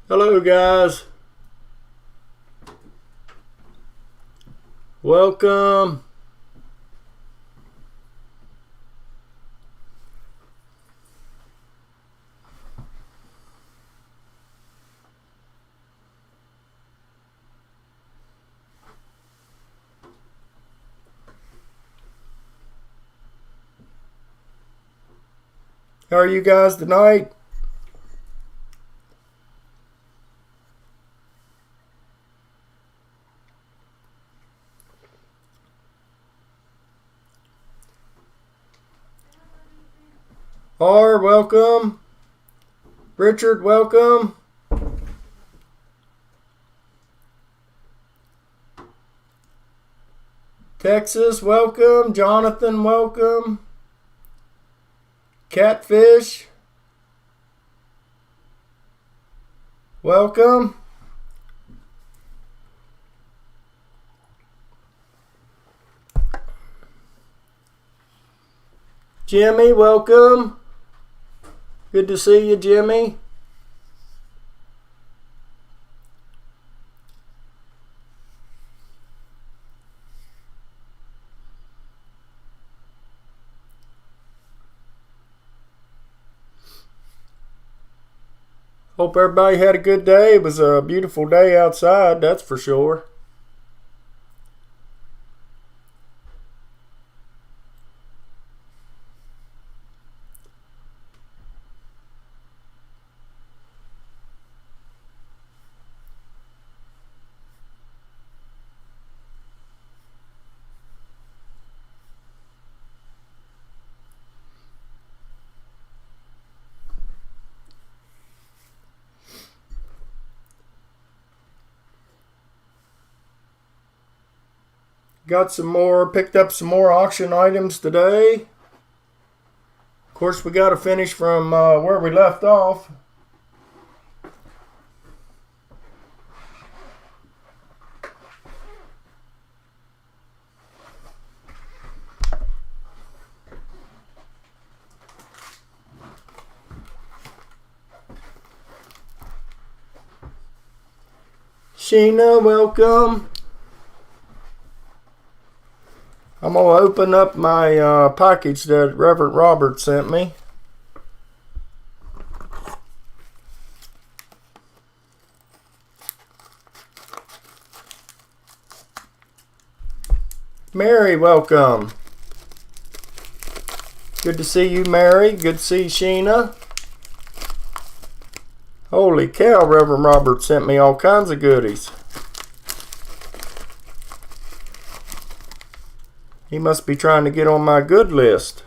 Hello guys. Welcome. How are you guys tonight? R, welcome. Richard, welcome. Texas, welcome. Jonathan, welcome. Catfish, welcome. Jimmy, welcome. Good to see you, Jimmy. Hope everybody had a good day. It was a beautiful day outside, that's for sure. Picked up some more auction items today. Of course, we got to finish from where we left off. Sheena, welcome. I'm going to open up my package that Reverend Robert sent me. Mary, welcome. Good to see you, Mary. Good to see Sheena. Holy cow, Reverend Robert sent me all kinds of goodies. He must be trying to get on my good list.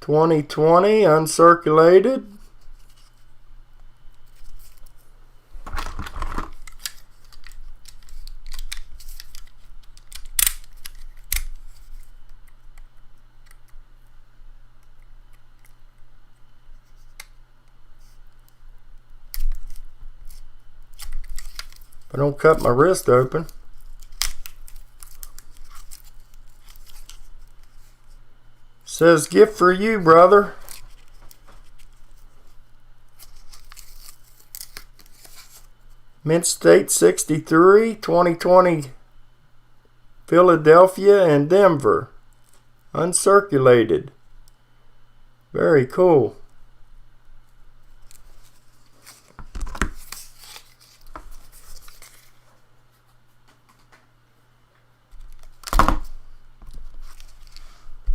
$20.20 uncirculated. I don't cut my wrist open. Says gift for you, brother. Mint State 63, 2020 Philadelphia and Denver. Uncirculated. Very cool.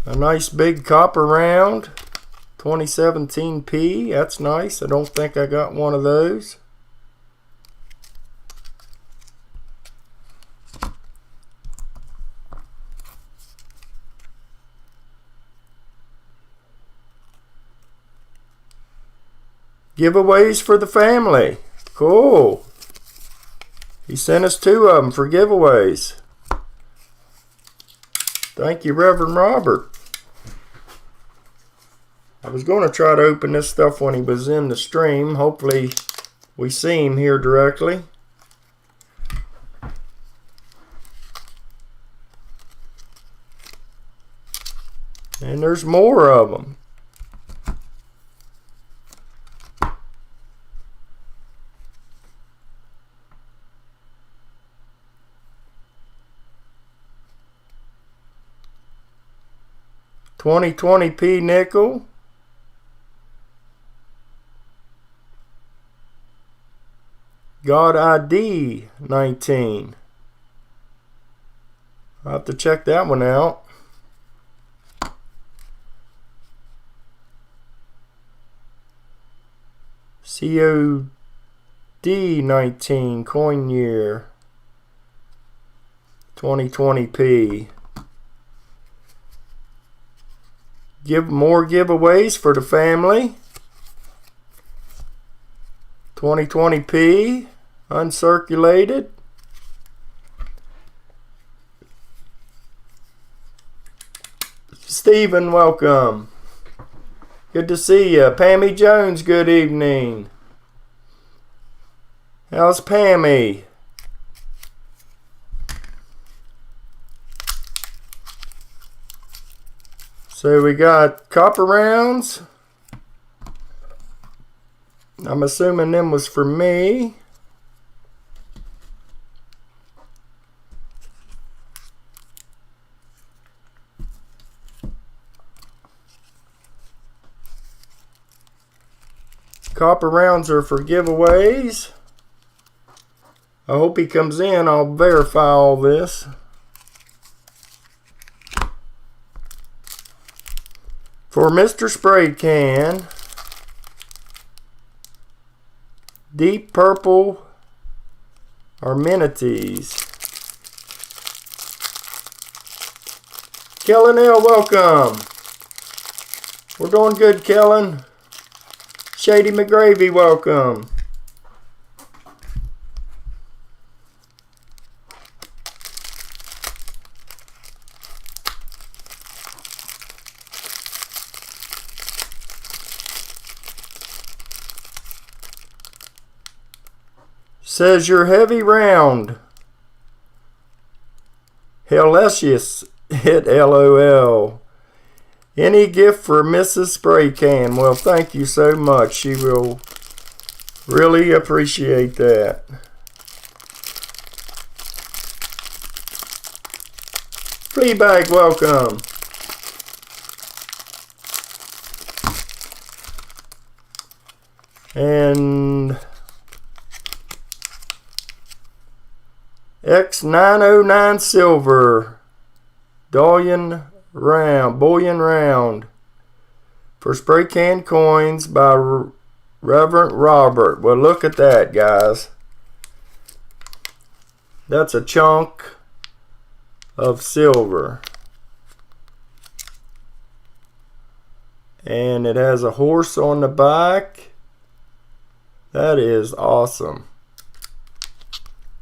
A nice big copper round, 2017P. That's nice. I don't think I got one of those. Giveaways for the family. Cool. He sent us 2 of them for giveaways. Thank you, Reverend Robert. I was going to try to open this stuff when he was in the stream. Hopefully we see him here directly. And there's more of them. $20p nickel. God ID 19. I'll have to check that one out. COD 19 coin year 2020p. Give more giveaways for the family. 2020p uncirculated. Stephen, welcome. Good to see you. Pammy Jones, good evening. How's Pammy? So we got copper rounds. I'm assuming them was for me. Copper rounds are for giveaways. I hope he comes in. I'll verify all this. For Mr. Spray Can, deep purple amenities. Kellen L, welcome. We're doing good, Kellen. Shady McGravy, welcome. Says your heavy round. Hellesius hit LOL. Any gift for Mrs. Spray Can? Well, thank you so much. She will really appreciate that. Fleabag, welcome. And X909 silver. Bullion round for Spray Can coins by Reverend Robert. Well, look at that, guys. That's a chunk of silver. And it has a horse on the back. That is awesome.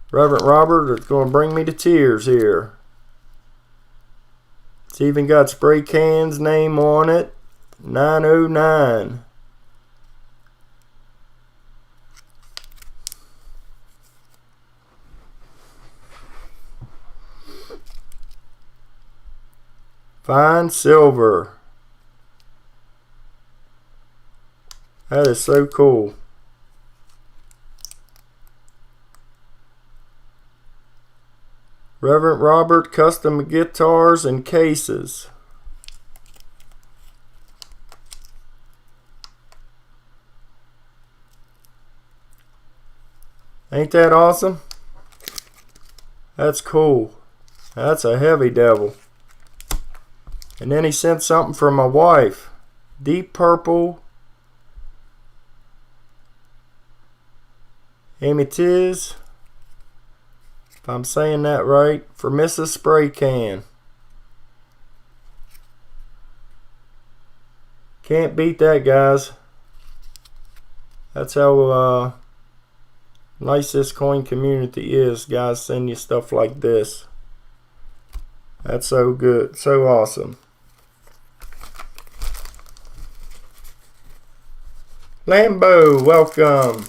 Reverend Robert is going to bring me to tears here. It's even got Spray Can's name on it. 909. Fine silver. That is so cool. Reverend Robert custom guitars and cases. Ain't that awesome? That's cool. That's a heavy devil. And then he sent something for my wife. Deep purple. Amethyst. If I'm saying that right, for Mrs. Spray Can. Can't beat that, guys. That's how nice this coin community is. Guys send you stuff like this. That's so good, so awesome. Lambo, welcome.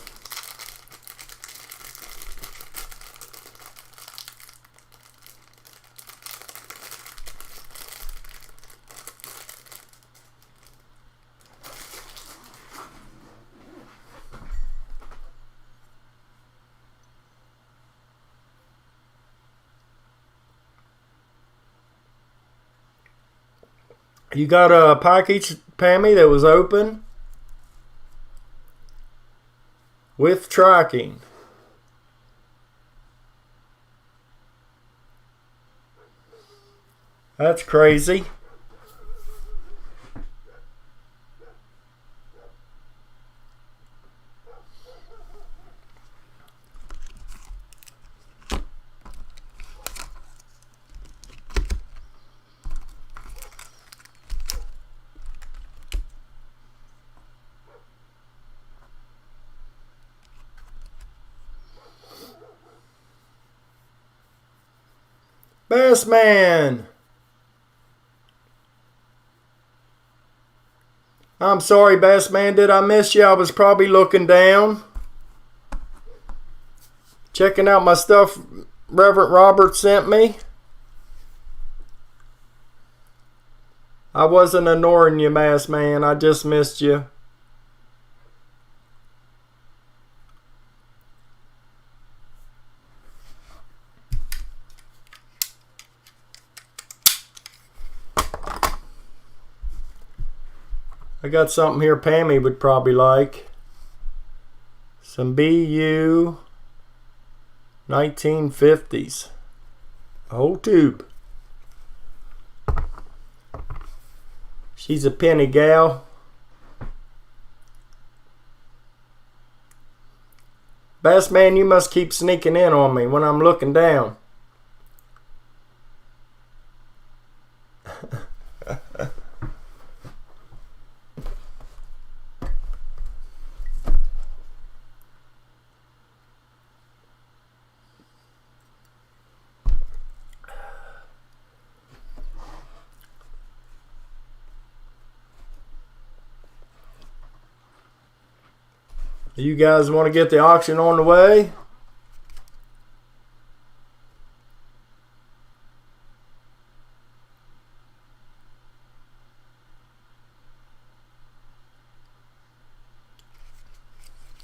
You got a package, Pammy, that was open with tracking. That's crazy. Bassman. I'm sorry, Bassman. Did I miss you? I was probably looking down, checking out my stuff Reverend Robert sent me. I wasn't ignoring you, Bassman. I just missed you. I got something here Pammy would probably like. Some BU 1950s. A whole tube. She's a penny gal. Bassman, you must keep sneaking in on me when I'm looking down. You guys want to get the auction on the way?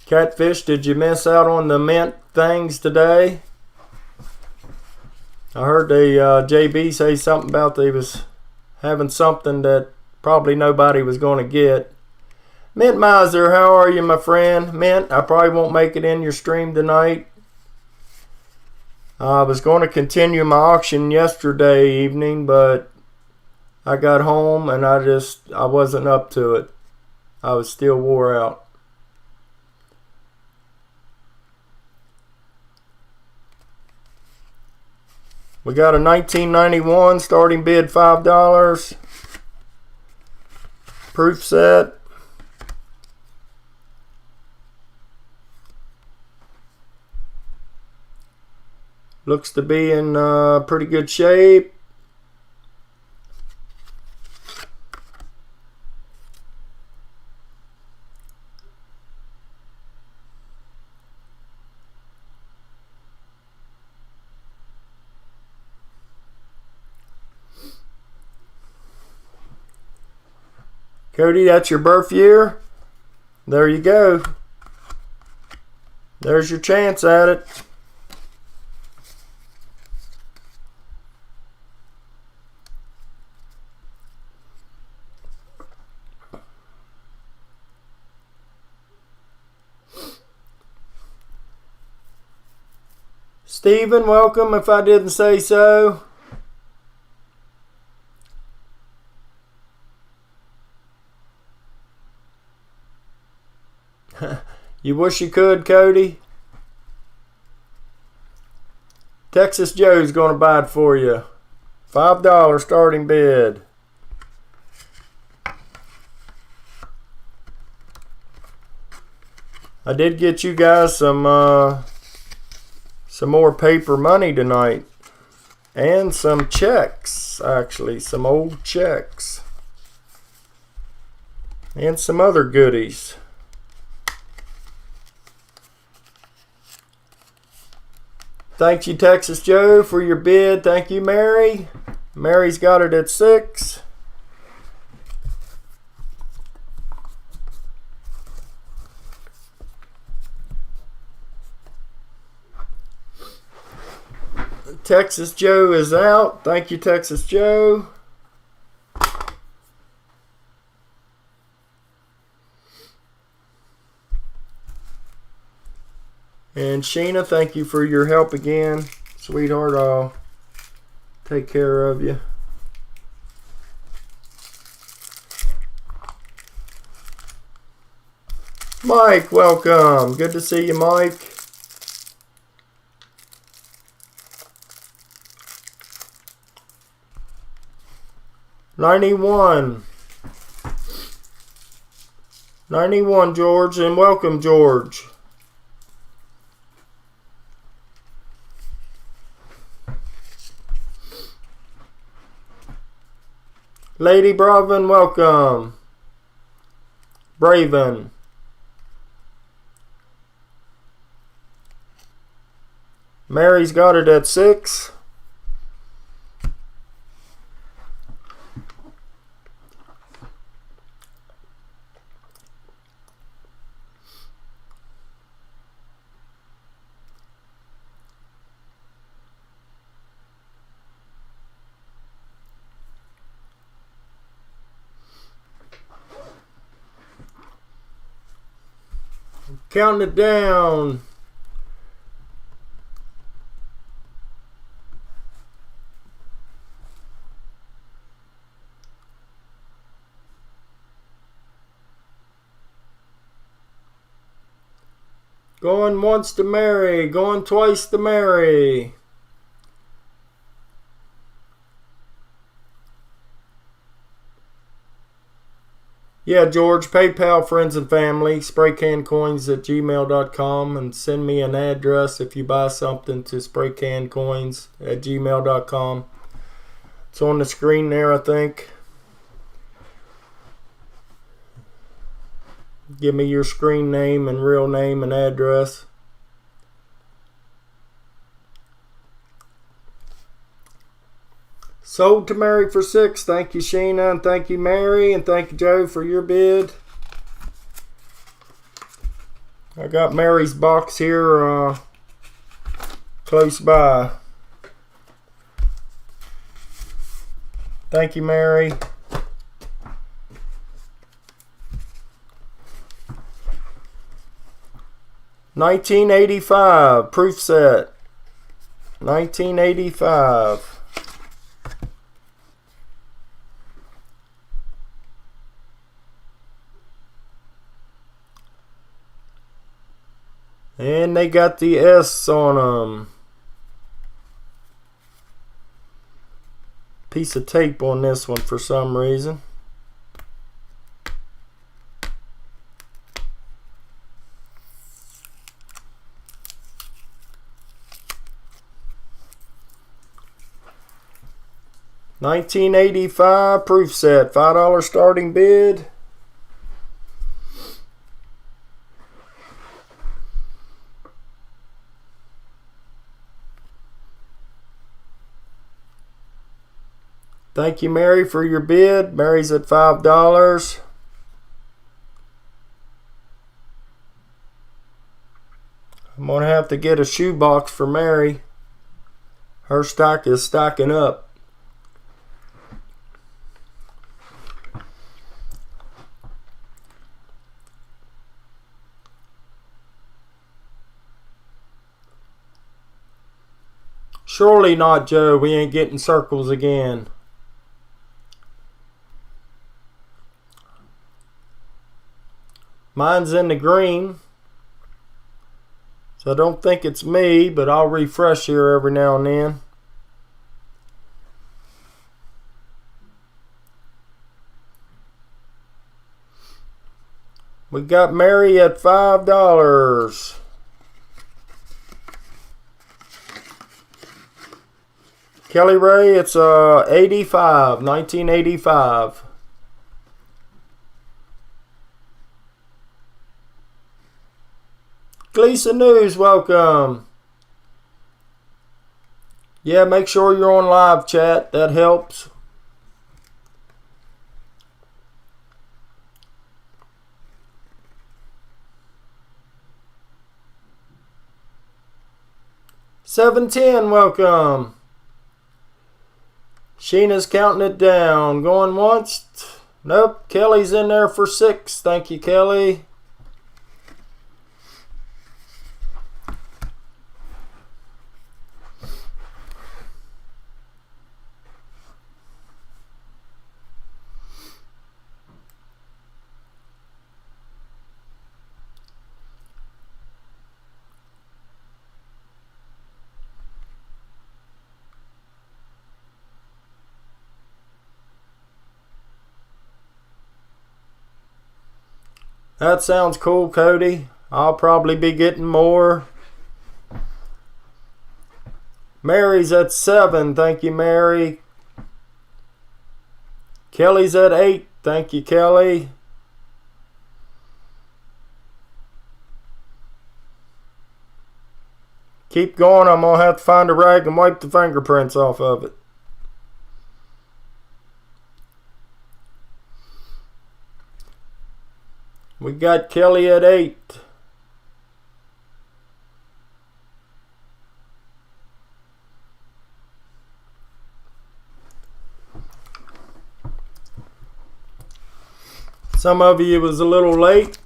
Catfish, did you miss out on the mint things today? I heard the JB say something about they was having something that probably nobody was going to get. Mint Miser, how are you, my friend? Mint, I probably won't make it in your stream tonight. I was going to continue my auction yesterday evening, but I got home and I wasn't up to it. I was still wore out. We got a 1991 starting bid $5. Proof set. Looks to be in pretty good shape. Cody, that's your birth year. There you go. There's your chance at it. Stephen, welcome if I didn't say so. You wish you could, Cody. Texas Joe's going to buy it for you. $5 starting bid. I did get you guys some more paper money tonight. And some checks, actually. Some old checks. And some other goodies. Thank you, Texas Joe, for your bid. Thank you, Mary. Mary's got it at 6. Texas Joe is out. Thank you, Texas Joe. And Sheena, thank you for your help again. Sweetheart, I'll take care of you. Mike, welcome. Good to see you, Mike. $91, George, and welcome, George. Lady Braven, welcome. Braven. Mary's got it at 6. Counting it down. Going once to Mary, going twice to Mary. Yeah, George, PayPal, friends and family, spraycancoins@gmail.com, and send me an address if you buy something to spraycancoins@gmail.com. It's on the screen there, I think. Give me your screen name and real name and address. Sold to Mary for 6. Thank you, Sheena, and thank you, Mary, and thank you, Joe, for your bid. I got Mary's box here close by. Thank you, Mary. $19.85 proof set. $19.85. And they got the S on them. Piece of tape on this one for some reason. $19.85 proof set. $5 starting bid. Thank you, Mary, for your bid. Mary's at $5. I'm going to have to get a shoebox for Mary. Her stock is stocking up. Surely not, Joe. We ain't getting circles again. Mine's in the green, so I don't think it's me, but I'll refresh here every now and then. We got Mary at $5. Kelly Ray, it's 85, 1985. Gleason News, welcome. Yeah, make sure you're on live chat. That helps. $7.10, welcome. Sheena's counting it down. Going once. Nope, Kelly's in there for 6. Thank you, Kelly. That sounds cool, Cody. I'll probably be getting more. Mary's at 7. Thank you, Mary. Kelly's at 8. Thank you, Kelly. Keep going. I'm going to have to find a rag and wipe the fingerprints off of it. We got Kelly at 8. Some of you was a little late.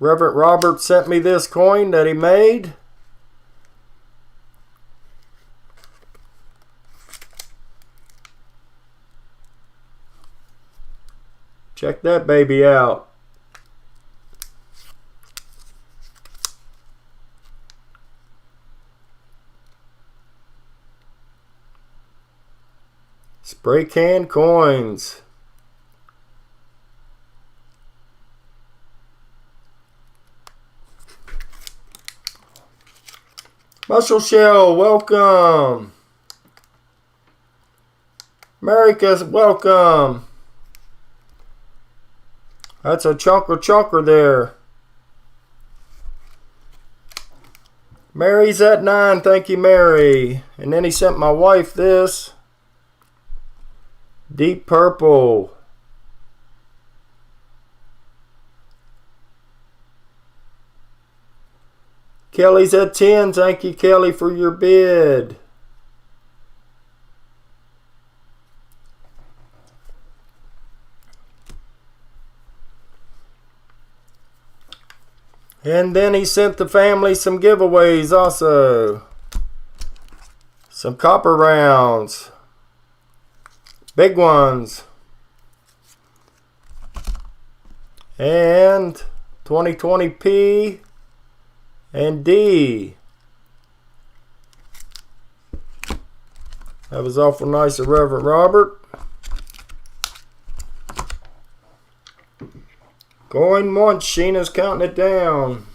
Reverend Robert sent me this coin that he made. Check that baby out. Spray can coins. Muscle Shell, welcome. America, welcome. That's a chunker there. Mary's at 9. Thank you, Mary. And then he sent my wife this. Deep purple. Kelly's at 10. Thank you, Kelly, for your bid. And then he sent the family some giveaways also. Some copper rounds. Big ones. And 2020P and D. That was awful nice of Reverend Robert. Going once, Sheena's counting it down.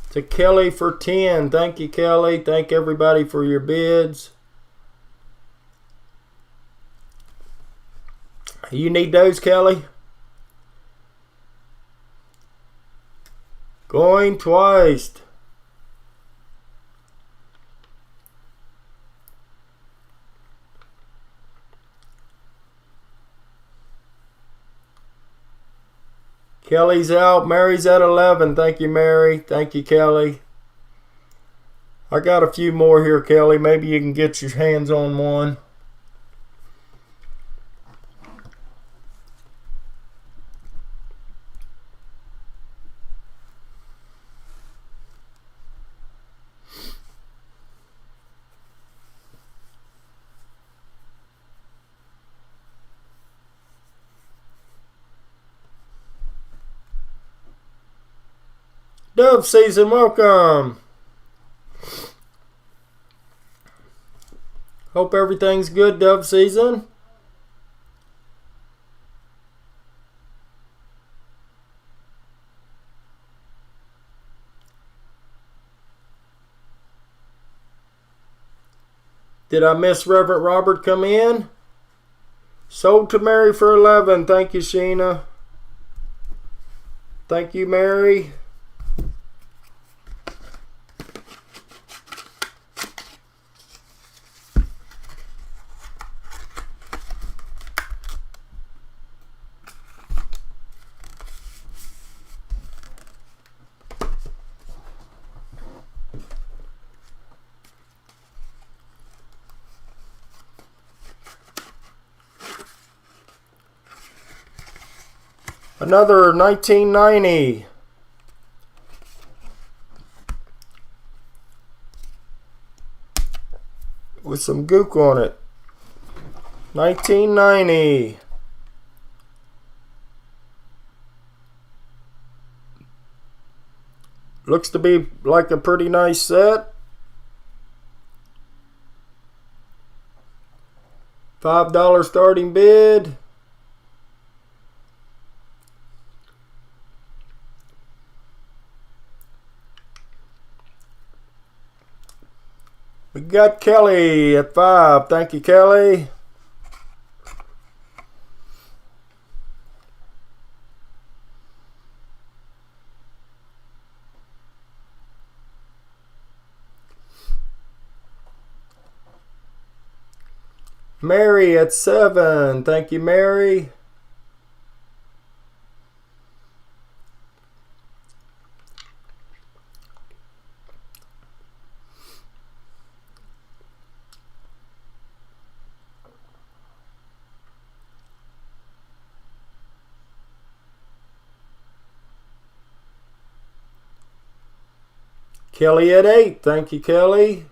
To Kelly for 10. Thank you, Kelly. Thank everybody for your bids. You need those, Kelly? Going twice. Kelly's out. Mary's at 11. Thank you, Mary. Thank you, Kelly. I got a few more here, Kelly. Maybe you can get your hands on one. Dove season, welcome. Hope everything's good, dove season. Did I miss Reverend Robert come in? Sold to Mary for 11. Thank you, Sheena. Thank you, Mary. Another 1990. With some gook on it. 1990. Looks to be like a pretty nice set. $5 starting bid. got Kelly at 5. Thank you, Kelly. Mary at 7. Thank you, Mary. Kelly at 8. Thank you, Kelly.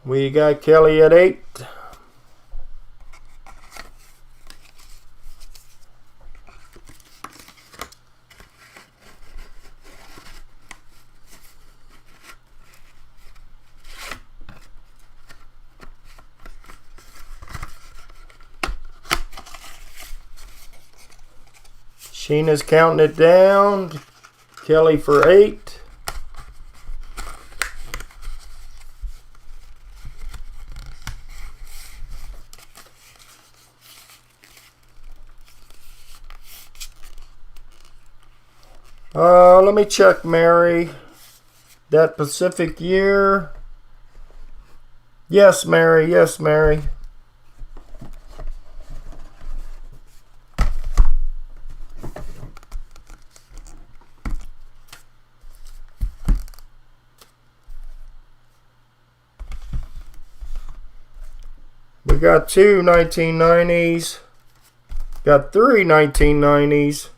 We got Kelly at 8. Sheena's counting it down. Kelly for 8. Let me check, Mary. That Pacific year. Yes, Mary. Yes, Mary. We got 2 1990s. Got 3 1990s.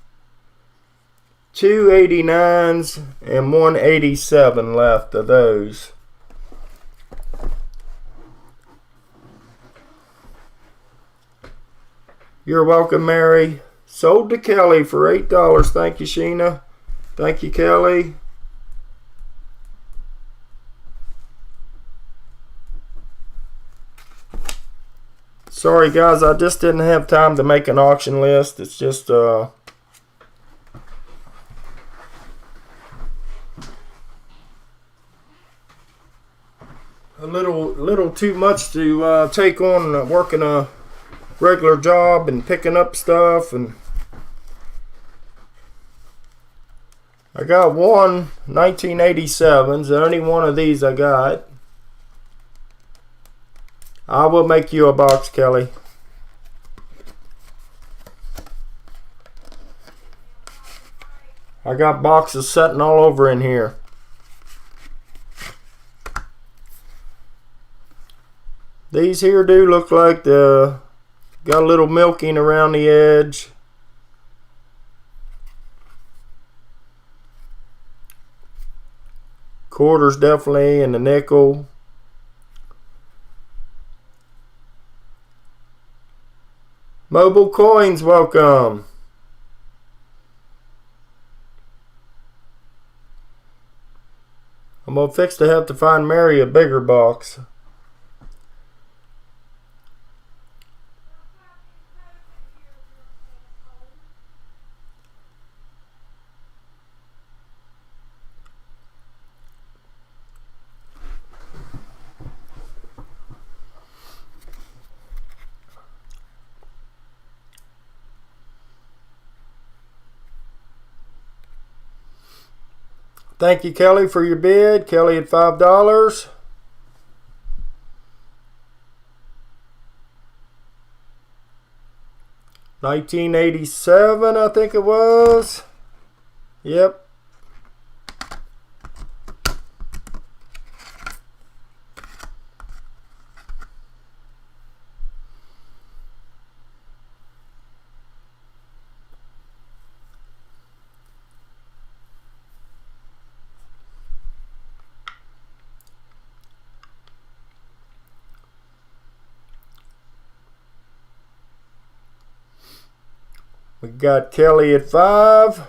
2 89s and 1 87 left of those. You're welcome, Mary. Sold to Kelly for $8. Thank you, Sheena. Thank you, Kelly. Sorry, guys, I just didn't have time to make an auction list. It's just a little too much to take on working a regular job and picking up stuff. And I got 1 1987s. The only one of these I got. I will make you a box, Kelly. I got boxes sitting all over in here. These here do look like got a little milking around the edge. Quarters definitely, and the nickel. Mobile Coins, welcome. I'm gonna fix to have to find Mary a bigger box. Thank you, Kelly, for your bid. Kelly at $5. $1987, I think it was. Yep. We got Kelly at 5.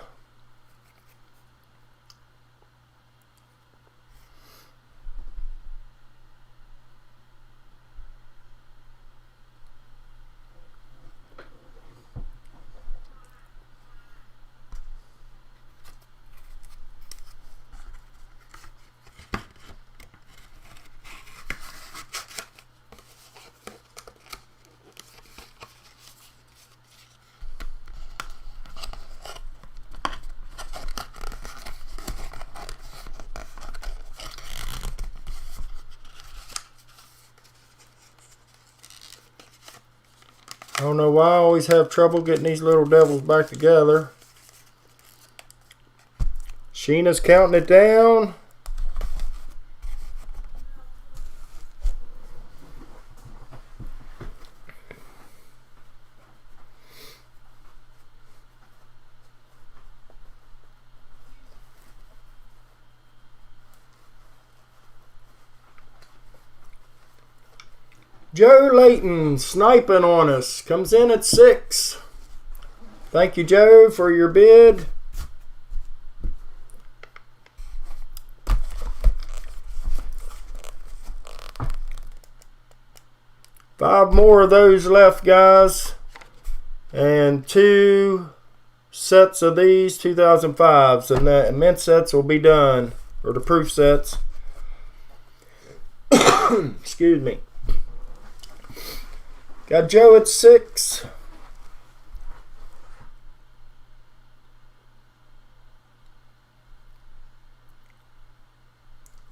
I don't know why I always have trouble getting these little devils back together. Sheena's counting it down. Joe Layton sniping on us. Comes in at 6. Thank you, Joe, for your bid. Five more of those left, guys. And 2 sets of these 2005s. And the mint sets will be done. Or the proof sets. Excuse me. Got Joe at 6.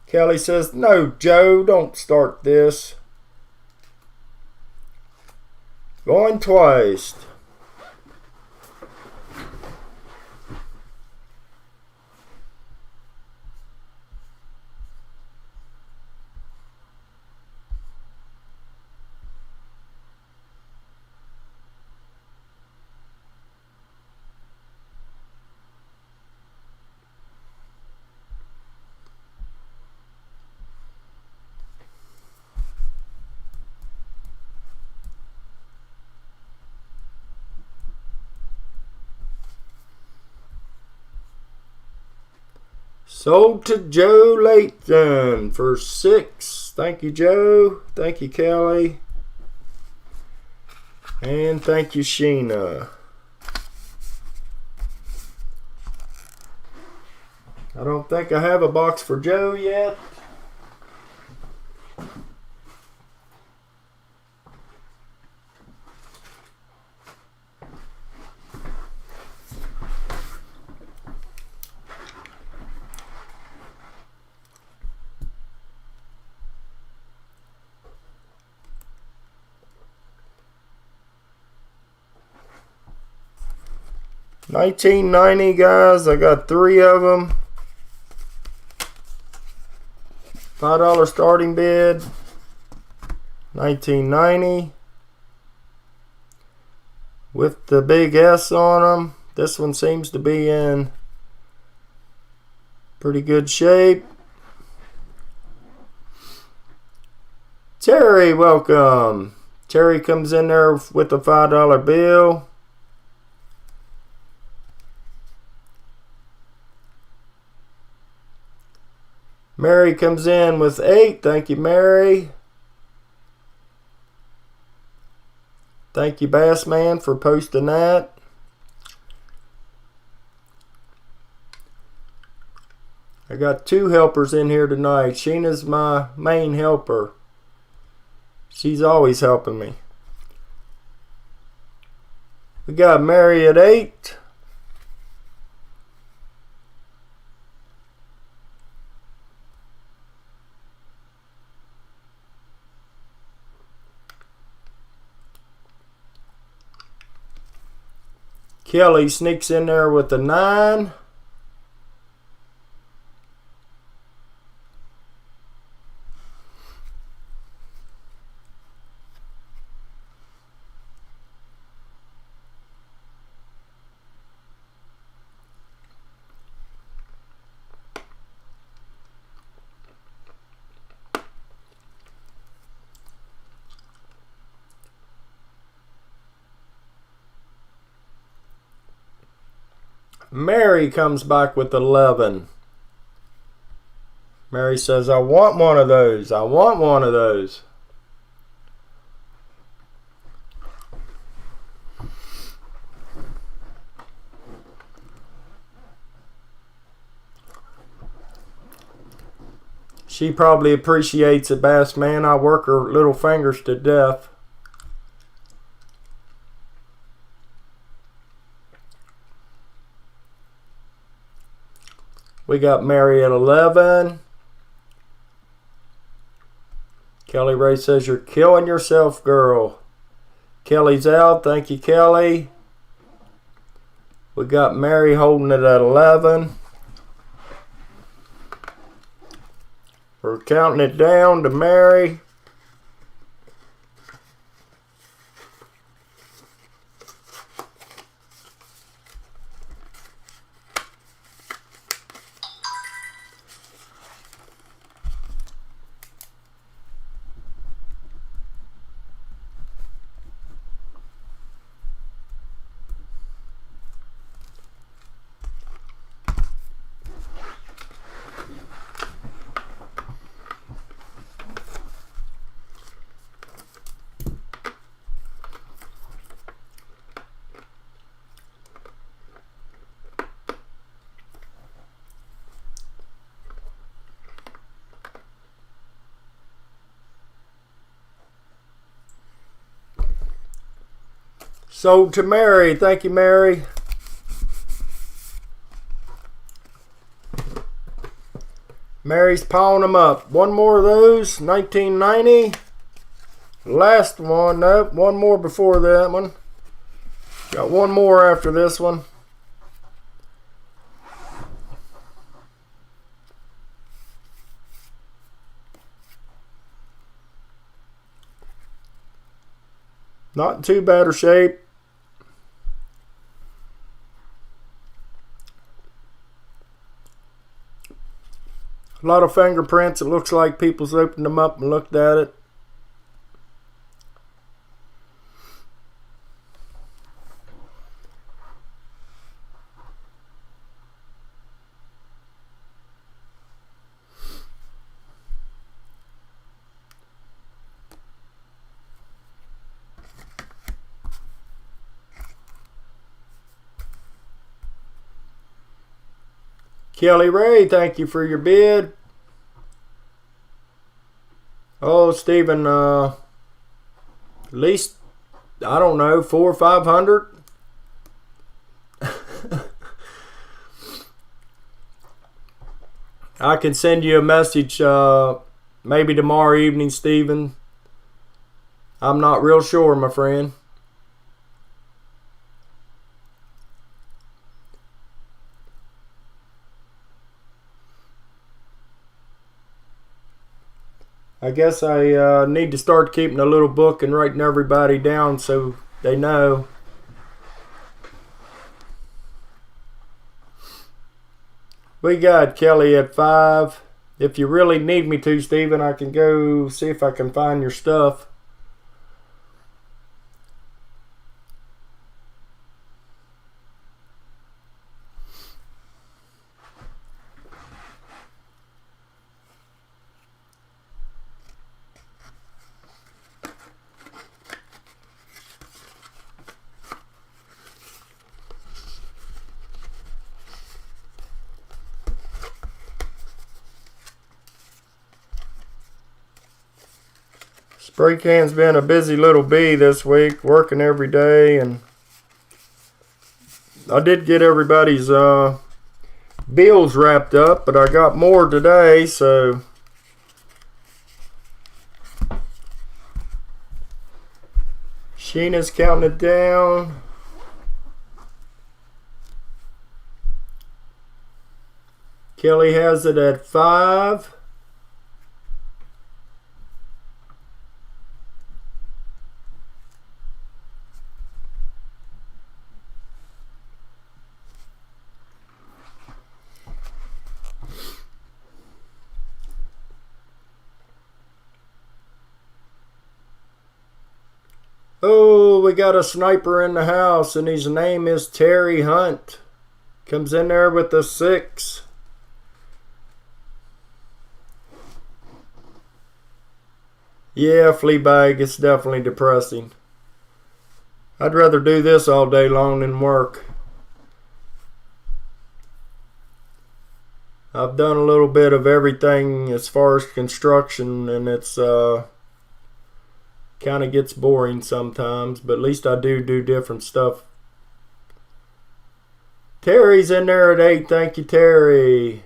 Kelly says, no, Joe, don't start this. Going twice. Sold to Joe Layton for 6. Thank you, Joe. Thank you, Kelly. And thank you, Sheena. I don't think I have a box for Joe yet. $19.90, guys. I got 3 of them. $5 starting bid. $19.90 with the big S on them. This one seems to be in pretty good shape. Terry, welcome. Terry comes in there with a $5 bill. Mary comes in with 8. Thank you, Mary. Thank you, Bassman, for posting that. I got 2 helpers in here tonight. Sheena's my main helper. She's always helping me. We got Mary at 8. Kelly sneaks in there with a 9. Mary comes back with 11. Mary says, I want one of those. I want one of those. She probably appreciates it, Bass Man. I work her little fingers to death. We got Mary at 11. Kelly Ray says, you're killing yourself, girl. Kelly's out. Thank you, Kelly. We got Mary holding it at 11. We're counting it down to Mary. Sold to Mary. Thank you, Mary. Mary's pawing them up. One more of those. 1990. Last one. Nope. One more before that one. Got one more after this one. Not in too bad a shape. A lot of fingerprints. It looks like people's opened them up and looked at it. Kelly Ray, thank you for your bid. Oh, Stephen, at least, I don't know, 400 or 500. I can send you a message maybe tomorrow evening, Stephen. I'm not real sure, my friend. I guess I need to start keeping a little book and writing everybody down so they know. We got Kelly at 5. If you really need me to, Stephen, I can go see if I can find your stuff. Spray can's been a busy little bee this week, working every day, and I did get everybody's bills wrapped up, but I got more today, so Sheena's counting it down. Kelly has it at 5. Oh, we got a sniper in the house, and his name is Terry Hunt. Comes in there with the 6. Yeah, Fleabag, it's definitely depressing. I'd rather do this all day long than work. I've done a little bit of everything as far as construction, and it's kind of gets boring sometimes, but at least I do different stuff. Terry's in there at 8. Thank you, Terry.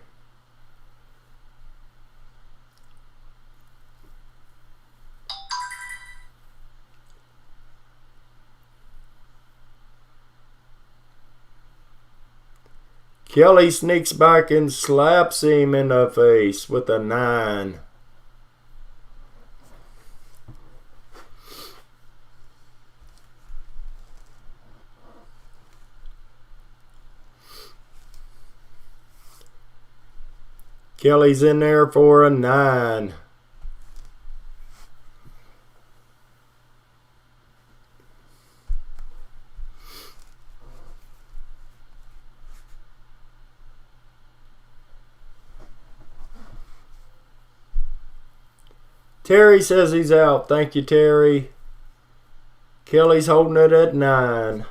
Kelly sneaks back and slaps him in the face with a 9. Kelly's in there for a 9. Terry says he's out. Thank you, Terry. Kelly's holding it at 9.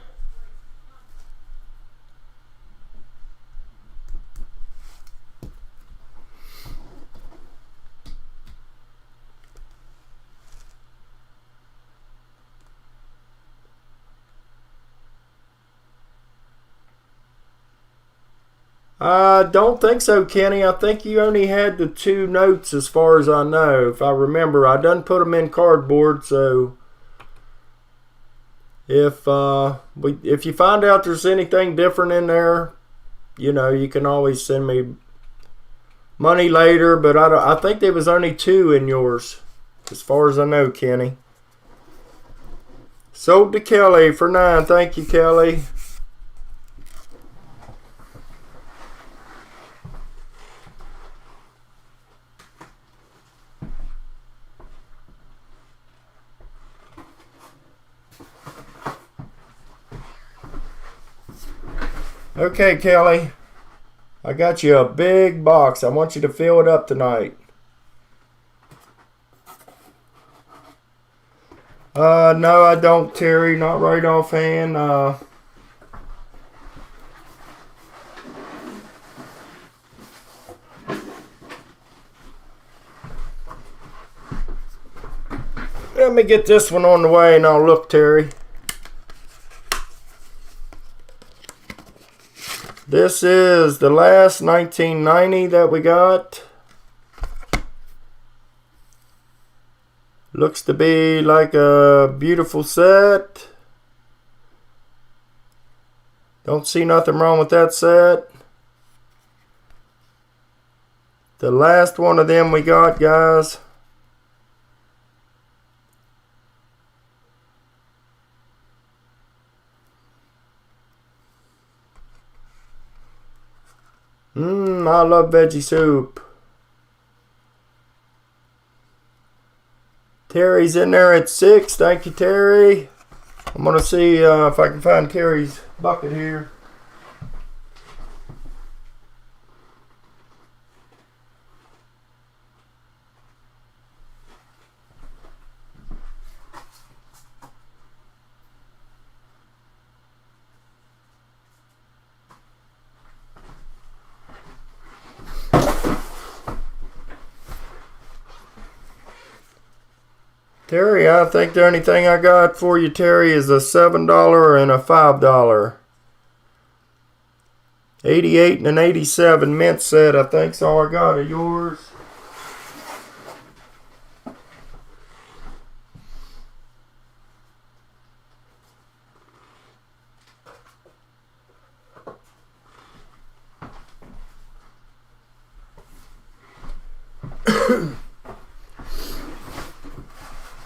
I don't think so, Kenny. I think you only had the 2 notes as far as I know. If I remember, I done put them in cardboard, so if you find out there's anything different in there, you know, you can always send me money later, but I think there was only 2 in yours, as far as I know, Kenny. Sold to Kelly for 9. Thank you, Kelly. Okay, Kelly, I got you a big box. I want you to fill it up tonight. No, I don't, Terry. Not right offhand. Let me get this one on the way and I'll look, Terry. This is the last 1990 that we got. Looks to be like a beautiful set. Don't see nothing wrong with that set. The last one of them we got, guys. I love veggie soup. Terry's in there at 6. Thank you, Terry. I'm going to see if I can find Terry's bucket here. Terry, I think the only thing I got for you, Terry, is a $7 and a $5. 88 and an 87 mint set, I think's all I got of yours.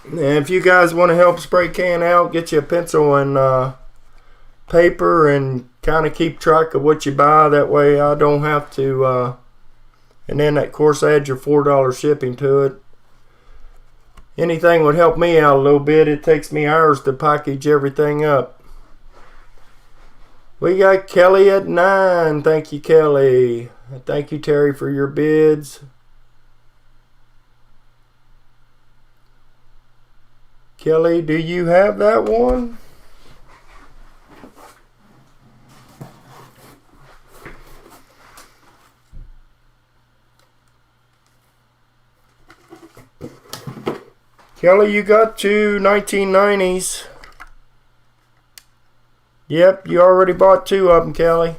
And if you guys want to help spray can out, get you a pencil and paper and kind of keep track of what you buy. That way I don't have to, and then of course add your $4 shipping to it. Anything would help me out a little bit. It takes me hours to package everything up. We got Kelly at 9. Thank you, Kelly. Thank you, Terry, for your bids. Kelly, do you have that one? Kelly, you got 2 1990s. Yep, you already bought 2 of them, Kelly.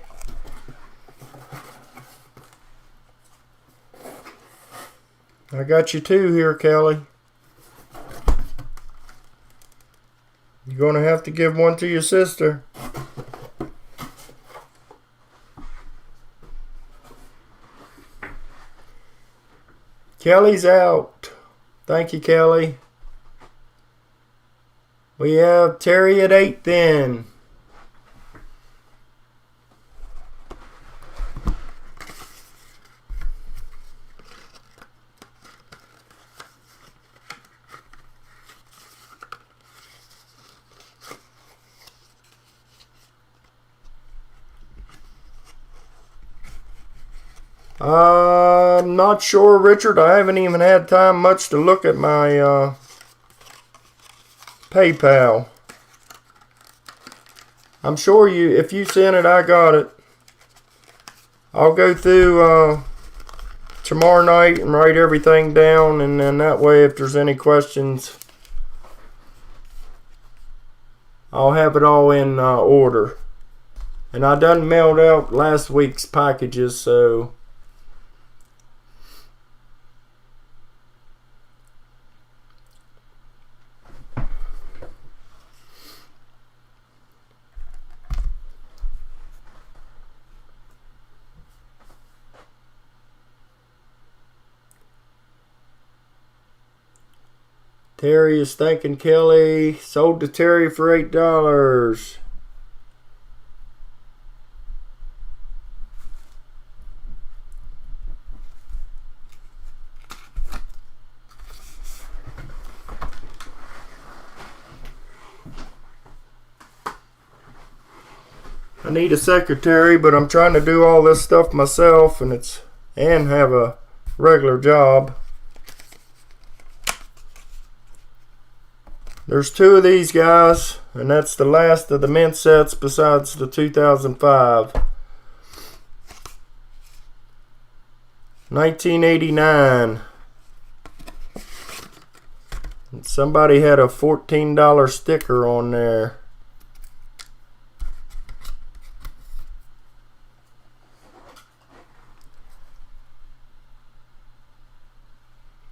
I got you 2 here, Kelly. You're going to have to give one to your sister. Kelly's out. Thank you, Kelly. We have Terry at 8 then. I'm not sure, Richard. I haven't even had time much to look at my PayPal. I'm sure if you sent it, I got it. I'll go through tomorrow night and write everything down, and then that way if there's any questions, I'll have it all in order. And I done mailed out last week's packages, so Terry is thanking Kelly. Sold to Terry for $8. I need a secretary, but I'm trying to do all this stuff myself, and have a regular job. There's 2 of these guys, and that's the last of the mint sets besides the 2005. 1989. And somebody had a $14 sticker on there.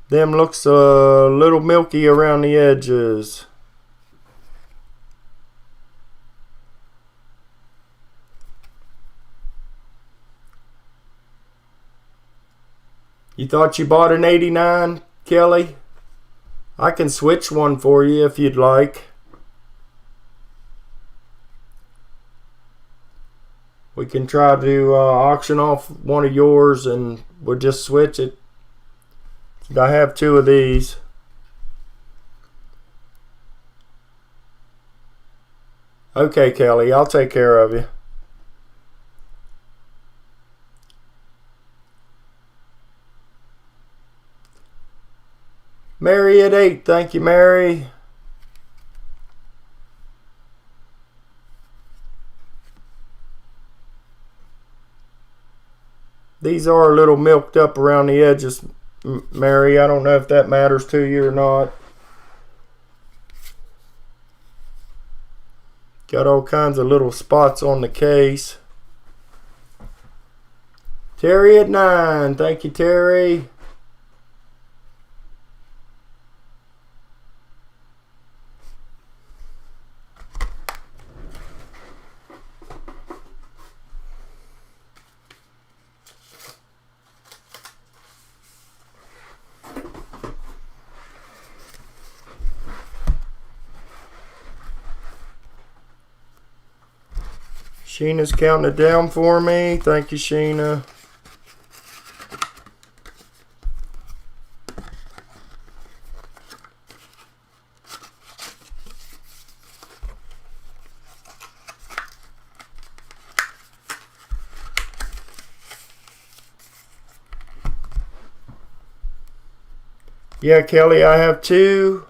Them looks a little milky around the edges. You thought you bought an 89, Kelly? I can switch one for you if you'd like. We can try to auction off one of yours and we'll just switch it. I have 2 of these. Okay, Kelly, I'll take care of you. Mary at 8. Thank you, Mary. These are a little milked up around the edges, Mary. I don't know if that matters to you or not. Got all kinds of little spots on the case. Terry at 9. Thank you, Terry. Sheena's counting it down for me. Thank you, Sheena. Yeah, Kelly, I have two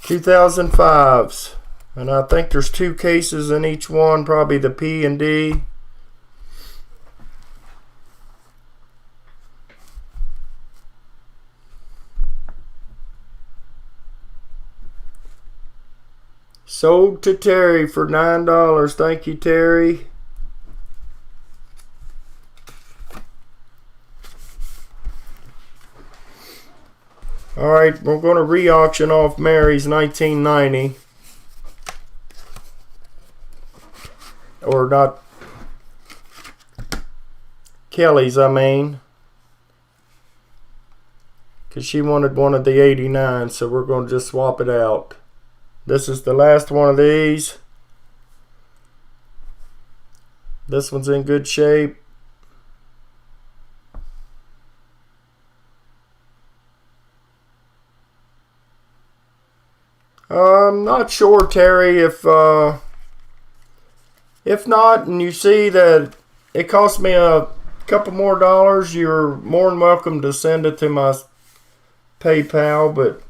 2005s. And I think there's 2 cases in each one, probably the P and D. Sold to Terry for $9. Thank you, Terry. Alright, we're going to re-auction off Mary's 1990. Or not. Kelly's, I mean. Because she wanted one of the 89, so we're going to just swap it out. This is the last one of these. This one's in good shape. I'm not sure, Terry, if not, and you see that it cost me a couple more dollars, you're more than welcome to send it to my PayPal, but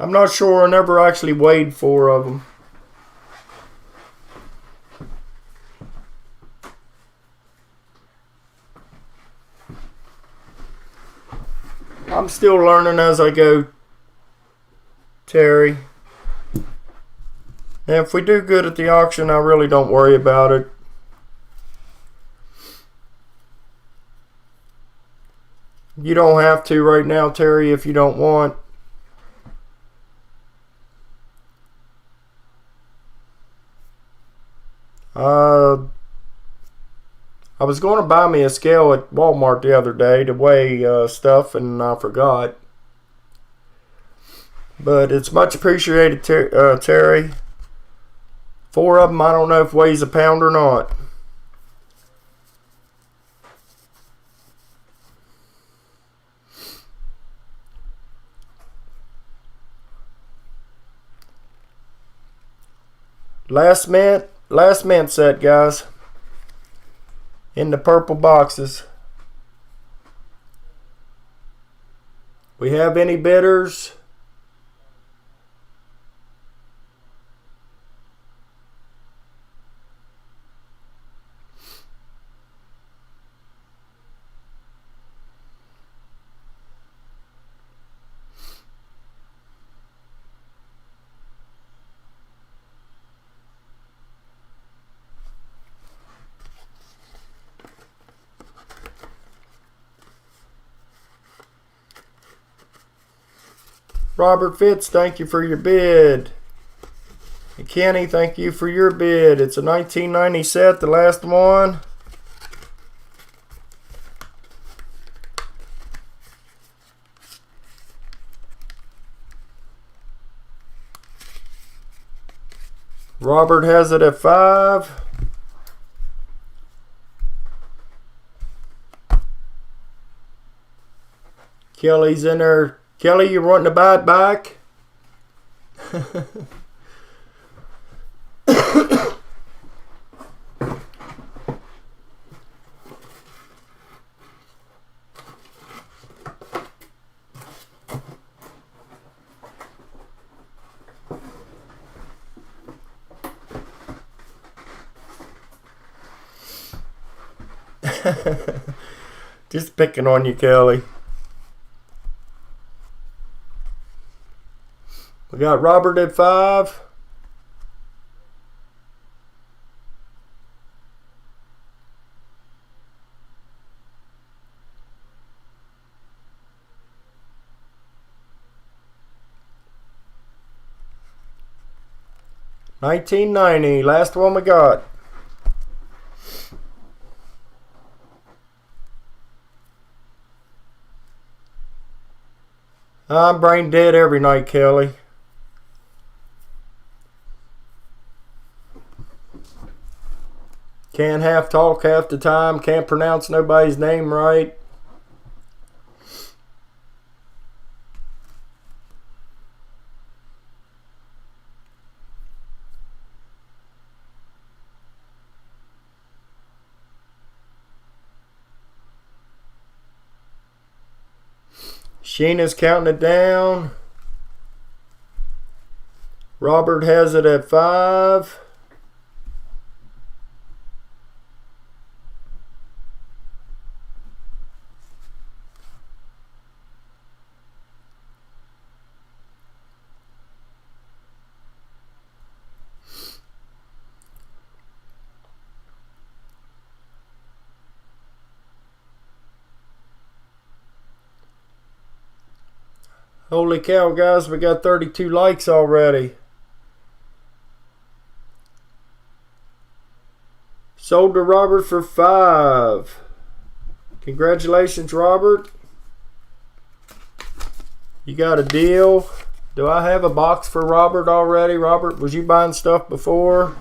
I'm not sure. I never actually weighed 4 of them. I'm still learning as I go, Terry. And if we do good at the auction, I really don't worry about it. You don't have to right now, Terry, if you don't want. I was going to buy me a scale at Walmart the other day to weigh stuff, and I forgot. But it's much appreciated, Terry. 4 of them, I don't know if weighs a pound or not. Last mint set, guys. In the purple boxes. We have any bidders? Robert Fitz, thank you for your bid. And Kenny, thank you for your bid. It's a 1990 set, the last one. Robert has it at 5. Kelly's in there. Kelly, you wanting to buy it back? Just picking on you, Kelly. We got Robert at 5. $19.90, last one we got. I'm brain dead every night, Kelly. Can't half talk half the time. Can't pronounce nobody's name right. Sheena's counting it down. Robert has it at 5. Holy cow, guys, we got 32 likes already. Sold to Robert for 5. Congratulations, Robert. You got a deal. Do I have a box for Robert already? Robert, was you buying stuff before?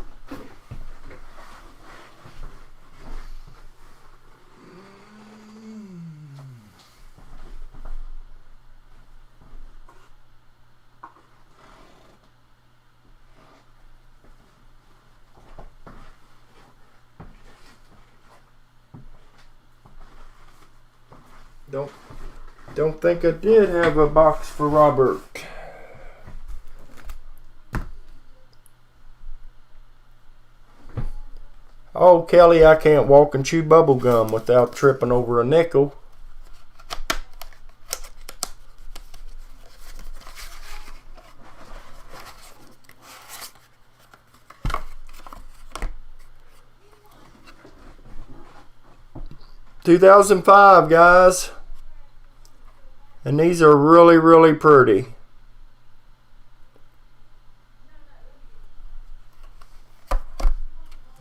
Don't think I did have a box for Robert. Oh, Kelly, I can't walk and chew bubble gum without tripping over a nickel. $2005, guys. And these are really, really pretty.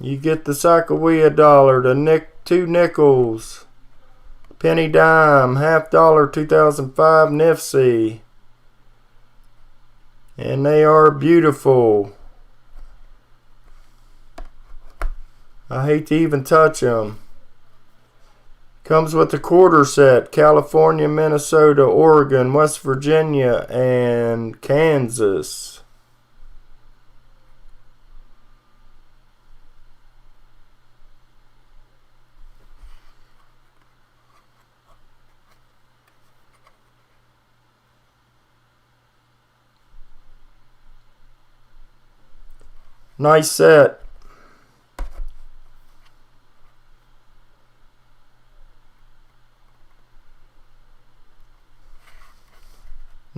You get the Sacagawea dollar, the 2 nickels, penny dime, half dollar 2005 Nifty. And they are beautiful. I hate to even touch them. Comes with a quarter set. California, Minnesota, Oregon, West Virginia, and Kansas. Nice set.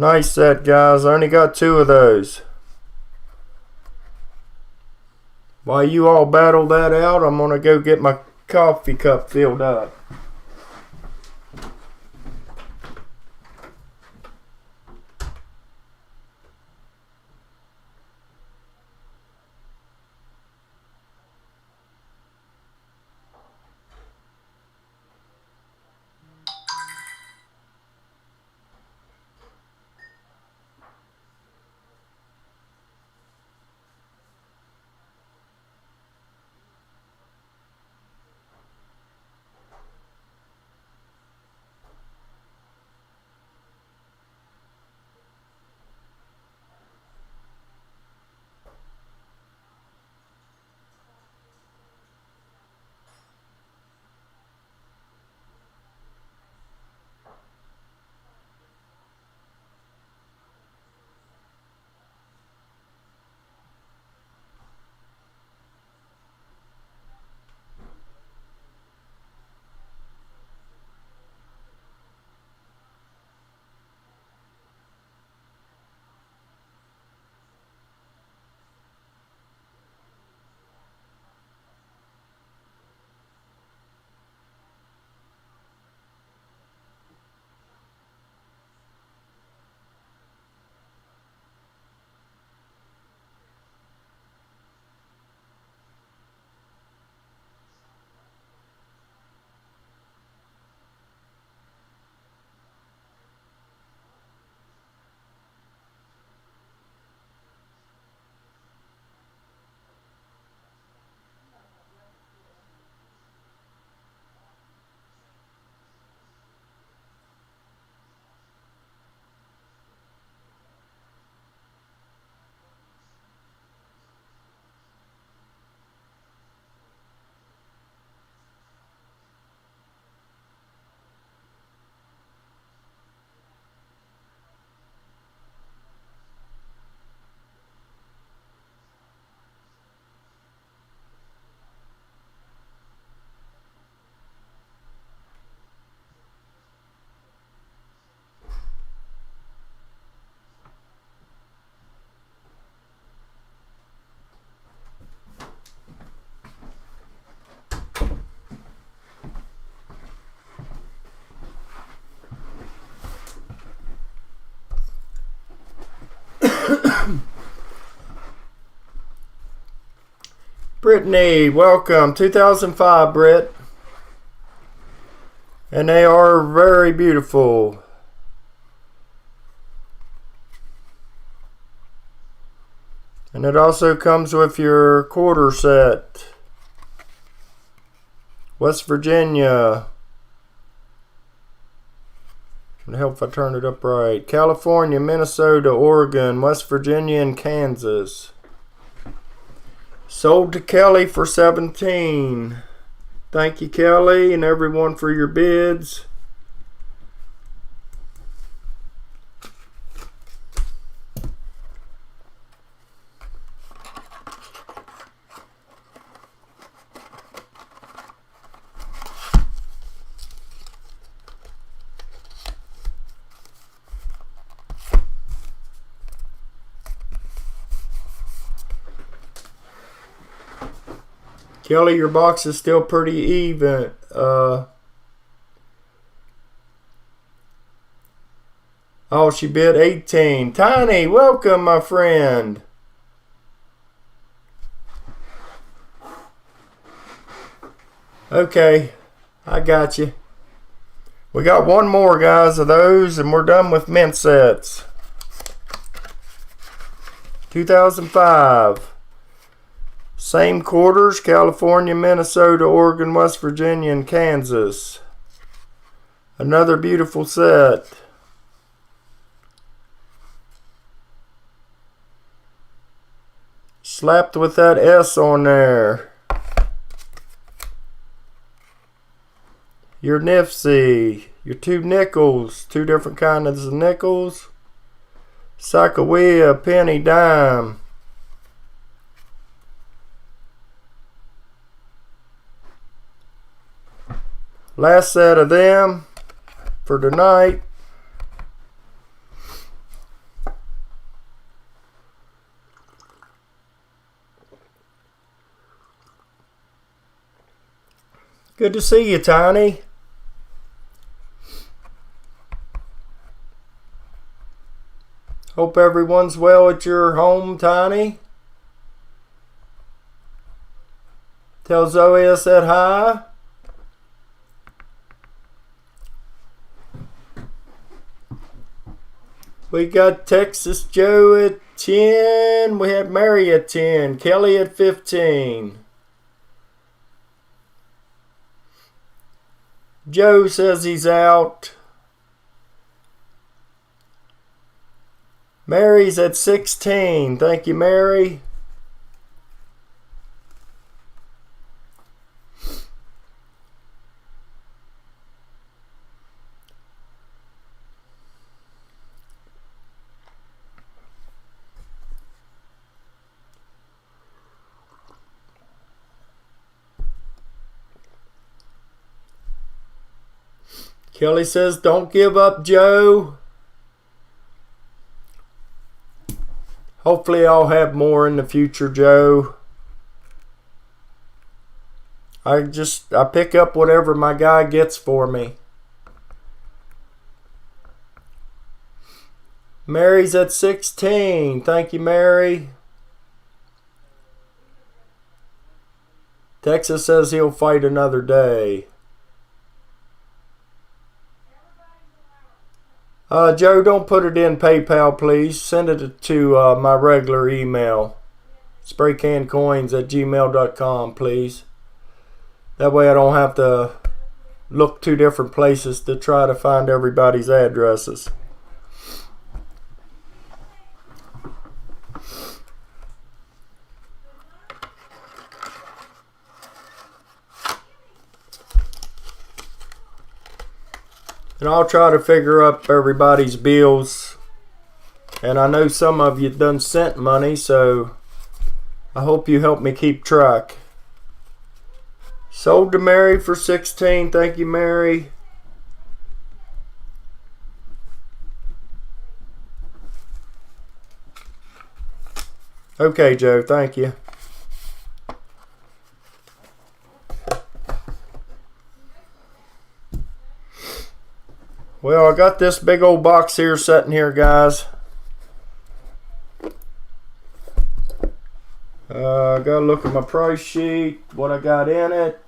Nice set, guys. I only got 2 of those. While you all battle that out, I'm going to go get my coffee cup filled up. Brittany, welcome. 2005, Britt. And they are very beautiful. And it also comes with your quarter set. West Virginia. It'll help if I turn it up right. California, Minnesota, Oregon, West Virginia, and Kansas. Sold to Kelly for $17. Thank you, Kelly, and everyone for your bids. Kelly, your box is still pretty even. Oh, she bid 18. Tiny, welcome, my friend. Okay, I got you. We got one more, guys, of those, and we're done with mint sets. 2005. Same quarters, California, Minnesota, Oregon, West Virginia, and Kansas. Another beautiful set. Slapped with that S on there. Your Nipsey, your two nickels, two different kinds of nickels. Sacagawea, penny, dime. Last set of them for tonight. Good to see you, Tiny. Hope everyone's well at your home, Tiny. Tell Zoe I said hi. We got Texas Joe at 10. We have Mary at 10. Kelly at 15. Joe says he's out. Mary's at 16. Thank you, Mary. Kelly says, don't give up, Joe. Hopefully I'll have more in the future, Joe. I pick up whatever my guy gets for me. Mary's at 16. Thank you, Mary. Texas says he'll fight another day. Joe, don't put it in PayPal, please. Send it to my regular email. spraycancoins@gmail.com, please. That way I don't have to look two different places to try to find everybody's addresses. And I'll try to figure up everybody's bills. And I know some of you done sent money, so I hope you help me keep track. Sold to Mary for 16. Thank you, Mary. Okay, Joe. Thank you. Well, I got this big old box here sitting here, guys. I gotta look at my price sheet, what I got in it.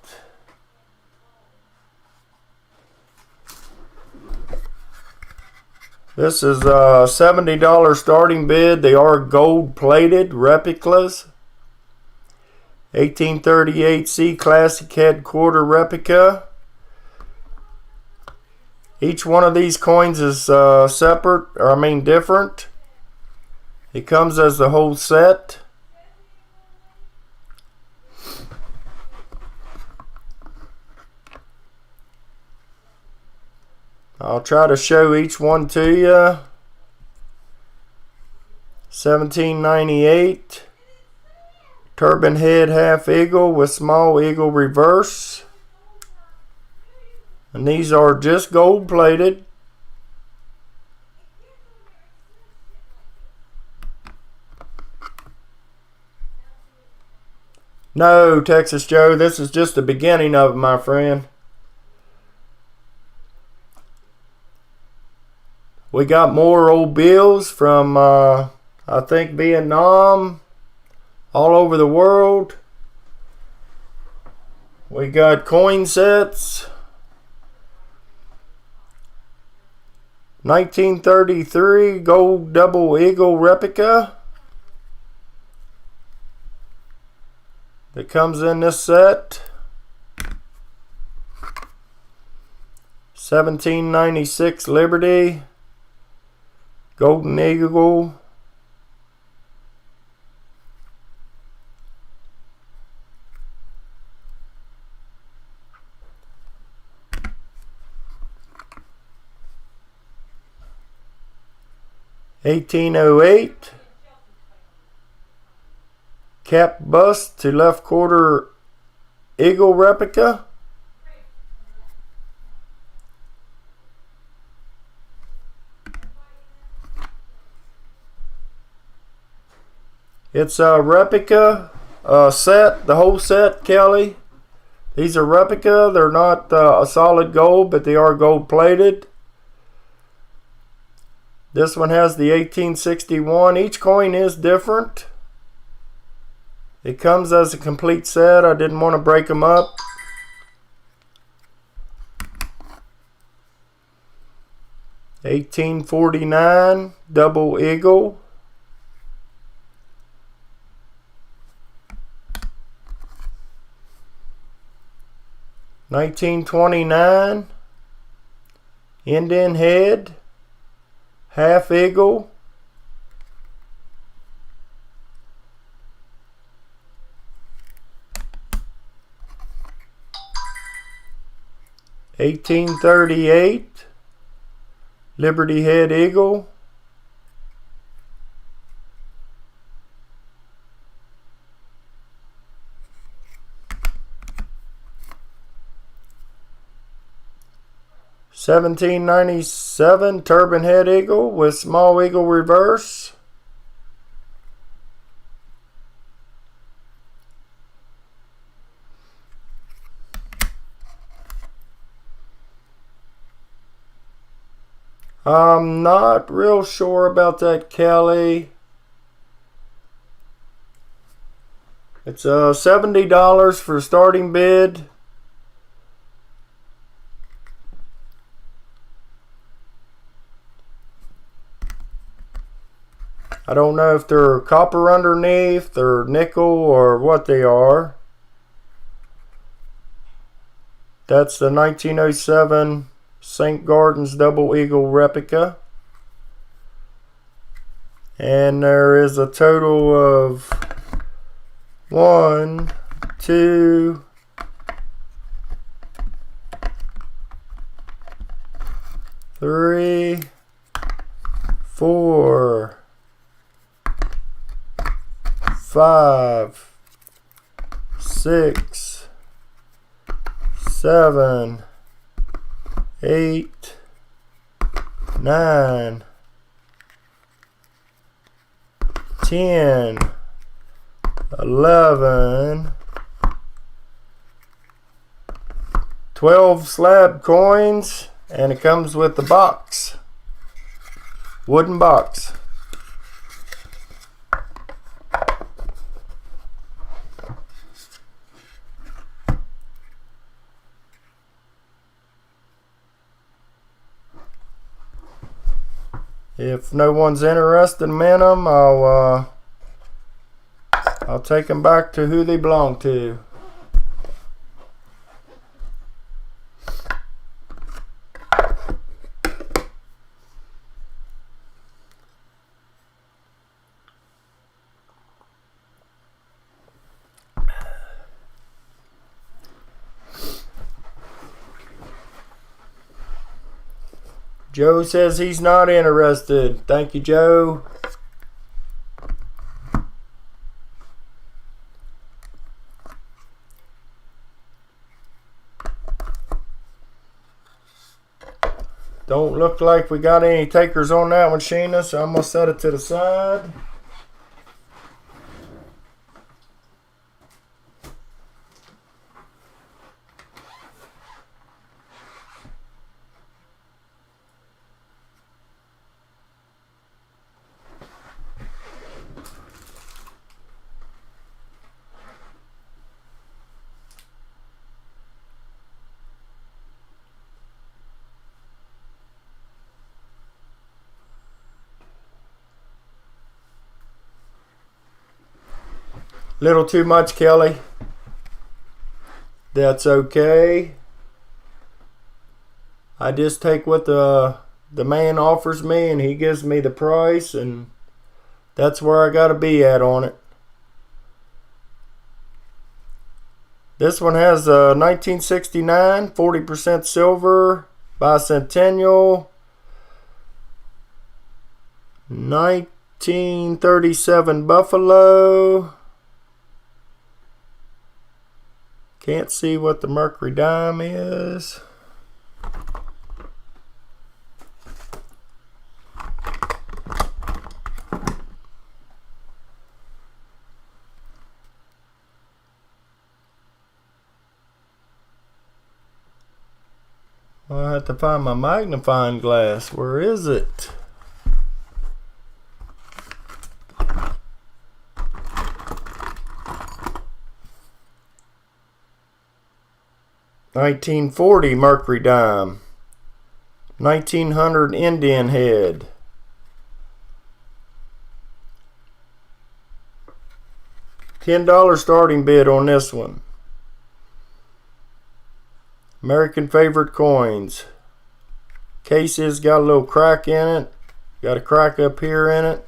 This is a $70 starting bid. They are gold plated replicas. 1838 C Classic headquarter replica. Each one of these coins is different. It comes as the whole set. I'll try to show each one to you. 1798 turban head half eagle with small eagle reverse. And these are just gold plated. No, Texas Joe, this is just the beginning of it, my friend. We got more old bills from, I think, Vietnam, all over the world. We got coin sets. 1933 gold double eagle replica that comes in this set. 1796 Liberty golden eagle. $18.08 cap bust to left quarter eagle replica. It's a replica set, the whole set, Kelly. These are replica. They're not a solid gold, but they are gold plated. This one has the 1861. Each coin is different. It comes as a complete set. I didn't want to break them up. $18.49 double eagle. $19.29 Indian head half eagle. $18.38 Liberty head eagle. $17.97 turban head eagle with small eagle reverse. I'm not real sure about that, Kelly. It's $70 for starting bid. I don't know if they're copper underneath, they're nickel, or what they are. That's the 1907 St. Gardens double eagle replica. And there is a total of 1, 2, 3, 4, 5, 6, 7, 8, 9, 10, 11, 12 slab coins, and it comes with the box, wooden box. If no one's interested in them, I'll take them back to who they belong to. Joe says he's not interested. Thank you, Joe. Don't look like we got any takers on that one, Sheena, so I'm going to set it to the side. Little too much, Kelly. That's okay. I just take what the man offers me, and he gives me the price, and that's where I gotta be at on it. This one has 1969, 40% silver, bicentennial, 1937 Buffalo. Can't see what the Mercury dime is. I have to find my magnifying glass. Where is it? $1940 Mercury dime, 1900 Indian head, $10 starting bid on this one. American favorite coins. Case has got a little crack in it. Got a crack up here in it.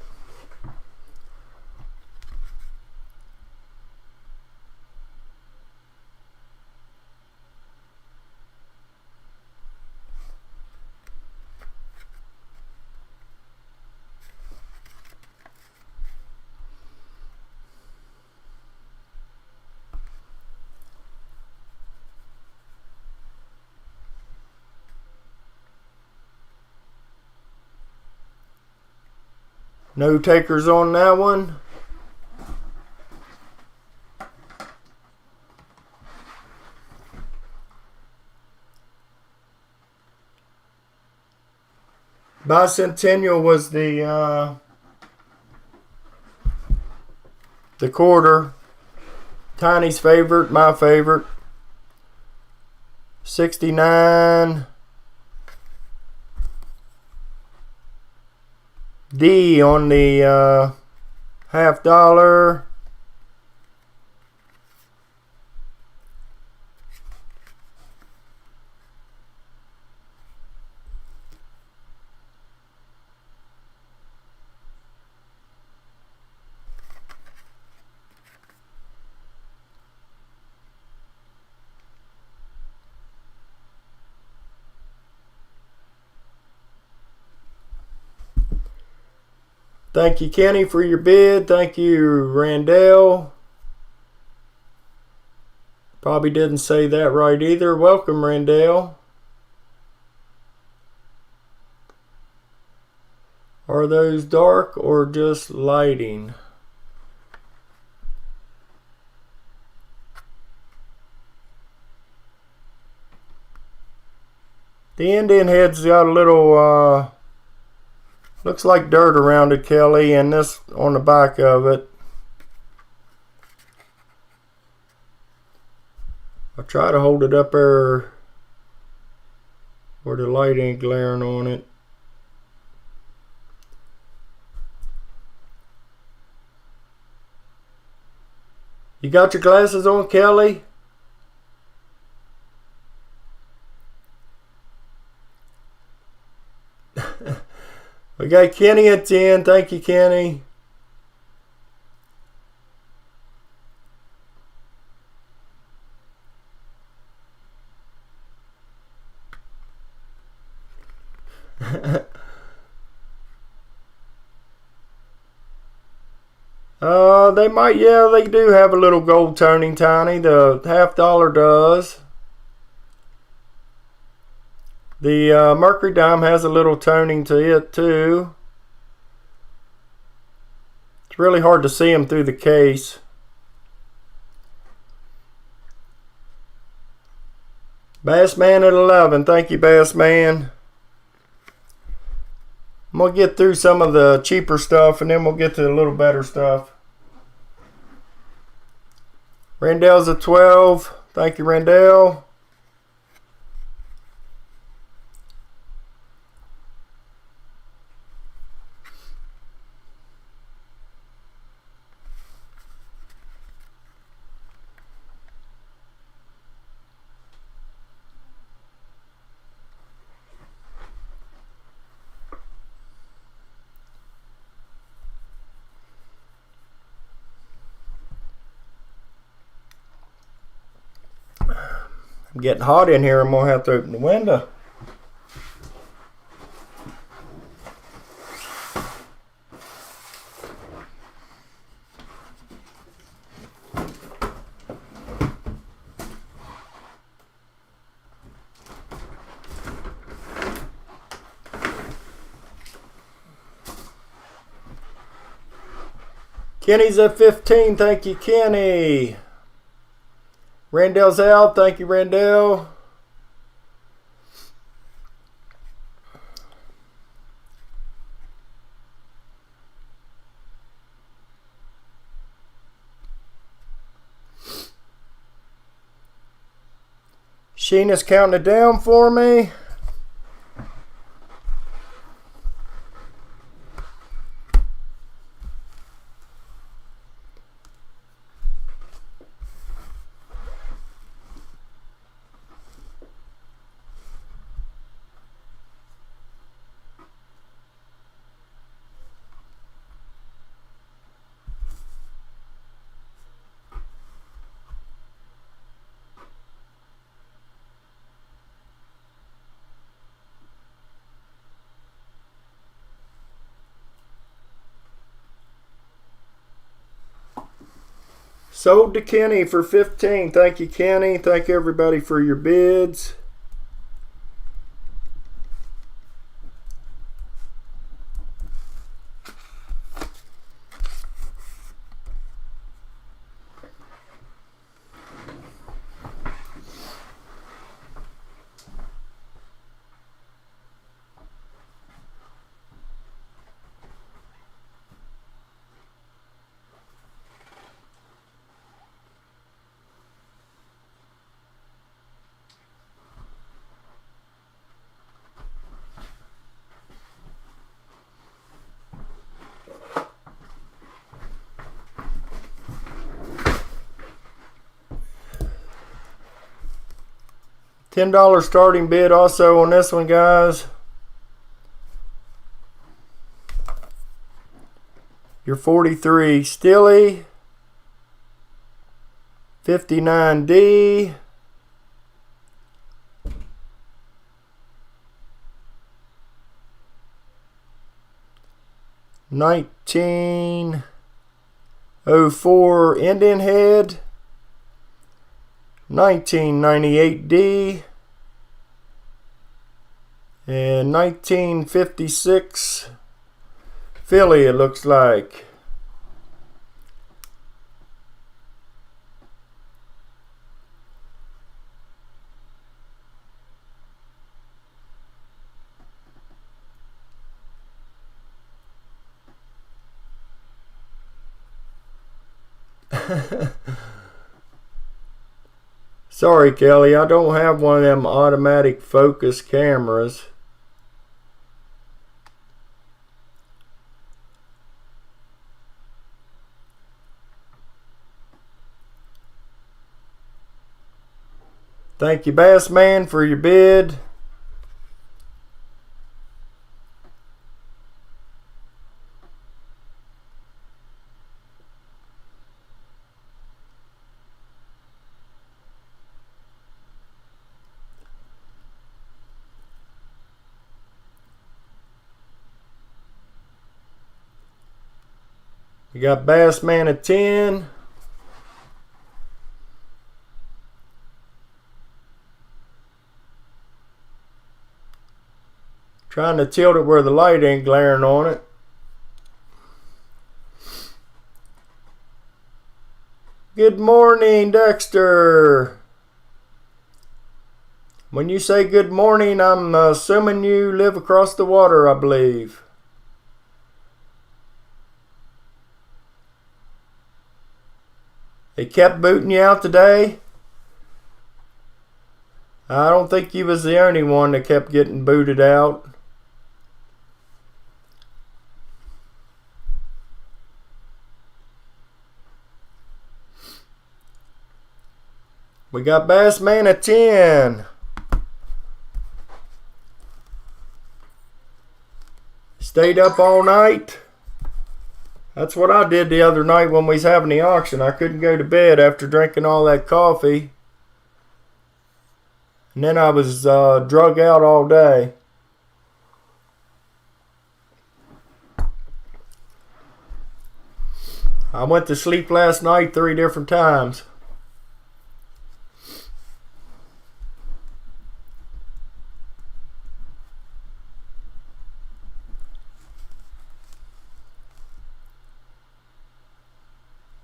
No takers on that one. Bicentennial was the quarter. Tiny's favorite, my favorite. 69. D on the $50. Thank you, Kenny, for your bid. Thank you, Randall. Probably didn't say that right either. Welcome, Randall. Are those dark or just lighting? The Indian head's got a little looks like dirt around it, Kelly, and this on the back of it. I'll try to hold it up there where the light ain't glaring on it. You got your glasses on, Kelly? We got Kenny at 10. Thank you, Kenny. They might, yeah, they do have a little gold toning, Tiny. The $50 does. The Mercury dime has a little toning to it too. It's really hard to see them through the case. Bassman at 11. Thank you, Bassman. I'm going to get through some of the cheaper stuff and then we'll get to the little better stuff. Randell's at 12. Thank you, Randell. Getting hot in here. I'm going to have to open the window. Kenny's at 15. Thank you, Kenny. Randell's out. Thank you, Randell. Sheena's counting it down for me. Sold to Kenny for 15. Thank you, Kenny. Thank everybody for your bids. $10 starting bid also on this one, guys. Your 43 Stilly, 59D, $19.04 Indian Head, 1998D, and 1956 Philly, it looks like. Sorry, Kelly, I don't have one of them automatic focus cameras. Thank you, Bassman, for your bid. We got Bassman at 10. Trying to tilt it where the light ain't glaring on it. Good morning, Dexter. When you say good morning, I'm assuming you live across the water, I believe. They kept booting you out today? I don't think you was the only one that kept getting booted out. We got Bassman at 10. Stayed up all night. That's what I did the other night when we was having the auction. I couldn't go to bed after drinking all that coffee. And then I was drug out all day. I went to sleep last night 3 different times.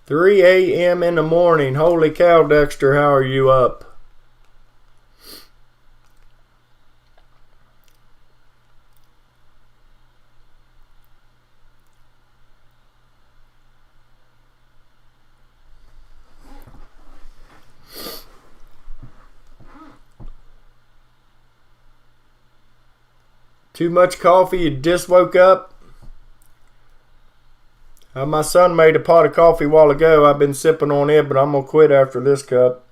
$3 a.m. in the morning. Holy cow, Dexter, how are you up? Too much coffee? You just woke up? My son made a pot of coffee a while ago. I've been sipping on it, but I'm going to quit after this cup.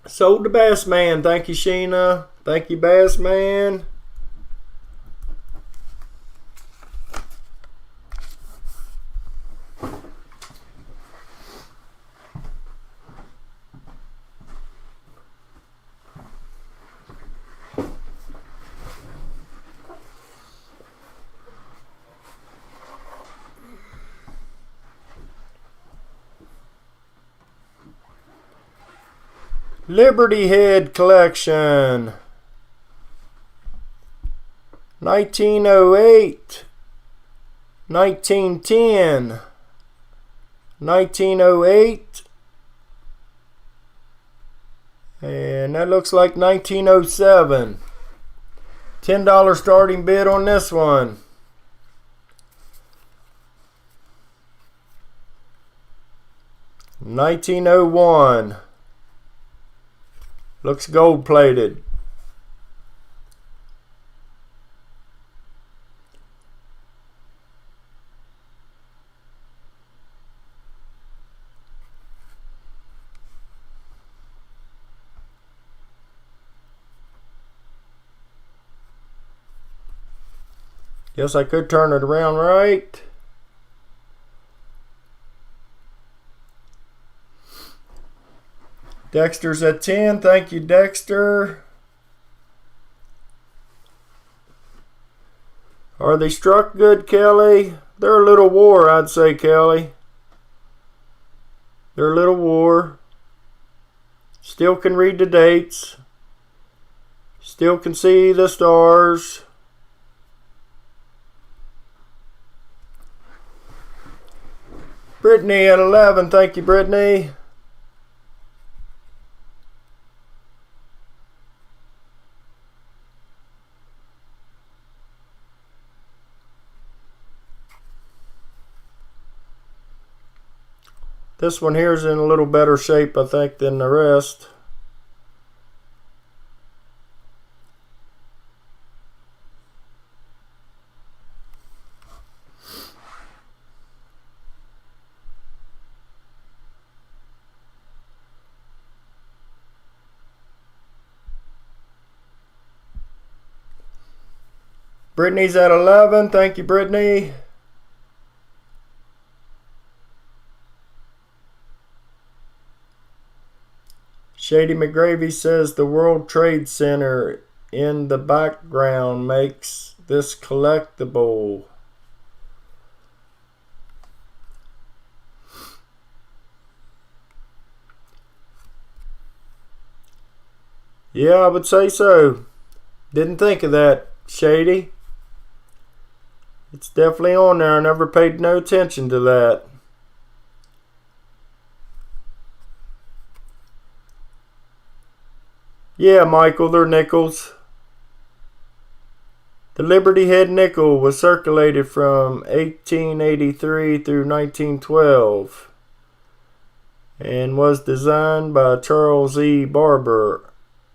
Sold to Bassman. Thank you, Sheena. Thank you, Bassman. Liberty Head Collection. 1908. 1910. 1908. And that looks like 1907. $10 starting bid on this one. $1901. Looks gold plated. Guess I could turn it around right. Dexter's at 10. Thank you, Dexter. Are they struck good, Kelly? They're a little wore, I'd say, Kelly. They're a little wore. Still can read the dates. Still can see the stars. Brittany at 11. Thank you, Brittany. This one here is in a little better shape, I think, than the rest. Brittany's at 11. Thank you, Brittany. Shady McGravy says the World Trade Center in the background makes this collectible. Yeah, I would say so. Didn't think of that, Shady. It's definitely on there. I never paid no attention to that. Yeah, Michael, they're nickels. The Liberty Head nickel was circulated from 1883 through 1912 and was designed by Charles E. Barber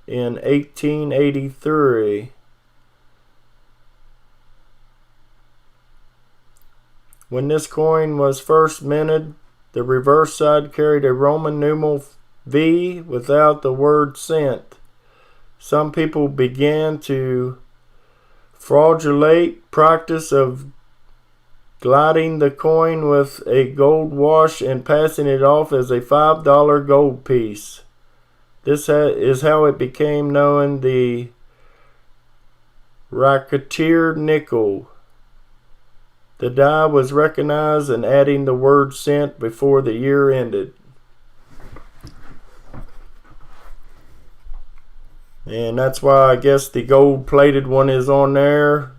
in 1883. When this coin was first minted, the reverse side carried a Roman numeral V without the word cent. Some people began to fraudulate practice of gilding the coin with a gold wash and passing it off as a $5 gold piece. This is how it became known the racketeer nickel. The die was recognized and adding the word cent before the year ended. And that's why I guess the gold plated one is on there.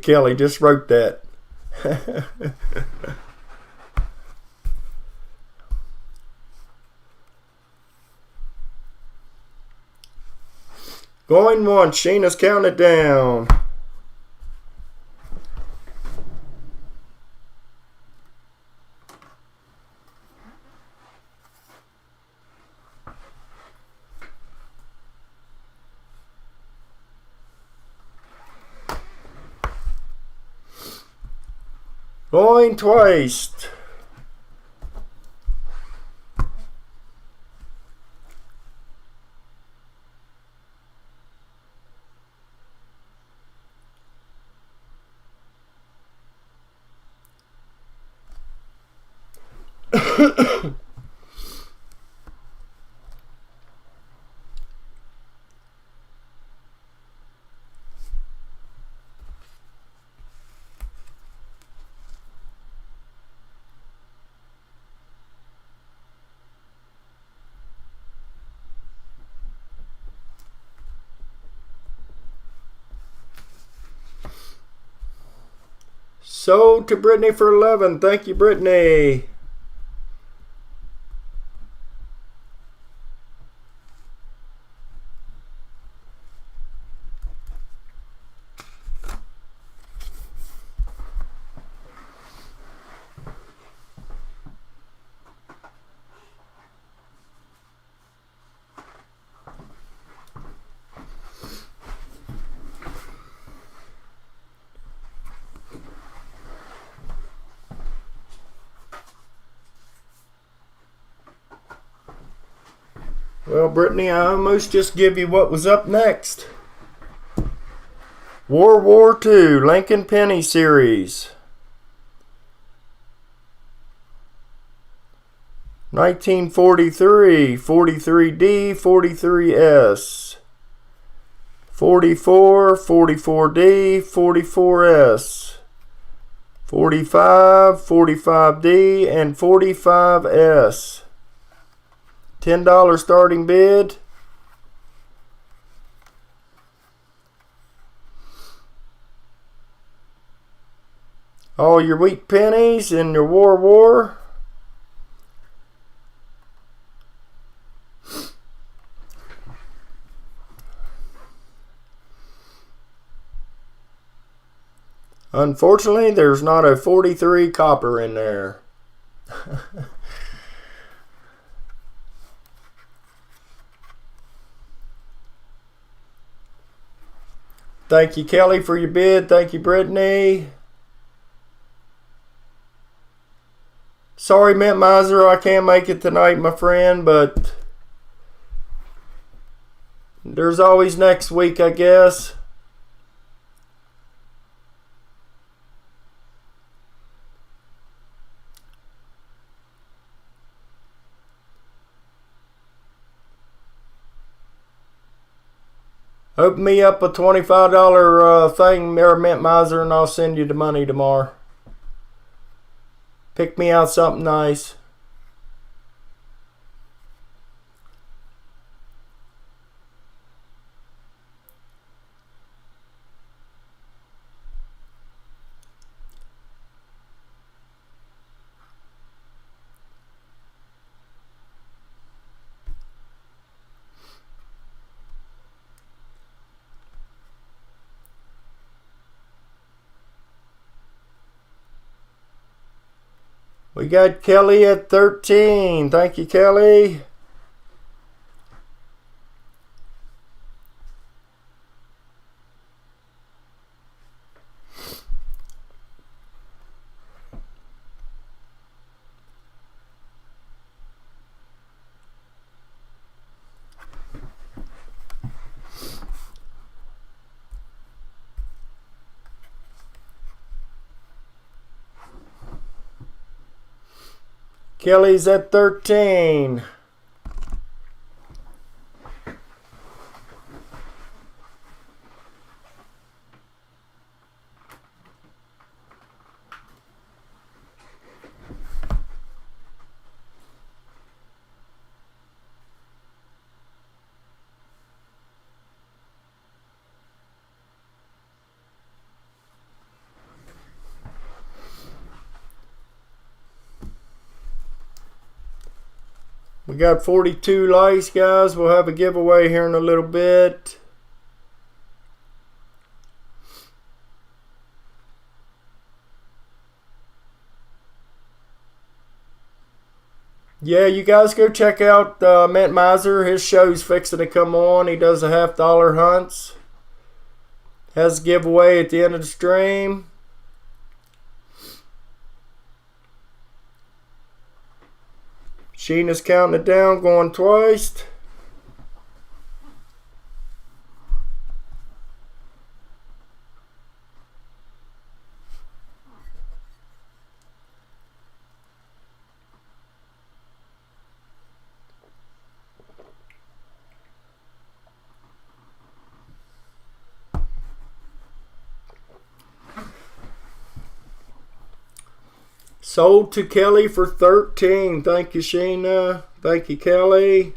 Kelly just wrote that. Going once, Sheena's counted down. Going twice. Sold to Brittany for 11. Thank you, Brittany. Well, Brittany, I almost just give you what was up next. World War II, Lincoln Penny Series. 1943, 43D, 43S. 44, 44D, 44S. 45, 45D, and 45S. $10 starting bid. All your wheat pennies and your war. Unfortunately, there's not a 43 copper in there. Thank you, Kelly, for your bid. Thank you, Brittany. Sorry, Mint Miser, I can't make it tonight, my friend, but there's always next week, I guess. Open me up a $25 thing there, Mint Miser, and I'll send you the money tomorrow. Pick me out something nice. We got Kelly at 13. Thank you, Kelly. Kelly's at 13. We got 42 likes, guys. We'll have a giveaway here in a little bit. Yeah, you guys go check out Mint Miser. His show's fixing to come on. He does the $50 hunts. Has a giveaway at the end of the stream. Sheena's counting it down, going twice. Sold to Kelly for 13. Thank you, Sheena. Thank you, Kelly.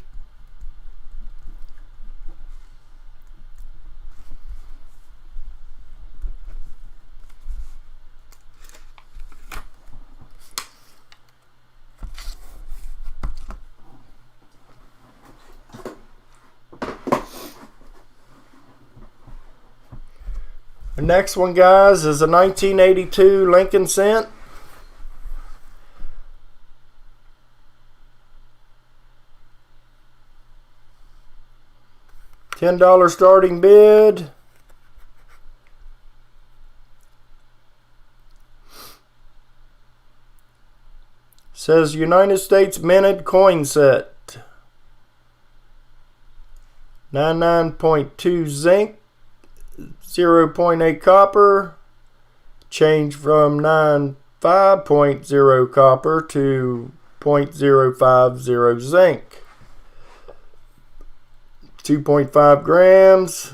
The next one, guys, is a 1982 Lincoln Cent. $10 starting bid. Says United States minted coin set. 99.2 zinc, 0.8 copper. Change from 95.0 copper to 0.050 zinc. 2.5 grams,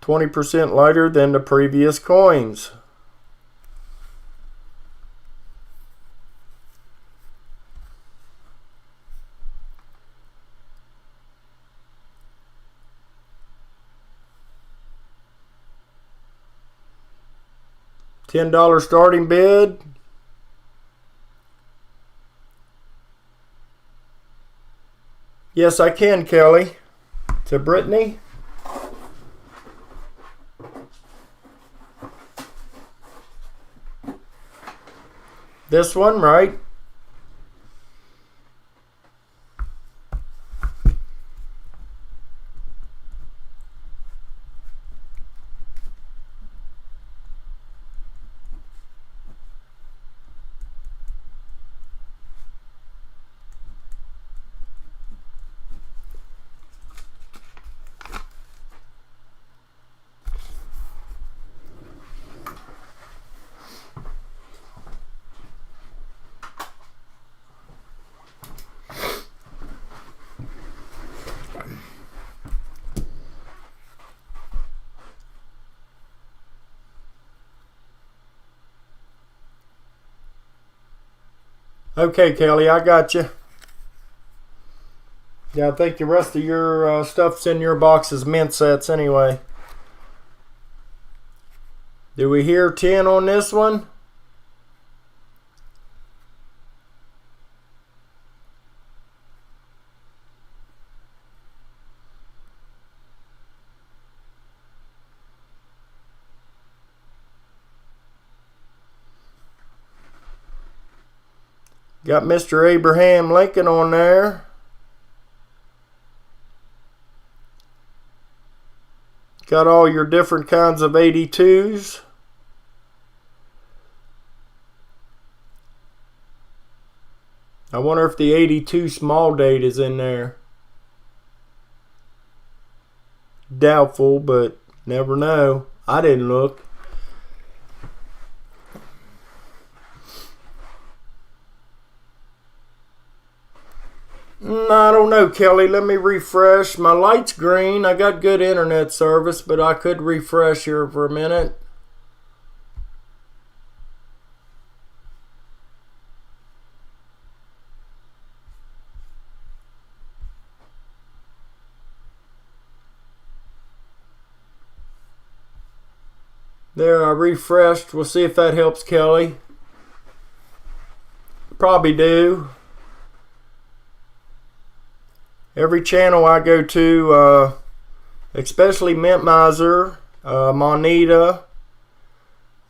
20% lighter than the previous coins. $10 starting bid. Yes, I can, Kelly. To Brittany. This one, right? Okay, Kelly, I got you. Yeah, I think the rest of your stuff's in your box's mint sets anyway. Do we hear 10 on this one? Got Mr. Abraham Lincoln on there. Got all your different kinds of 82s. I wonder if the 82 small date is in there. Doubtful, but never know. I didn't look. I don't know, Kelly. Let me refresh. My light's green. I got good internet service, but I could refresh here for a minute. There, I refreshed. We'll see if that helps, Kelly. Probably do. Every channel I go to, especially Mint Miser, Moneta,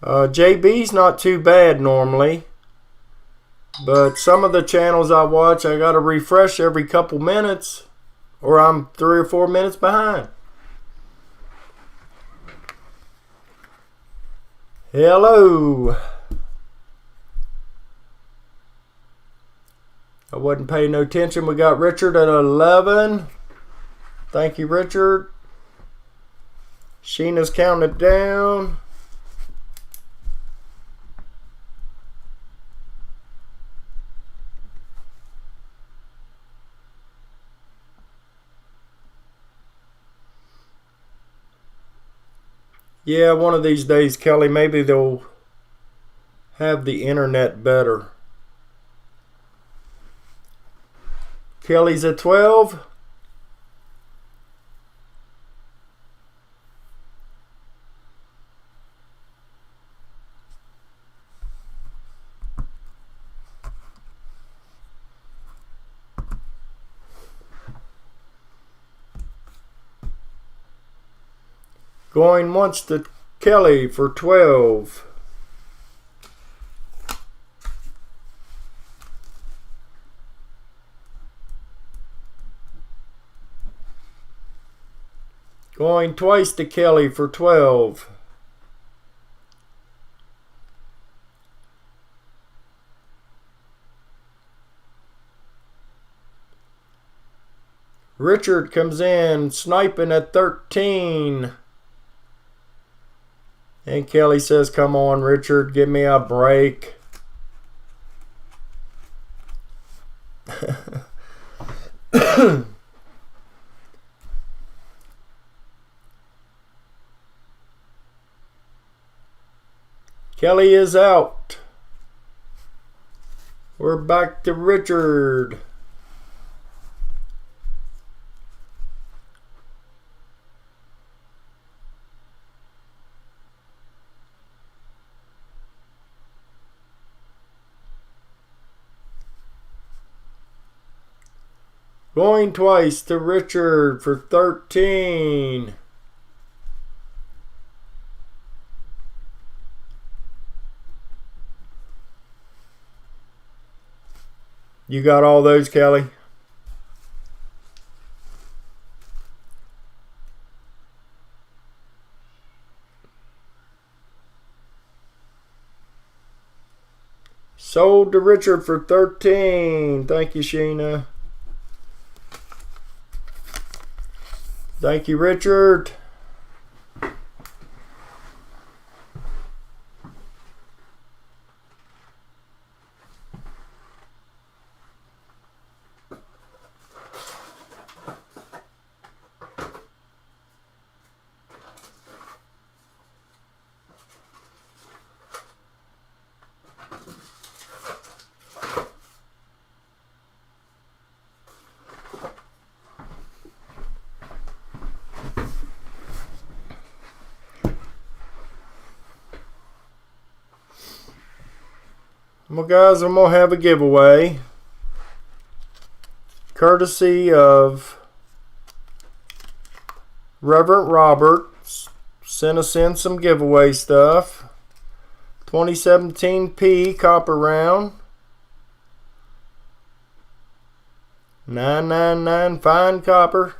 JB's not too bad normally. But some of the channels I watch, I gotta refresh every couple minutes, or I'm 3 or 4 minutes behind. Hello. I wasn't paying no attention. We got Richard at 11. Thank you, Richard. Sheena's counting it down. Yeah, one of these days, Kelly, maybe they'll have the internet better. Kelly's at 12. Going once to Kelly for 12. Going twice to Kelly for 12. Richard comes in sniping at 13. And Kelly says, come on, Richard, give me a break. Kelly is out. We're back to Richard. Going twice to Richard for 13. You got all those, Kelly? Sold to Richard for 13. Thank you, Sheena. Thank you, Richard. Well, guys, I'm going to have a giveaway. Courtesy of Reverend Roberts. Sent us in some giveaway stuff. 2017 P copper round. 999 fine copper.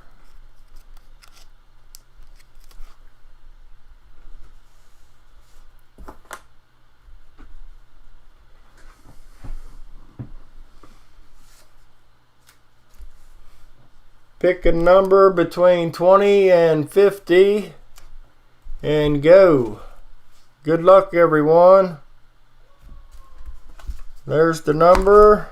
Pick a number between 20 and 50 and go. Good luck, everyone. There's the number.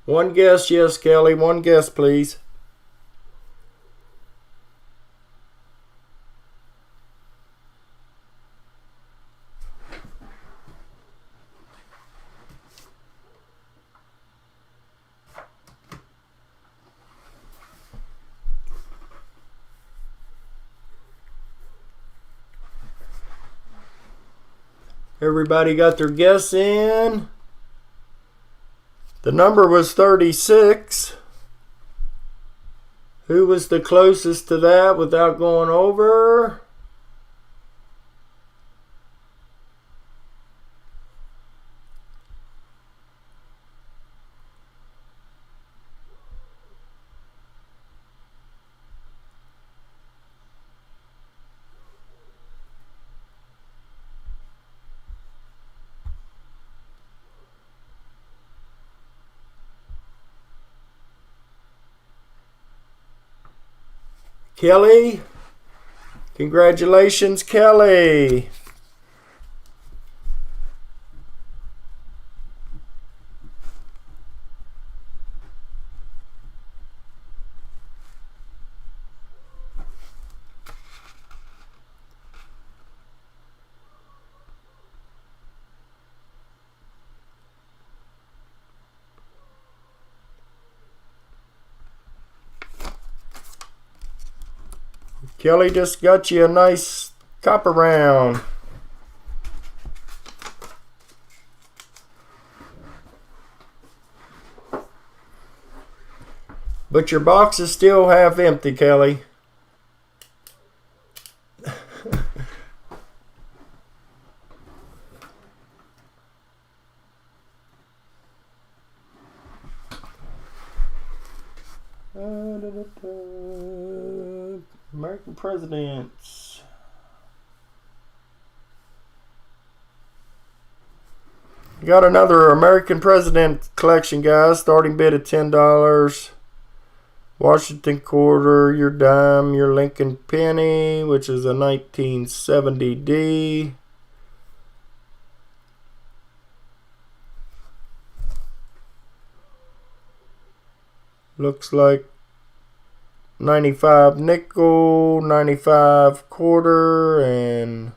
One guess, yes, Kelly. One guess, please. Everybody got their guess in. The number was 36. Who was the closest to that without going over? Kelly. Congratulations, Kelly. Kelly just got you a nice copper round. But your box is still half empty, Kelly. American presidents. Got another American president collection, guys. Starting bid at $10. Washington quarter, your dime, your Lincoln penny, which is a 1970D. Looks like 95 nickel, 95 quarter, and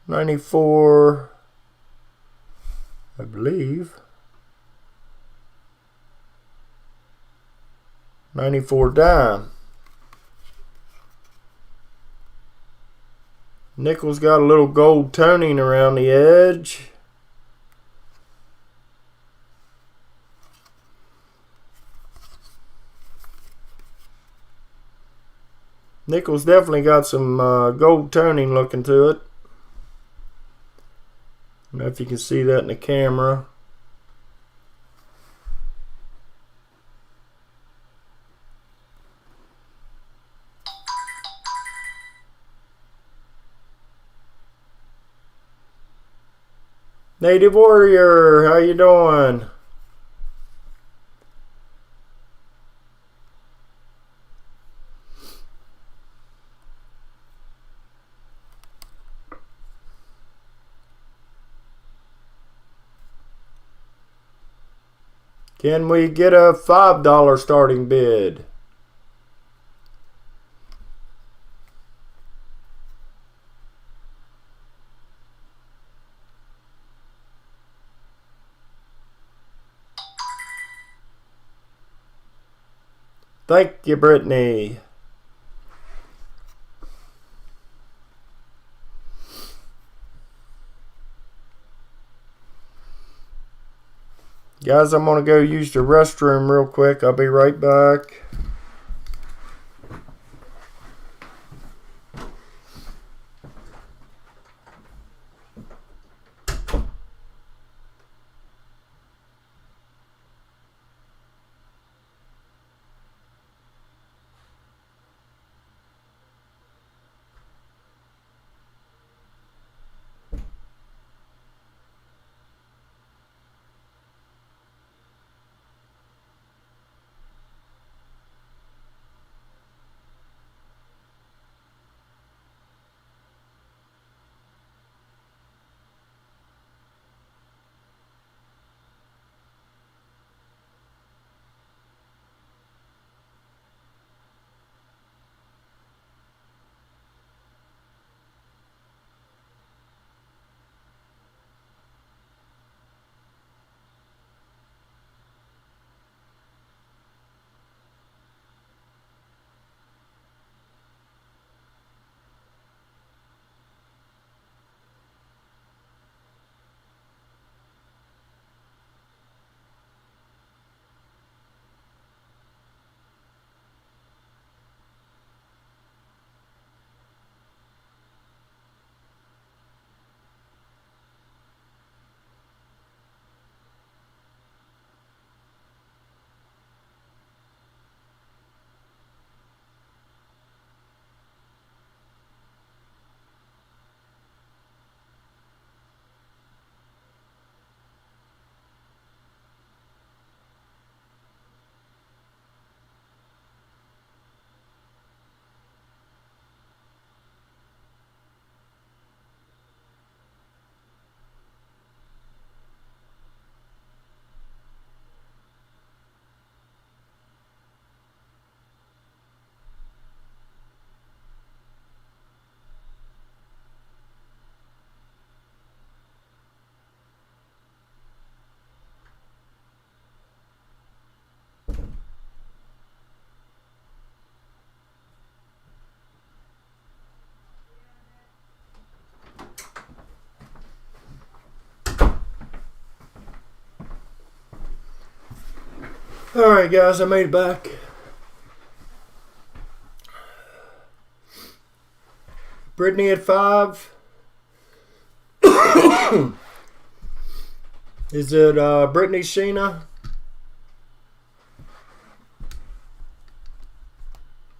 94, I believe. 94 dime. Nickel's got a little gold toning around the edge. Nickel's definitely got some gold toning looking to it. I don't know if you can see that in the camera. Native Warrior, how you doing? Can we get a $5 starting bid? Thank you, Brittany. Guys, I'm going to go use the restroom real quick. I'll be right back. Alright guys, I made it back. Brittany at 5. Is it Brittany Sheena?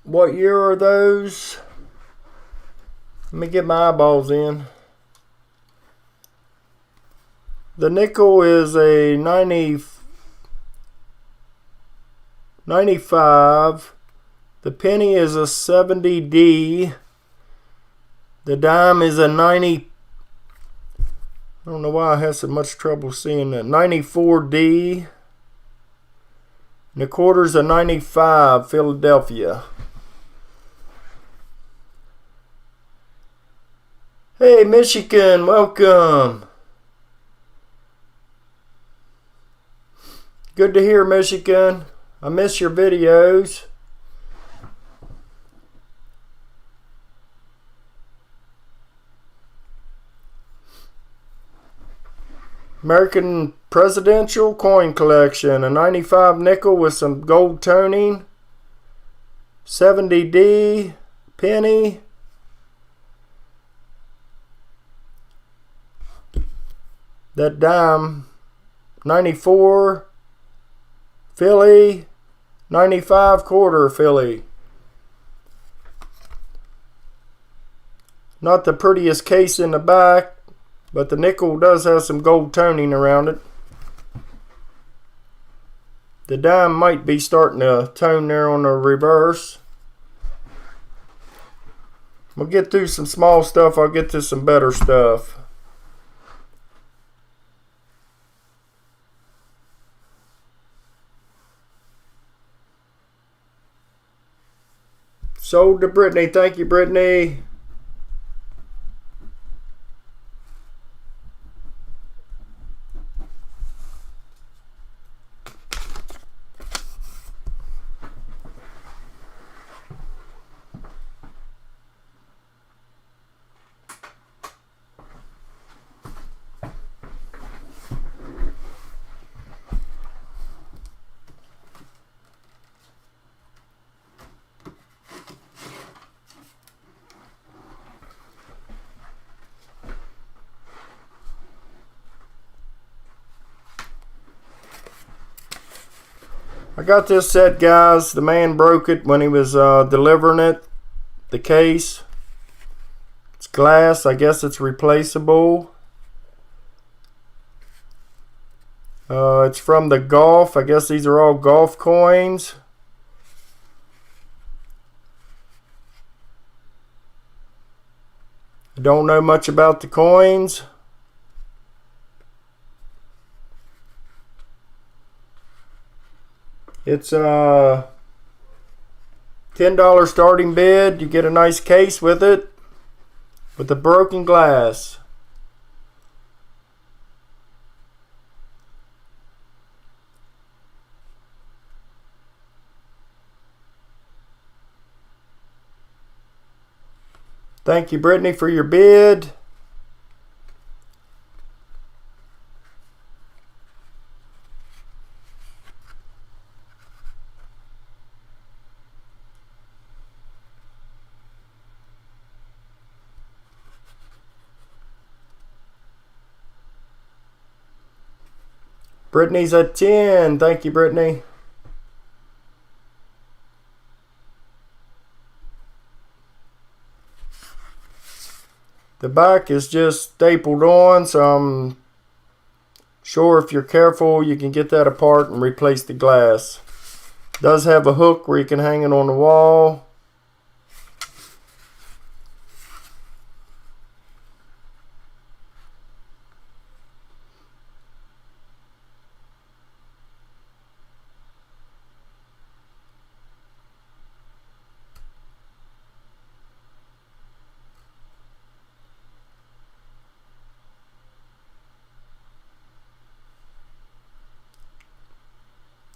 What year are those? Let me get my eyeballs in. The nickel is a 95. The penny is a 70D. The dime is a 90. I don't know why I have so much trouble seeing that. 94D. And the quarter's a 95, Philadelphia. Hey, Michigan, welcome. Good to hear, Michigan. I miss your videos. American Presidential Coin Collection. A 95 nickel with some gold toning. 70D penny. That dime, 94 Philly, 95 quarter Philly. Not the prettiest case in the back, but the nickel does have some gold toning around it. The dime might be starting to tone there on the reverse. We'll get through some small stuff. I'll get to some better stuff. Sold to Brittany. Thank you, Brittany. I got this set, guys. The man broke it when he was delivering it. The case. It's glass. I guess it's replaceable. It's from the golf. I guess these are all golf coins. I don't know much about the coins. It's a $10 starting bid. You get a nice case with it, with the broken glass. Thank you, Brittany, for your bid. Brittany's at 10. Thank you, Brittany. The back is just stapled on, so I'm sure if you're careful you can get that apart and replace the glass. It does have a hook where you can hang it on the wall.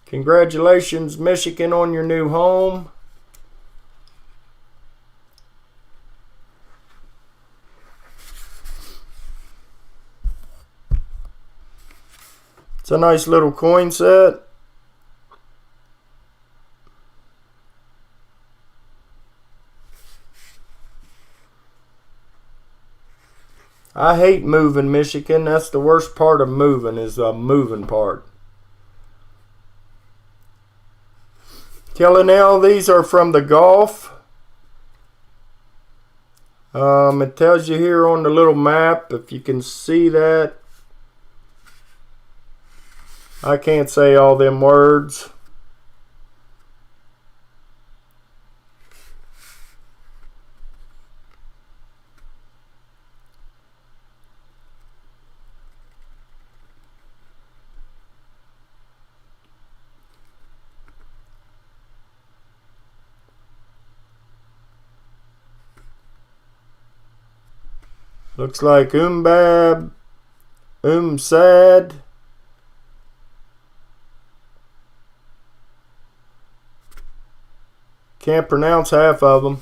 Congratulations, Michigan, on your new home. It's a nice little coin set. I hate moving, Michigan. That's the worst part of moving, is the moving part. Kelly, these are from the golf. It tells you here on the little map, if you can see that. I can't say all them words. Looks like Umbab, Sad. Can't pronounce half of them.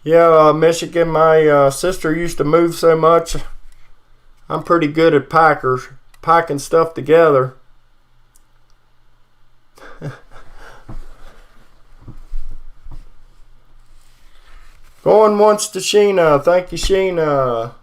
Yeah, Michigan, my sister used to move so much. I'm pretty good at packing stuff together. Going once to Sheena. Thank you, Sheena.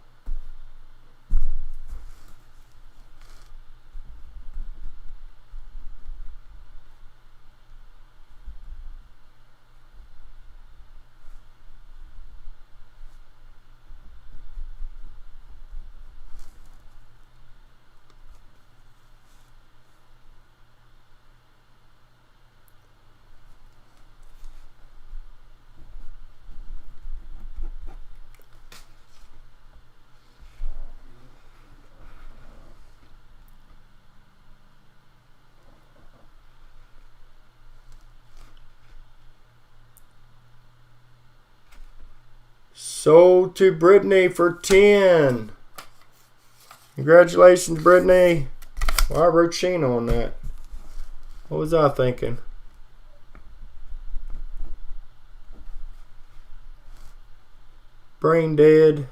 Sold to Brittany for 10. Congratulations, Brittany. Well, I wrote Sheena on that. What was I thinking? Brain dead.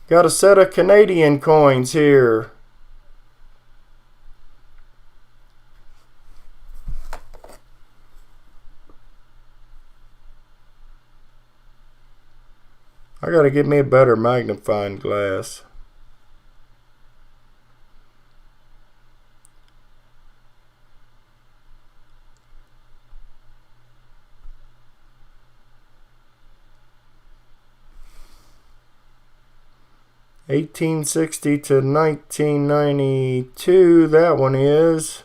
Got a set of Canadian coins here. I gotta get me a better magnifying glass. $18.60 to $19.92. That one is.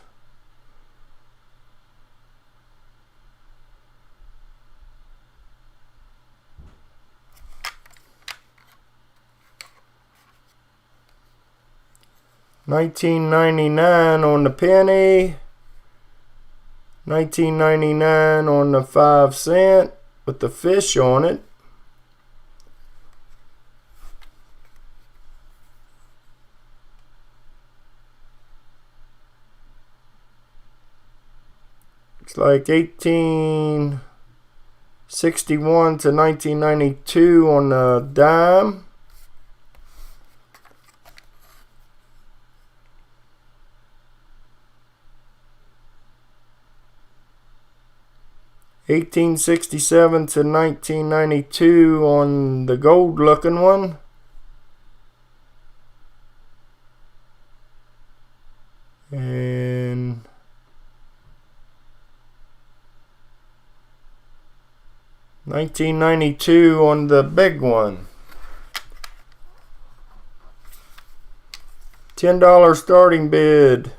$19.99 on the penny. $19.99 on the 5 cent with the fish on it. It's like $18.61 to $19.92 on the dime. $18.67 to $19.92 on the gold looking one. And $19.92 on the big one. $10 starting bid.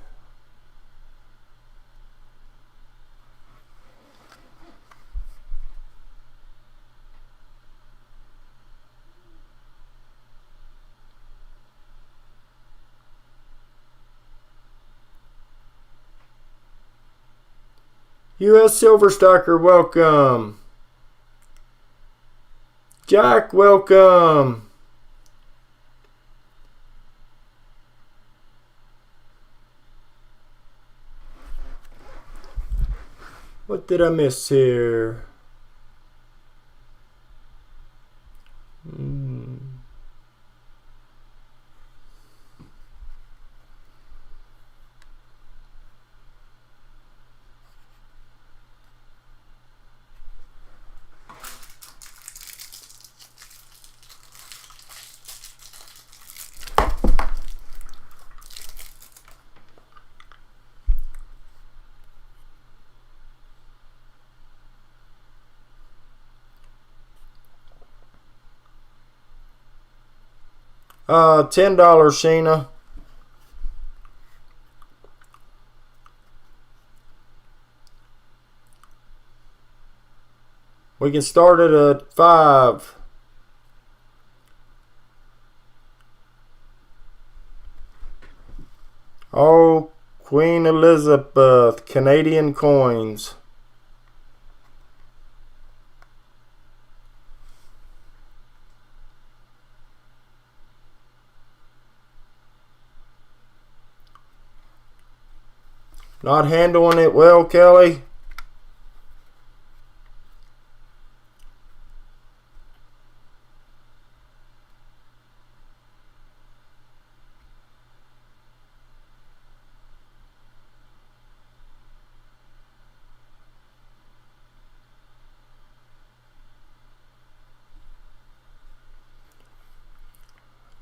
U.S. Silver Stocker, welcome. Jack, welcome. What did I miss here? $10, Sheena. We can start it at 5. Oh, Queen Elizabeth, Canadian coins. Not handling it well, Kelly?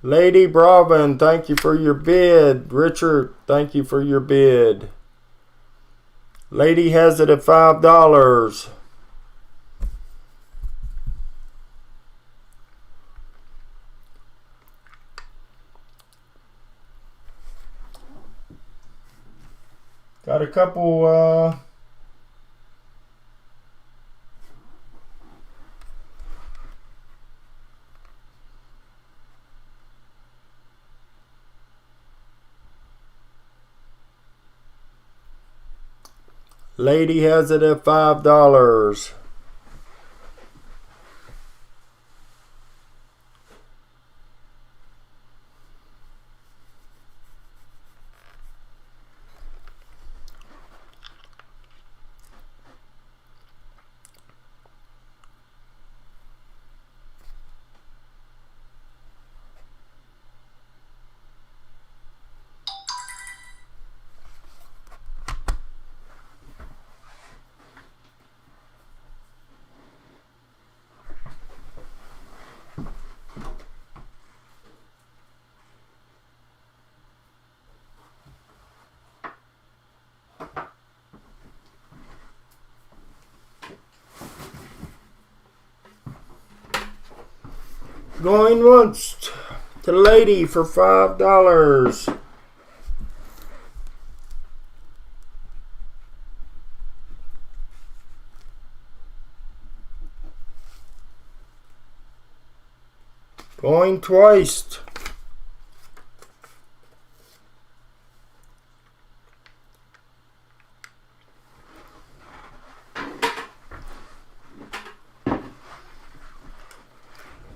Lady Bravin, thank you for your bid. Richard, thank you for your bid. Lady has it at $5. Got a couple lady has it at $5. Going once to lady for $5. Going twice.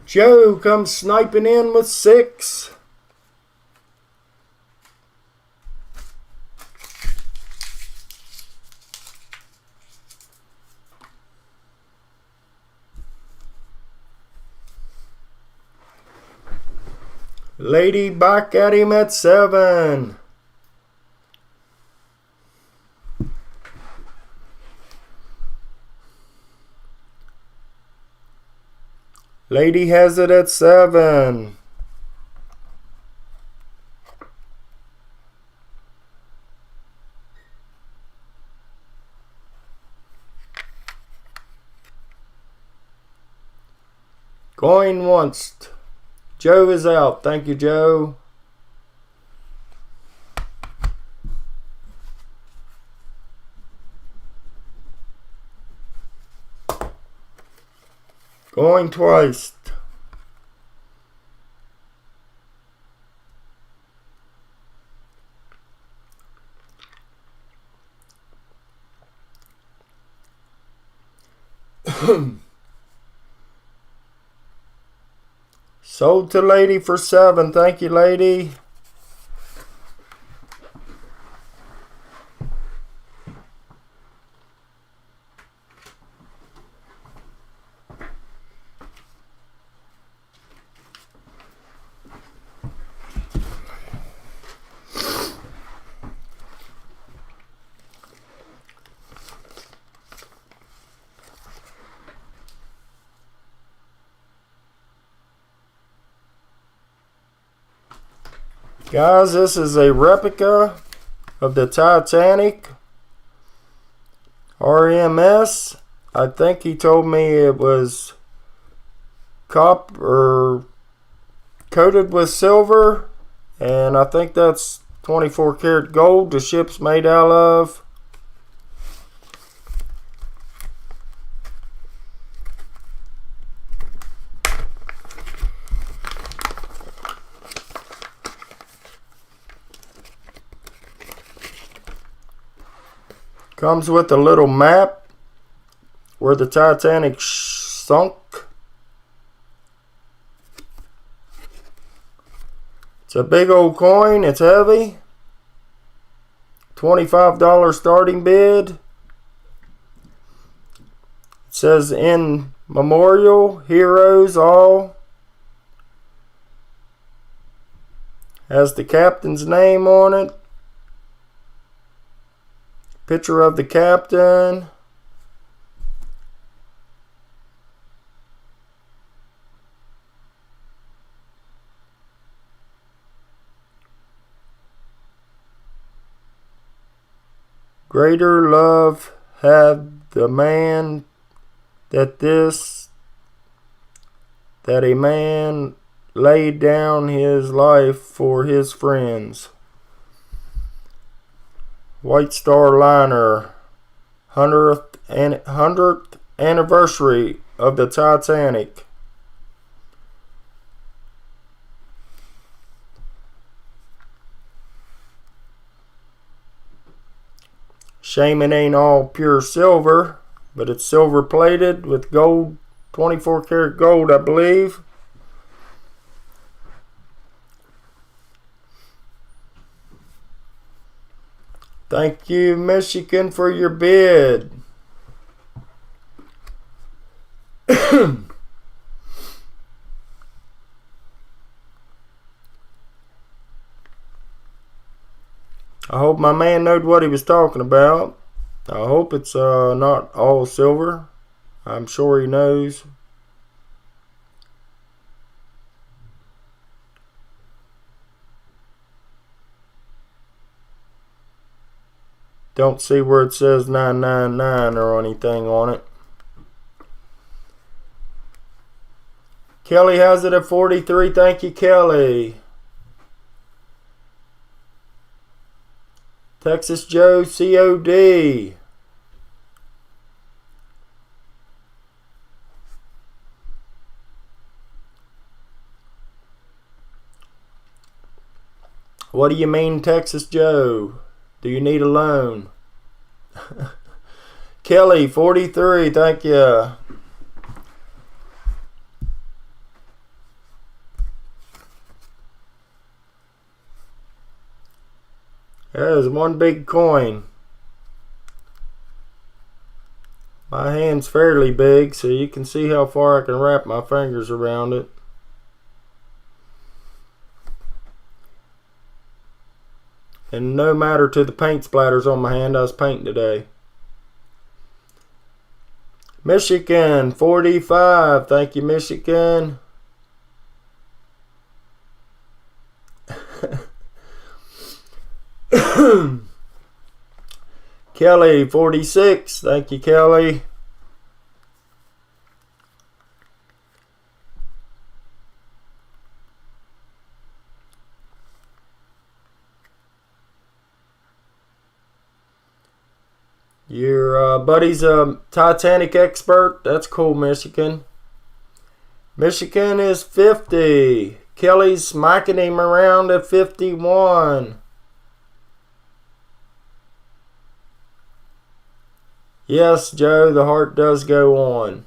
Joe comes sniping in with 6. Lady back at him at 7. Lady has it at 7. Going once. Joe is out. Thank you, Joe. Going twice. Sold to lady for 7. Thank you, lady. Guys, this is a replica of the Titanic RMS. I think he told me it was copper coated with silver, and I think that's 24 karat gold the ship's made out of. Comes with a little map where the Titanic sunk. It's a big old coin. It's heavy. $25 starting bid. It says in memorial, heroes all. Has the captain's name on it. Picture of the captain. Greater love had the man that a man laid down his life for his friends. White Star Liner, 100th anniversary of the Titanic. Shame it ain't all pure silver, but it's silver plated with gold, 24 karat gold, I believe. Thank you, Michigan, for your bid. I hope my man knowed what he was talking about. I hope it's not all silver. I'm sure he knows. Don't see where it says 999 or anything on it. Kelly has it at 43. Thank you, Kelly. Texas Joe COD. What do you mean, Texas Joe? Do you need a loan? Kelly 43. Thank you. There's one big coin. My hand's fairly big, so you can see how far I can wrap my fingers around it. And no matter to the paint splatters on my hand, I was painting today. Michigan 45. Thank you, Michigan. Kelly 46. Thank you, Kelly. Your buddy's a Titanic expert. That's cool, Michigan. Michigan is 50. Kelly's smacking him around at 51. Yes, Joe, the heart does go on.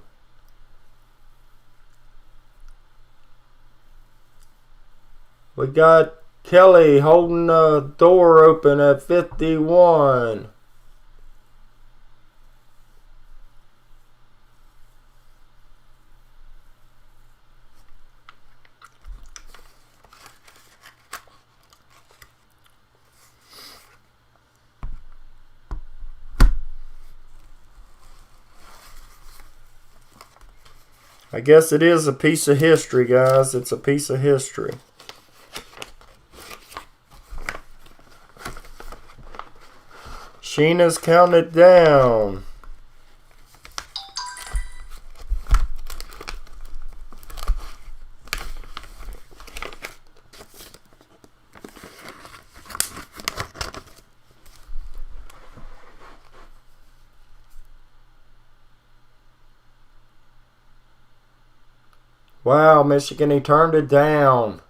We got Kelly holding the door open at 51. I guess it is a piece of history, guys. It's a piece of history. Sheena's counting it down. Wow, Michigan, he turned it down.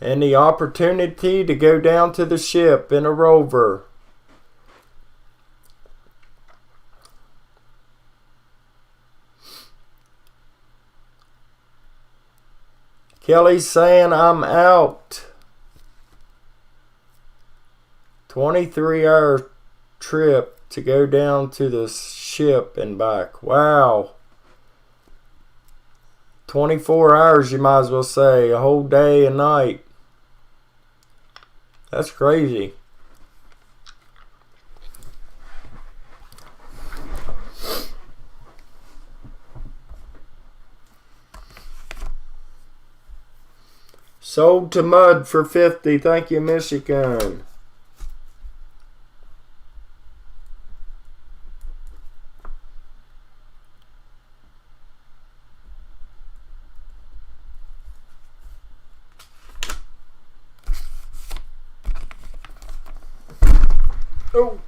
And the opportunity to go down to the ship in a rover. Kelly's saying I'm out. 23-hour trip to go down to the ship and back. Wow. 24 hours, you might as well say. A whole day and night. That's crazy. Sold to Mud for 50. Thank you, Michigan. Oh.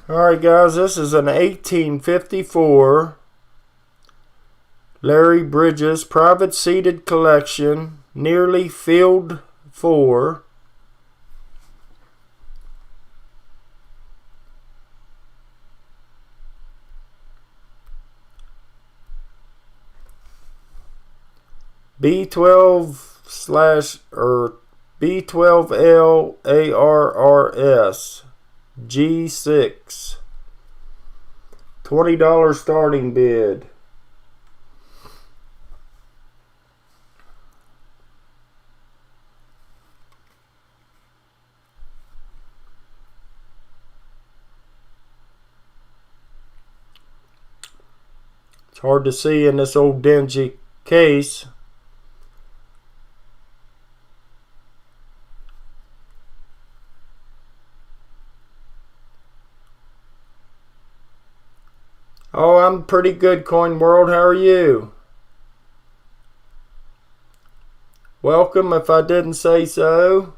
Alright guys, this is an 1854 Larry Bridges private seated collection, nearly filled 4. B12 or B12L ARRS G6. $20 starting bid. It's hard to see in this old dingy case. Oh, I'm pretty good, Coin World. How are you? Welcome, if I didn't say so.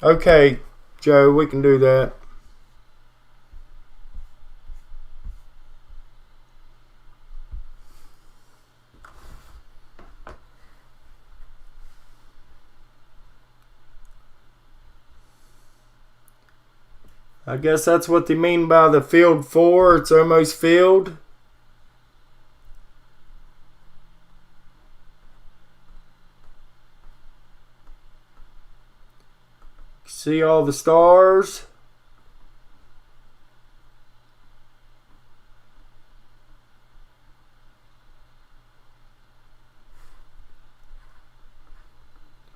Okay, Joe, we can do that. I guess that's what they mean by the filled 4. It's almost filled. See all the stars?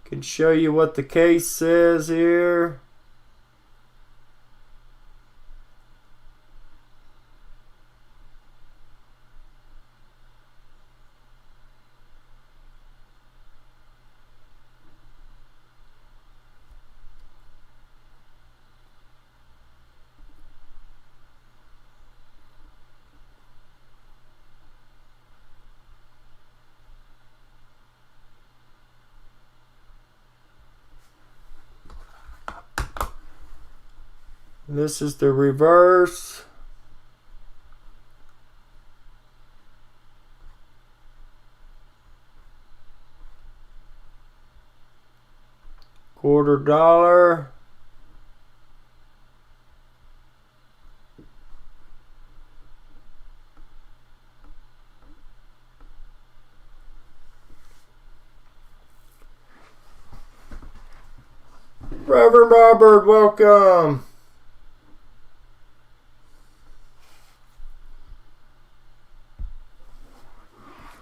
Can show you what the case says here. This is the reverse. $quarter. Reverend Robert, welcome.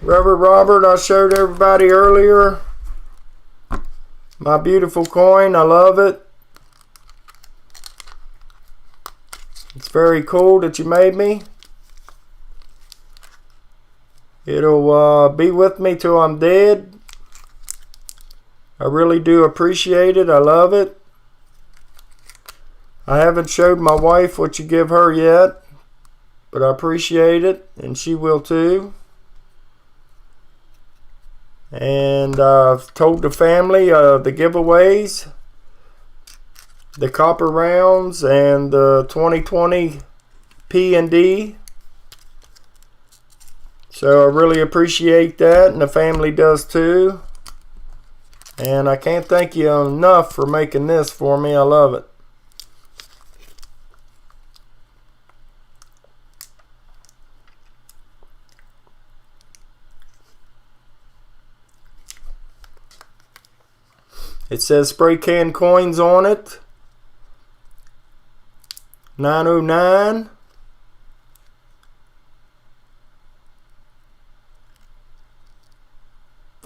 Reverend Robert, I showed everybody earlier my beautiful coin. I love it. It's very cool that you made me. It'll be with me till I'm dead. I really do appreciate it. I love it. I haven't showed my wife what you give her yet, but I appreciate it, and she will too. And I've told the family the giveaways, the copper rounds, and the 2020 P&D. So I really appreciate that, and the family does too. And I can't thank you enough for making this for me. I love it. It says spray can coins on it. 909.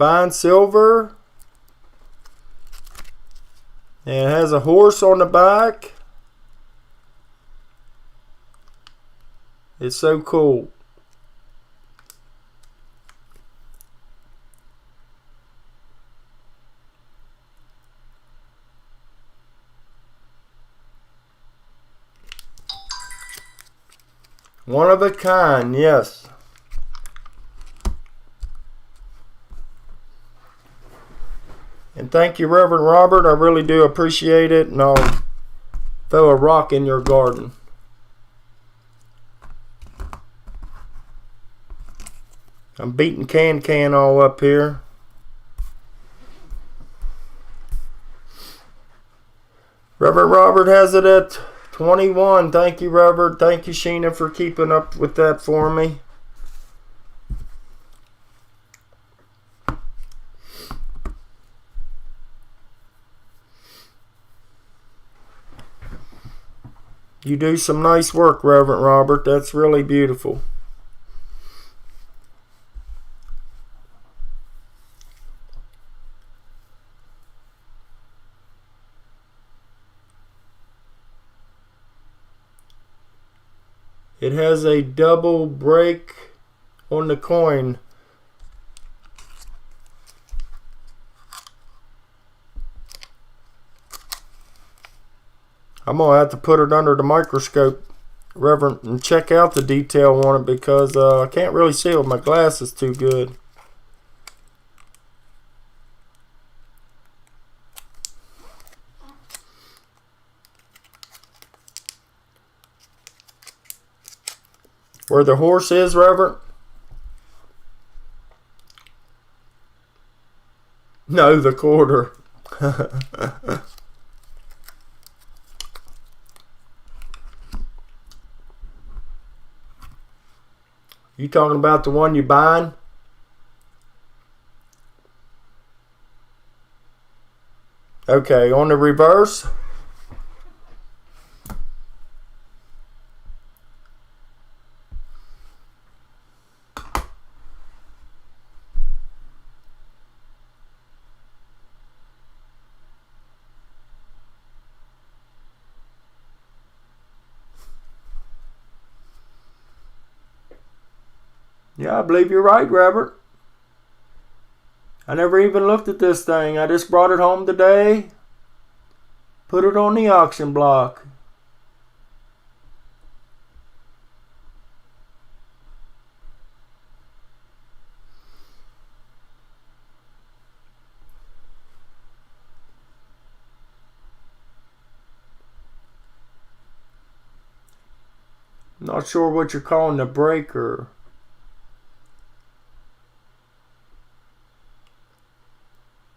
fine silver. And it has a horse on the back. It's so cool. One of a kind, yes. And thank you, Reverend Robert. I really do appreciate it. And I'll throw a rock in your garden. I'm beating can all up here. Reverend Robert has it at 21. Thank you, Robert. Thank you, Sheena, for keeping up with that for me. You do some nice work, Reverend Robert. That's really beautiful. It has a double break on the coin. I'm going to have to put it under the microscope, Reverend, and check out the detail on it because I can't really see it with my glasses too good. Where the horse is, Reverend? No, the quarter. You talking about the one you buying? Okay, on the reverse. Yeah, I believe you're right, Robert. I never even looked at this thing. I just brought it home today. Put it on the auction block. Not sure what you're calling the breaker.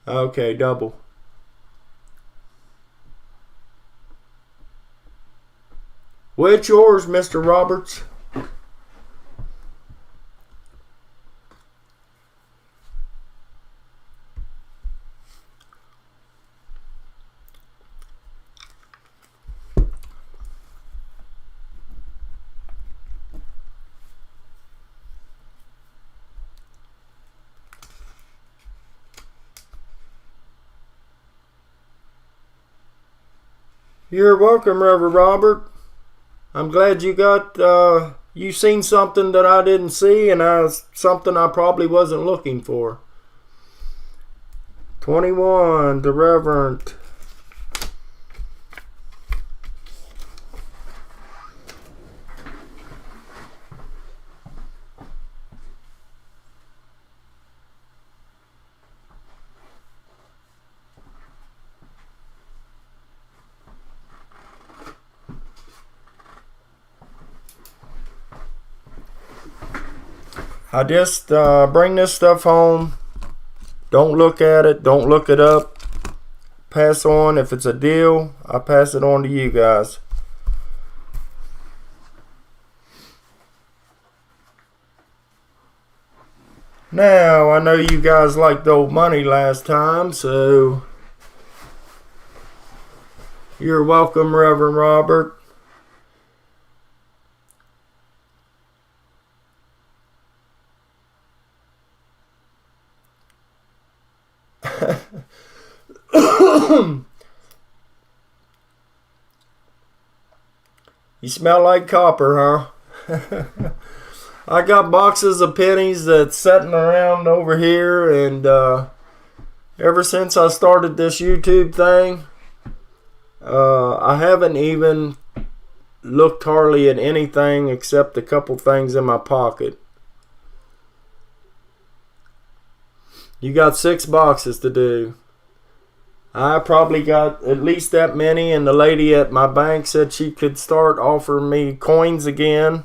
Okay, double. Which yours, Mr. Roberts? You're welcome, Reverend Robert. I'm glad you got, you seen something that I didn't see and something I probably wasn't looking for. 21, the Reverend. I just bring this stuff home. Don't look at it. Don't look it up. Pass on. If it's a deal, I pass it on to you guys. Now, I know you guys liked old money last time, so you're welcome, Reverend Robert. You smell like copper, huh? I got boxes of pennies that's sitting around over here, and ever since I started this YouTube thing, I haven't even looked hardly at anything except a couple things in my pocket. You got 6 boxes to do. I probably got at least that many, and the lady at my bank said she could start offering me coins again.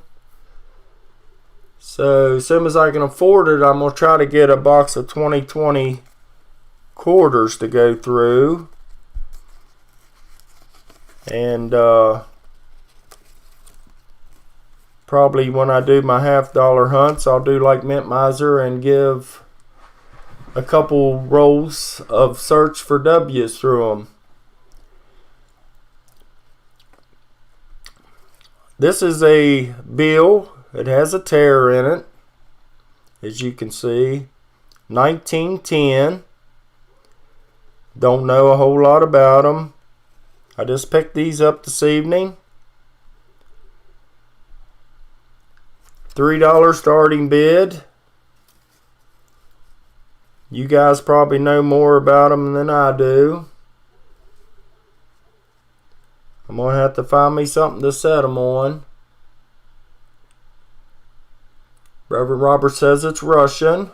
So as soon as I can afford it, I'm going to try to get a box of 2020 quarters to go through. And probably when I do my half-dollar hunts, I'll do like Mint Miser and give a couple rolls of search for W's through them. This is a bill. It has a tear in it, as you can see. 1910. Don't know a whole lot about them. I just picked these up this evening. $3 starting bid. You guys probably know more about them than I do. I'm going to have to find me something to set them on. Reverend Robert says it's Russian.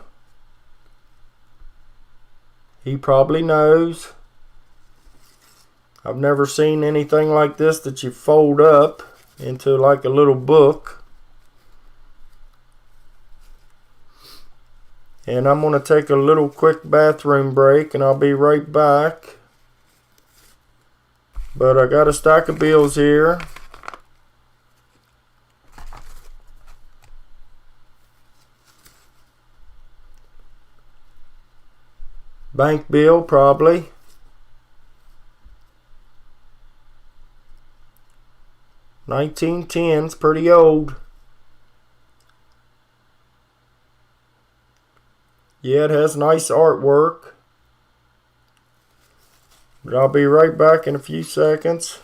He probably knows. I've never seen anything like this that you fold up into like a little book. And I'm going to take a little quick bathroom break, and I'll be right back. But I got a stack of bills here. Bank bill, probably. $19.10's pretty old. Yeah, it has nice artwork. But I'll be right back in a few seconds.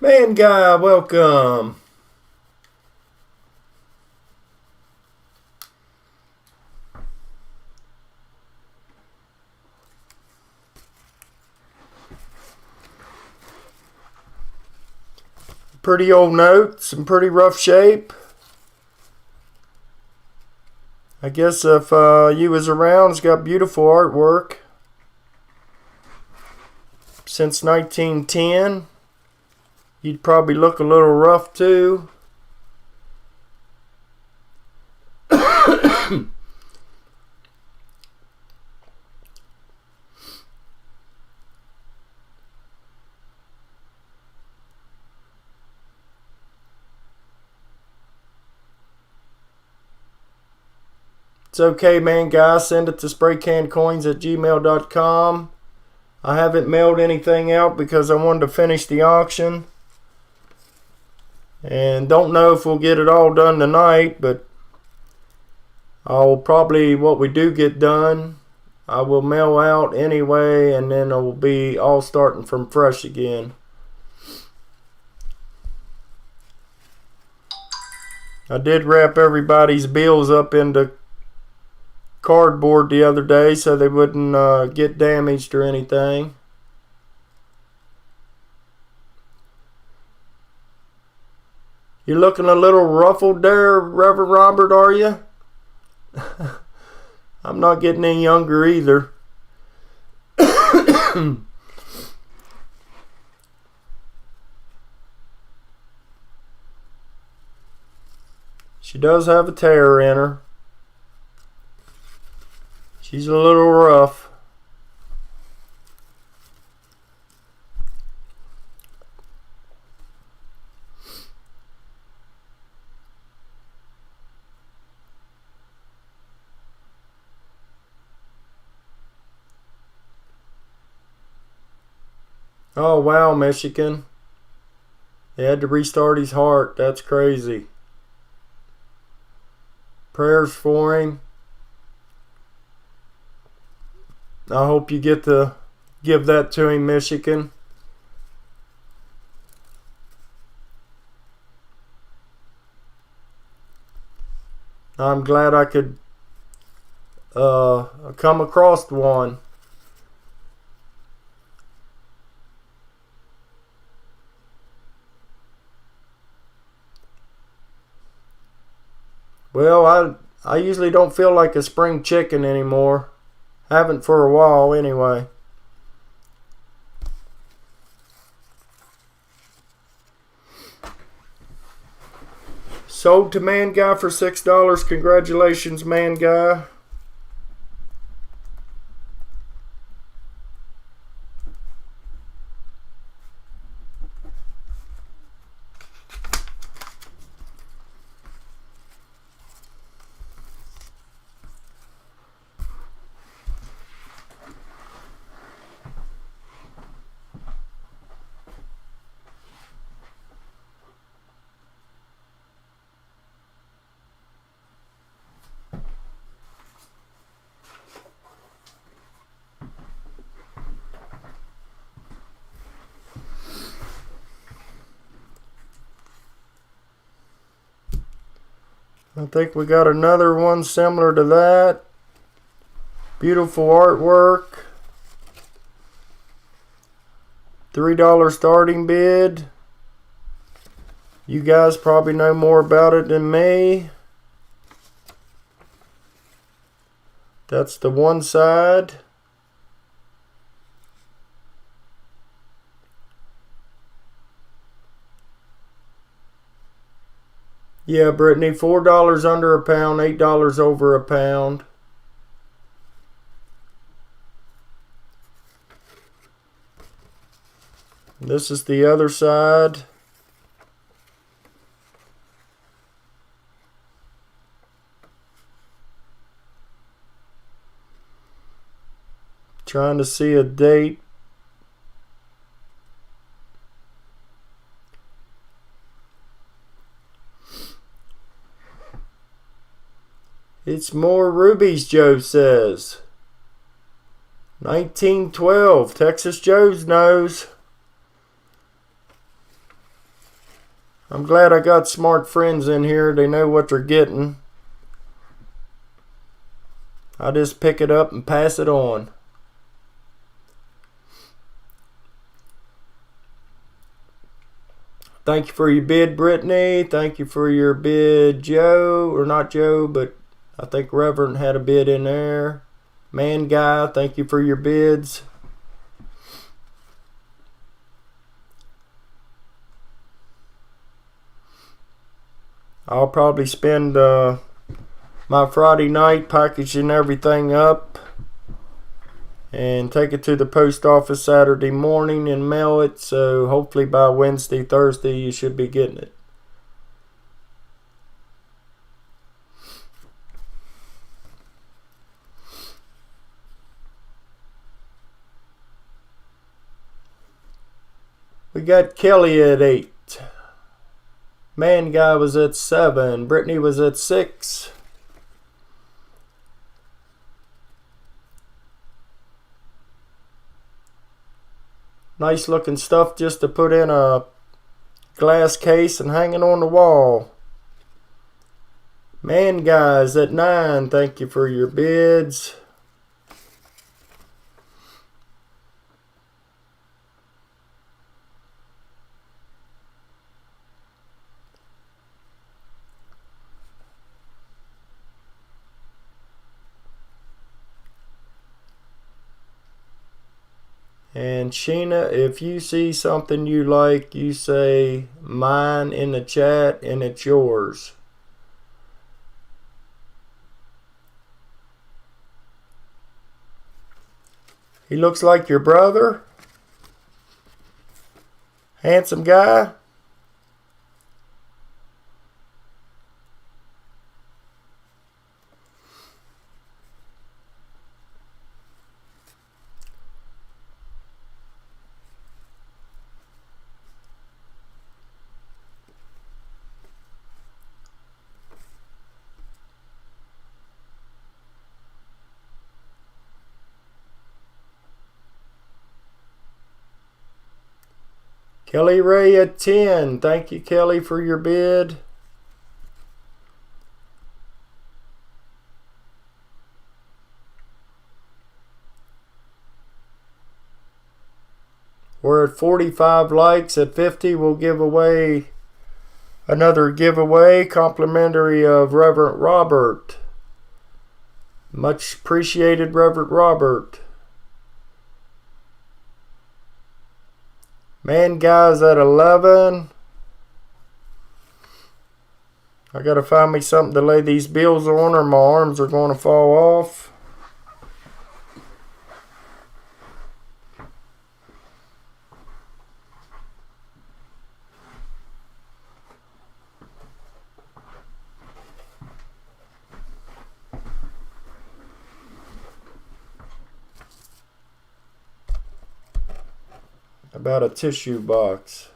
Man Guy, welcome. Pretty old notes in pretty rough shape. I guess if you was around, it's got beautiful artwork. Since 1910. You'd probably look a little rough too. It's okay, man, guys. Send it to spraycancoins@gmail.com. I haven't mailed anything out because I wanted to finish the auction. And don't know if we'll get it all done tonight, but I'll probably, what we do get done, I will mail out anyway, and then it will be all starting from fresh again. I did wrap everybody's bills up into cardboard the other day so they wouldn't get damaged or anything. You're looking a little ruffled there, Reverend Robert, are you? I'm not getting any younger either. She does have a tear in her. She's a little rough. Oh wow, Michigan. They had to restart his heart. That's crazy. Prayers for him. I hope you get to give that to him, Michigan. I'm glad I could come across one. Well, I usually don't feel like a spring chicken anymore. Haven't for a while anyway. Sold to Man Guy for $6. Congratulations, Man Guy. I think we got another one similar to that. Beautiful artwork. $3 starting bid. You guys probably know more about it than me. That's the one side. Yeah, Brittany, $4 under a pound, $8 over a pound. This is the other side. Trying to see a date. It's more rubies, Joe says. 1912. Texas Joe's knows. I'm glad I got smart friends in here. They know what they're getting. I just pick it up and pass it on. Thank you for your bid, Brittany. Thank you for your bid, Joe. Or not Joe, but I think Reverend had a bid in there. Man Guy, thank you for your bids. I'll probably spend my Friday night packaging everything up and take it to the post office Saturday morning and mail it. So hopefully by Wednesday, Thursday, you should be getting it. We got Kelly at 8. Man Guy was at 7. Brittany was at 6. Nice looking stuff just to put in a glass case and hang it on the wall. Man Guys at 9. Thank you for your bids. And Sheena, if you see something you like, you say mine in the chat and it's yours. He looks like your brother. Handsome guy. Kelly Ray at 10. Thank you, Kelly, for your bid. We're at 45 likes. At 50, we'll give away another giveaway, complimentary of Reverend Robert. Much appreciated, Reverend Robert. Man Guys at 11. I gotta find me something to lay these bills on or my arms are gonna fall off. About a tissue box.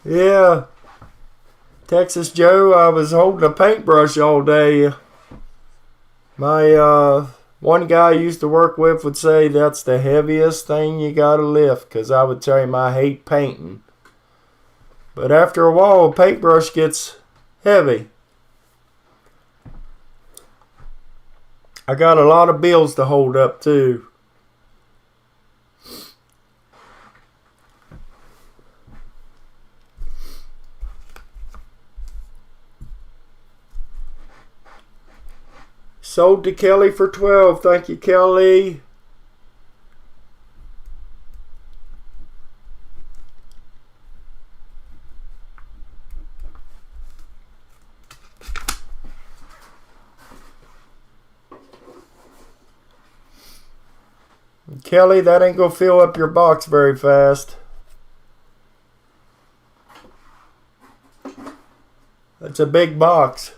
Yeah. Texas Joe, I was holding a paintbrush all day. My one guy I used to work with would say that's the heaviest thing you gotta lift, because I would tell him I hate painting. But after a while, a paintbrush gets heavy. I got a lot of bills to hold up too. Sold to Kelly for 12. Thank you, Kelly. Kelly, that ain't gonna fill up your box very fast. That's a big box.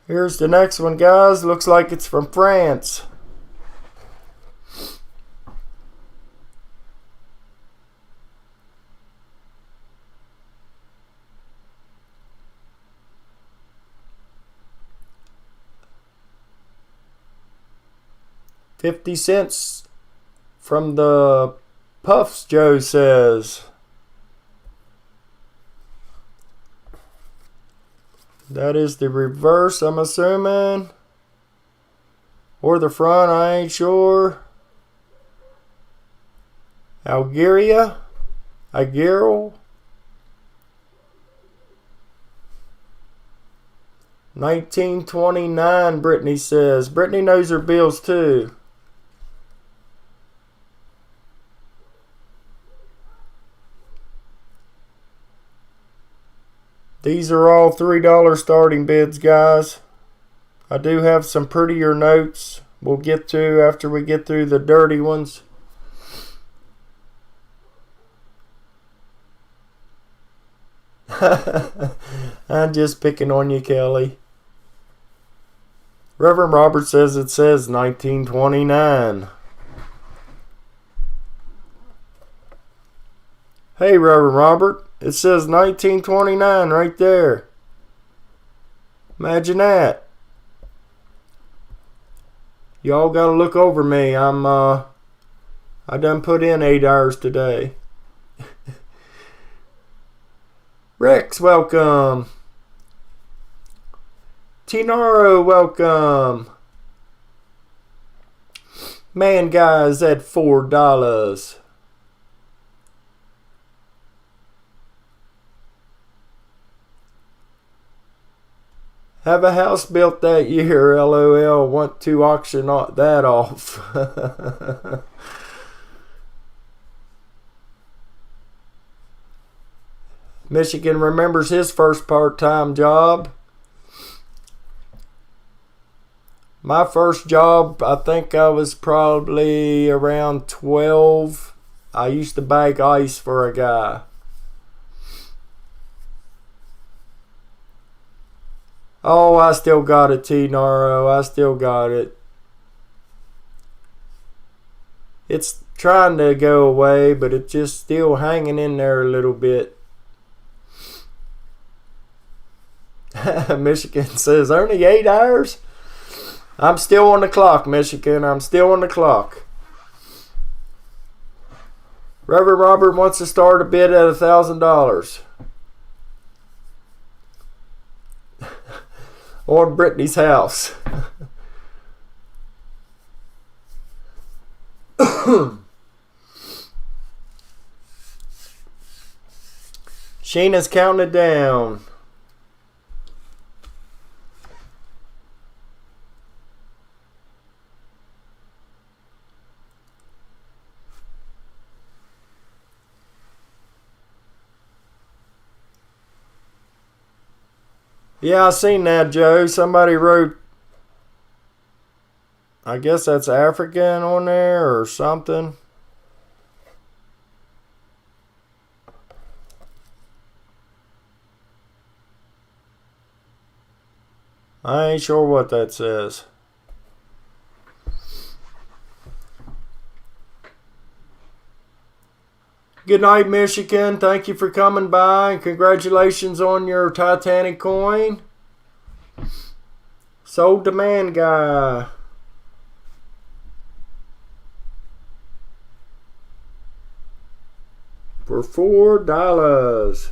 Here's the next one, guys. Looks like it's from France. 50 cents from the Puffs, Joe says. That is the reverse, I'm assuming. Or the front, I ain't sure. Algeria? 1929, Brittany says. Brittany knows her bills too. These are all $3 starting bids, guys. I do have some prettier notes we'll get to after we get through the dirty ones. I'm just picking on you, Kelly. Reverend Robert says it says 1929. Hey, Reverend Robert, it says 1929 right there. Imagine that. Y'all gotta look over me. I done put in 8 hours today. Rex, welcome. Tinaro, welcome. Man, guys, at $4. Have a house built that year, LOL. Want to auction that off. Michigan remembers his first part-time job. My first job, I think I was probably around 12. I used to bag ice for a guy. Oh, I still got it, T-Naro. I still got it. It's trying to go away, but it's just still hanging in there a little bit. Michigan says, only 8 hours? I'm still on the clock, Michigan. I'm still on the clock. Reverend Robert wants to start a bid at $1,000. On Brittany's house. Sheena's counting it down. Yeah, I seen that, Joe. Somebody wrote, I guess that's African on there or something. I ain't sure what that says. Good night, Michigan. Thank you for coming by. And congratulations on your Titanic coin. Sold to Man Guy. For $4.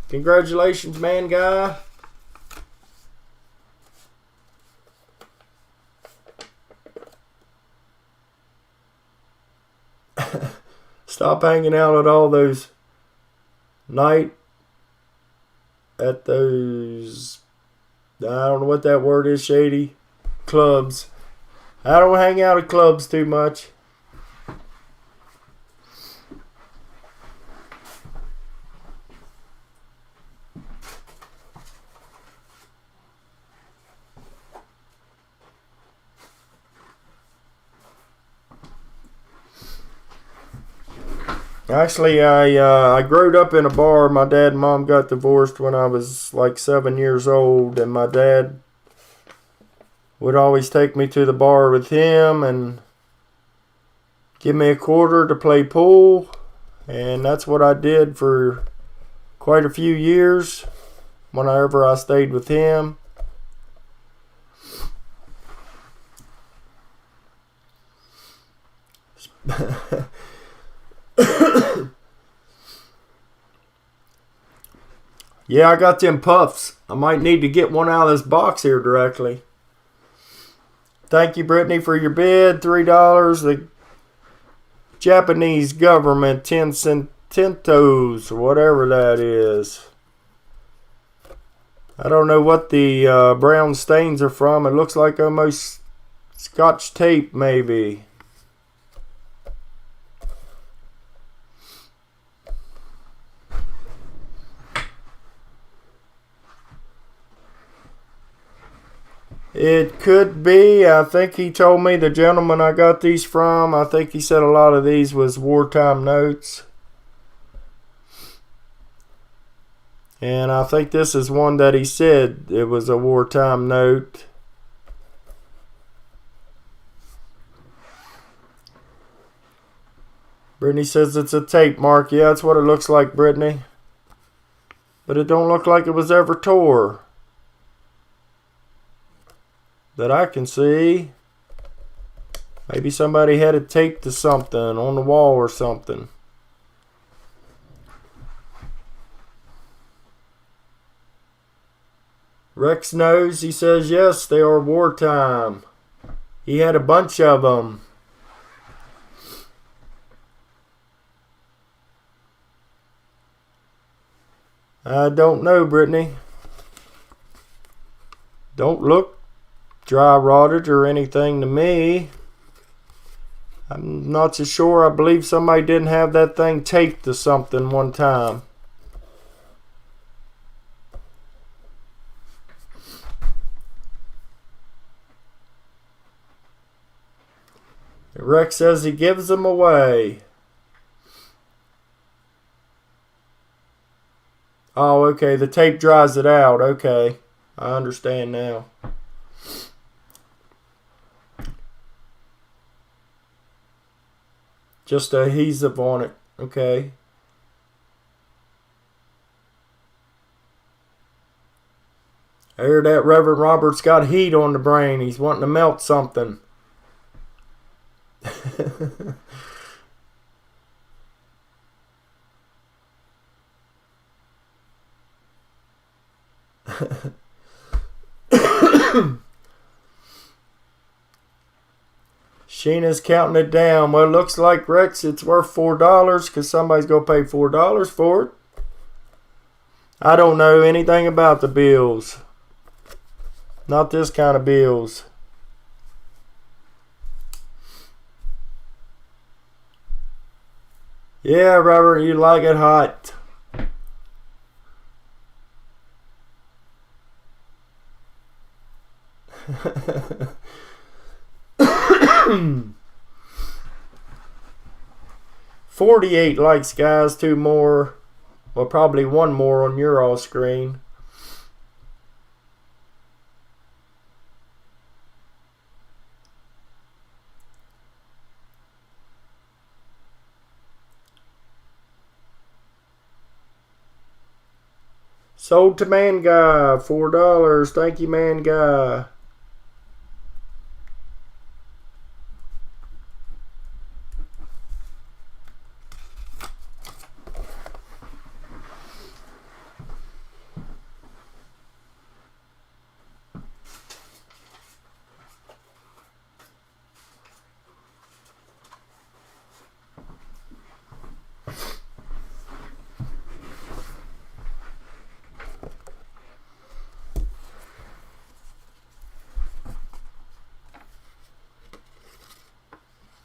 Congratulations, Man Guy. Stop hanging out at all those at those, I don't know what that word is, shady clubs. I don't hang out at clubs too much. Actually, I growed up in a bar. My dad and mom got divorced when I was like 7 years old, and my dad would always take me to the bar with him and give me a quarter to play pool, and that's what I did for quite a few years whenever I stayed with him. Yeah, I got them puffs. I might need to get one out of this box here directly. Thank you, Brittany, for your bid. $3. The Japanese government 10 centos, or whatever that is. I don't know what the brown stains are from. It looks like almost Scotch tape, maybe. It could be. I think he told me, the gentleman I got these from, I think he said a lot of these was wartime notes. And I think this is one that he said it was a wartime note. Brittany says it's a tape mark. Yeah, that's what it looks like, Brittany. But it don't look like it was ever tore. That I can see. Maybe somebody had it taped to something on the wall or something. Rex knows. He says yes, they are wartime. He had a bunch of them. I don't know, Brittany. Don't look dry rotted or anything to me. I'm not so sure. I believe somebody didn't have that thing taped to something one time. Rex says he gives them away. Oh, okay. The tape dries it out. Okay. I understand now. Just adhesive on it. Okay. I hear that Reverend Robert's got heat on the brain. He's wanting to melt something. Sheena's counting it down. Well, it looks like, Rex, it's worth $4 because somebody's going to pay $4 for it. I don't know anything about the bills. Not this kind of bills. Yeah, Robert, you like it hot. $48 likes, guys. 2 more. Well, probably 1 more on your all screen. Sold to Man Guy, $4. Thank you, Man Guy.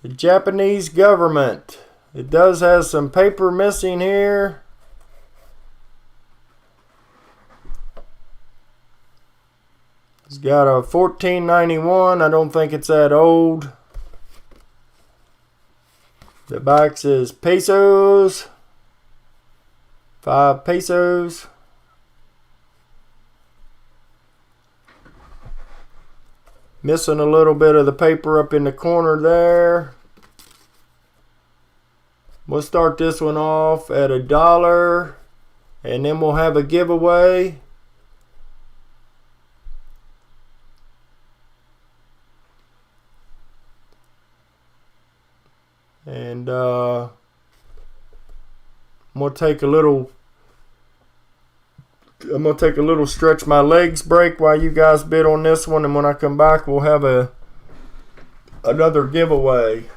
The Japanese government. It does have some paper missing here. It's got a 1491. I don't think it's that old. The back says pesos. 5 pesos. Missing a little bit of the paper up in the corner there. We'll start this one off at $1, and then we'll have a giveaway. And I'm gonna take a little stretch my legs break while you guys bid on this one, and when I come back we'll have another giveaway.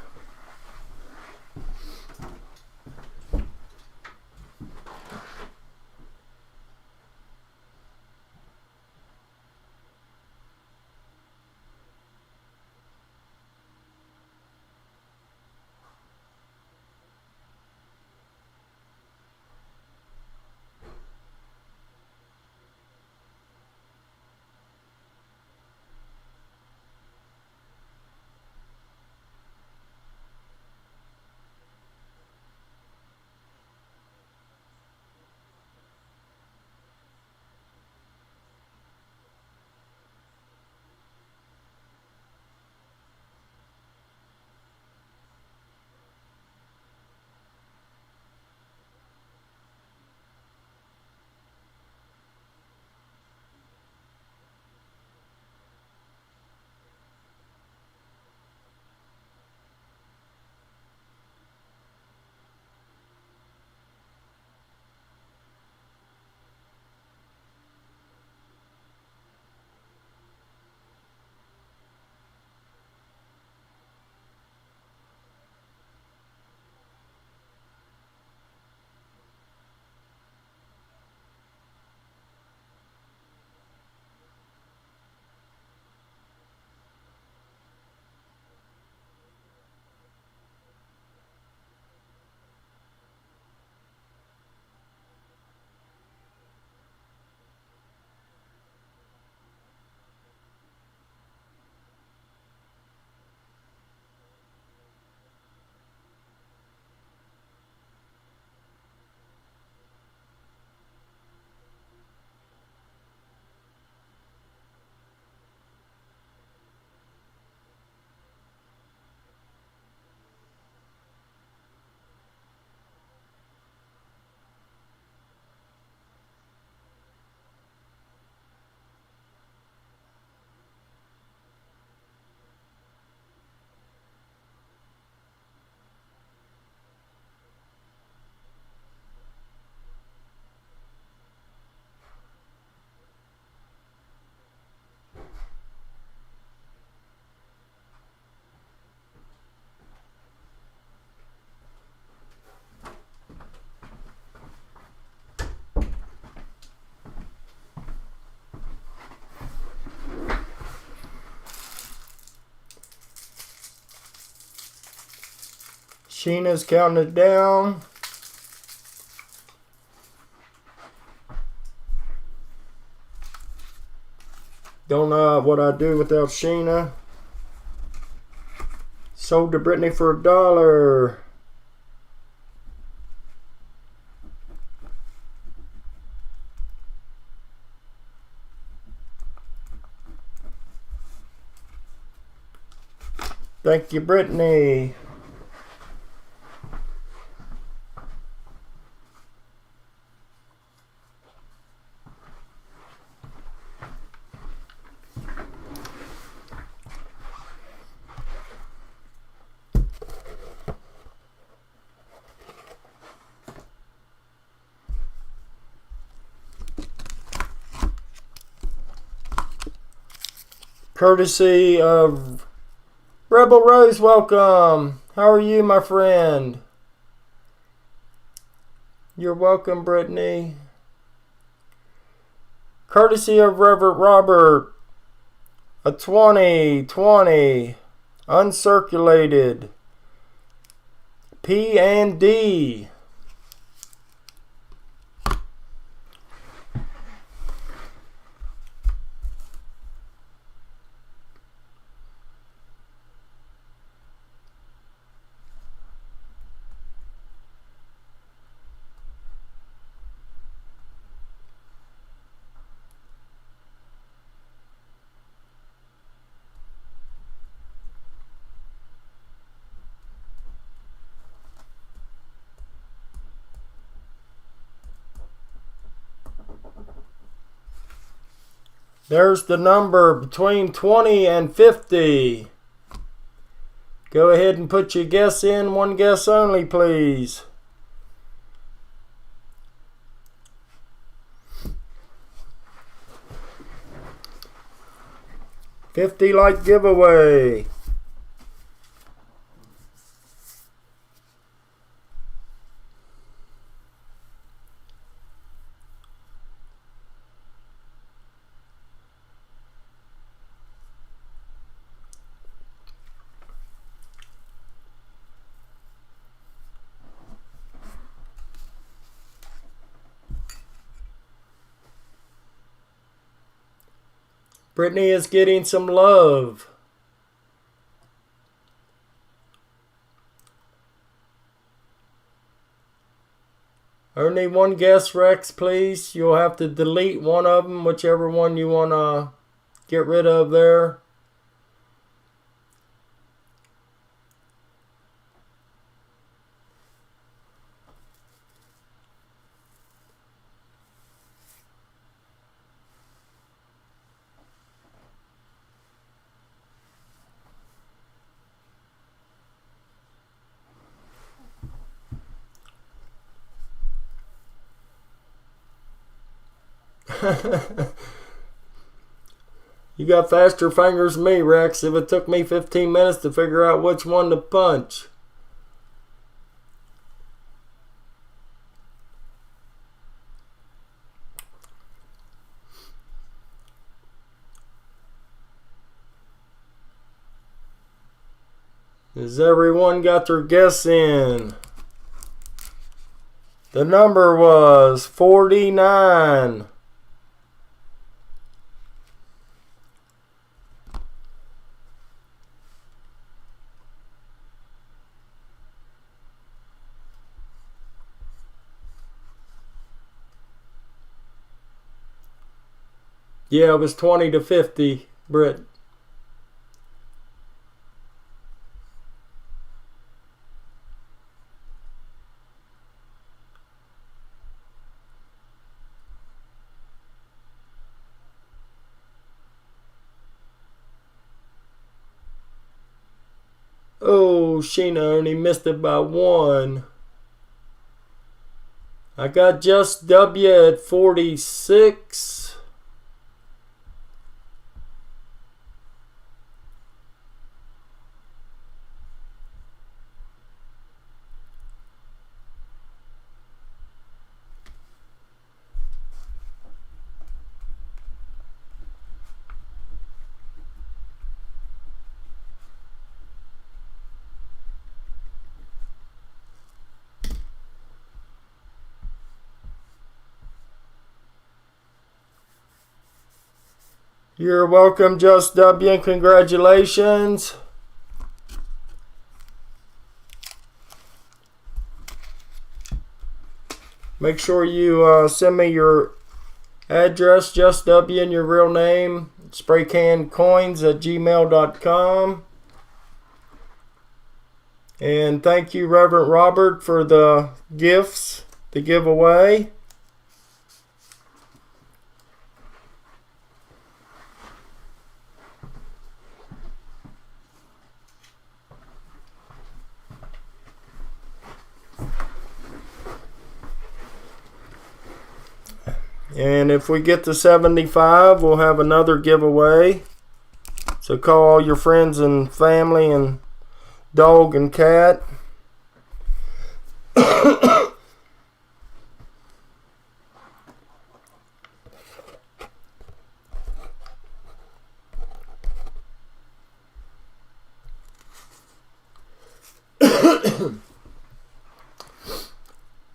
Sheena's counting it down. Don't know what I'd do without Sheena. Sold to Brittany for $1. Thank you, Brittany. Courtesy of Rebel Rose, welcome. How are you, my friend? You're welcome, Brittany. Courtesy of Reverend Robert, a 2020 uncirculated P&D. There's the number between 20 and 50. Go ahead and put your guess in. One guess only, please. $50 like giveaway. Brittany is getting some love. Only one guess, Rex, please. You'll have to delete one of them, whichever one you want to get rid of there. You got faster fingers than me, Rex. If it took me 15 minutes to figure out which one to punch. Has everyone got their guess in? The number was 49. Yeah, it was 20 to 50, Britt. Oh, Sheena only missed it by one. I got Just W at 46. You're welcome, Just W, and congratulations. Make sure you send me your address, Just W, and your real name, spraycancoins@gmail.com. And thank you, Reverend Robert, for the gifts to give away. And if we get to 75, we'll have another giveaway. So call all your friends and family and dog and cat.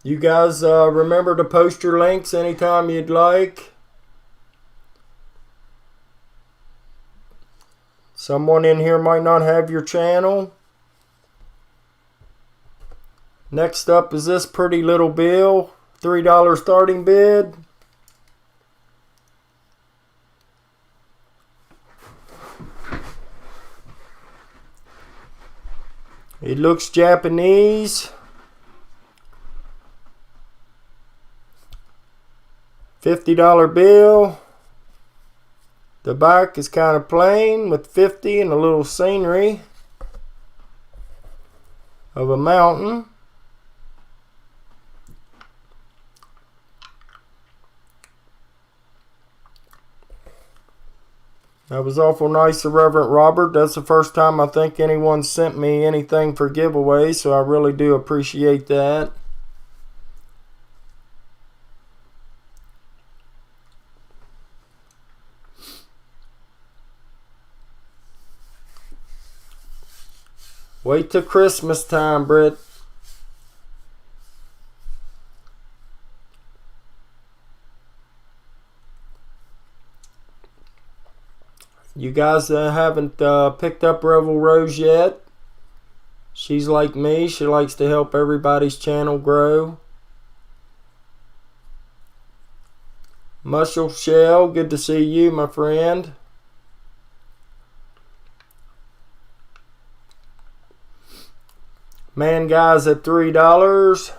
You guys remember to post your links anytime you'd like. Someone in here might not have your channel. Next up is this pretty little bill. $3 starting bid. It looks Japanese. $50 bill. The back is kind of plain with 50 and a little scenery. of a mountain. That was awful nice of Reverend Robert. That's the first time I think anyone sent me anything for giveaway, so I really do appreciate that. Wait till Christmas time, Britt. You guys haven't picked up Rebel Rose yet. She's like me. She likes to help everybody's channel grow. Muscle Shell, good to see you, my friend. Man Guys at $3.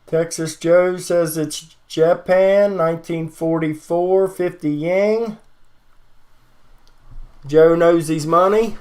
Texas Joe says it's Japan, 1944, 50 yen. Joe knows his money.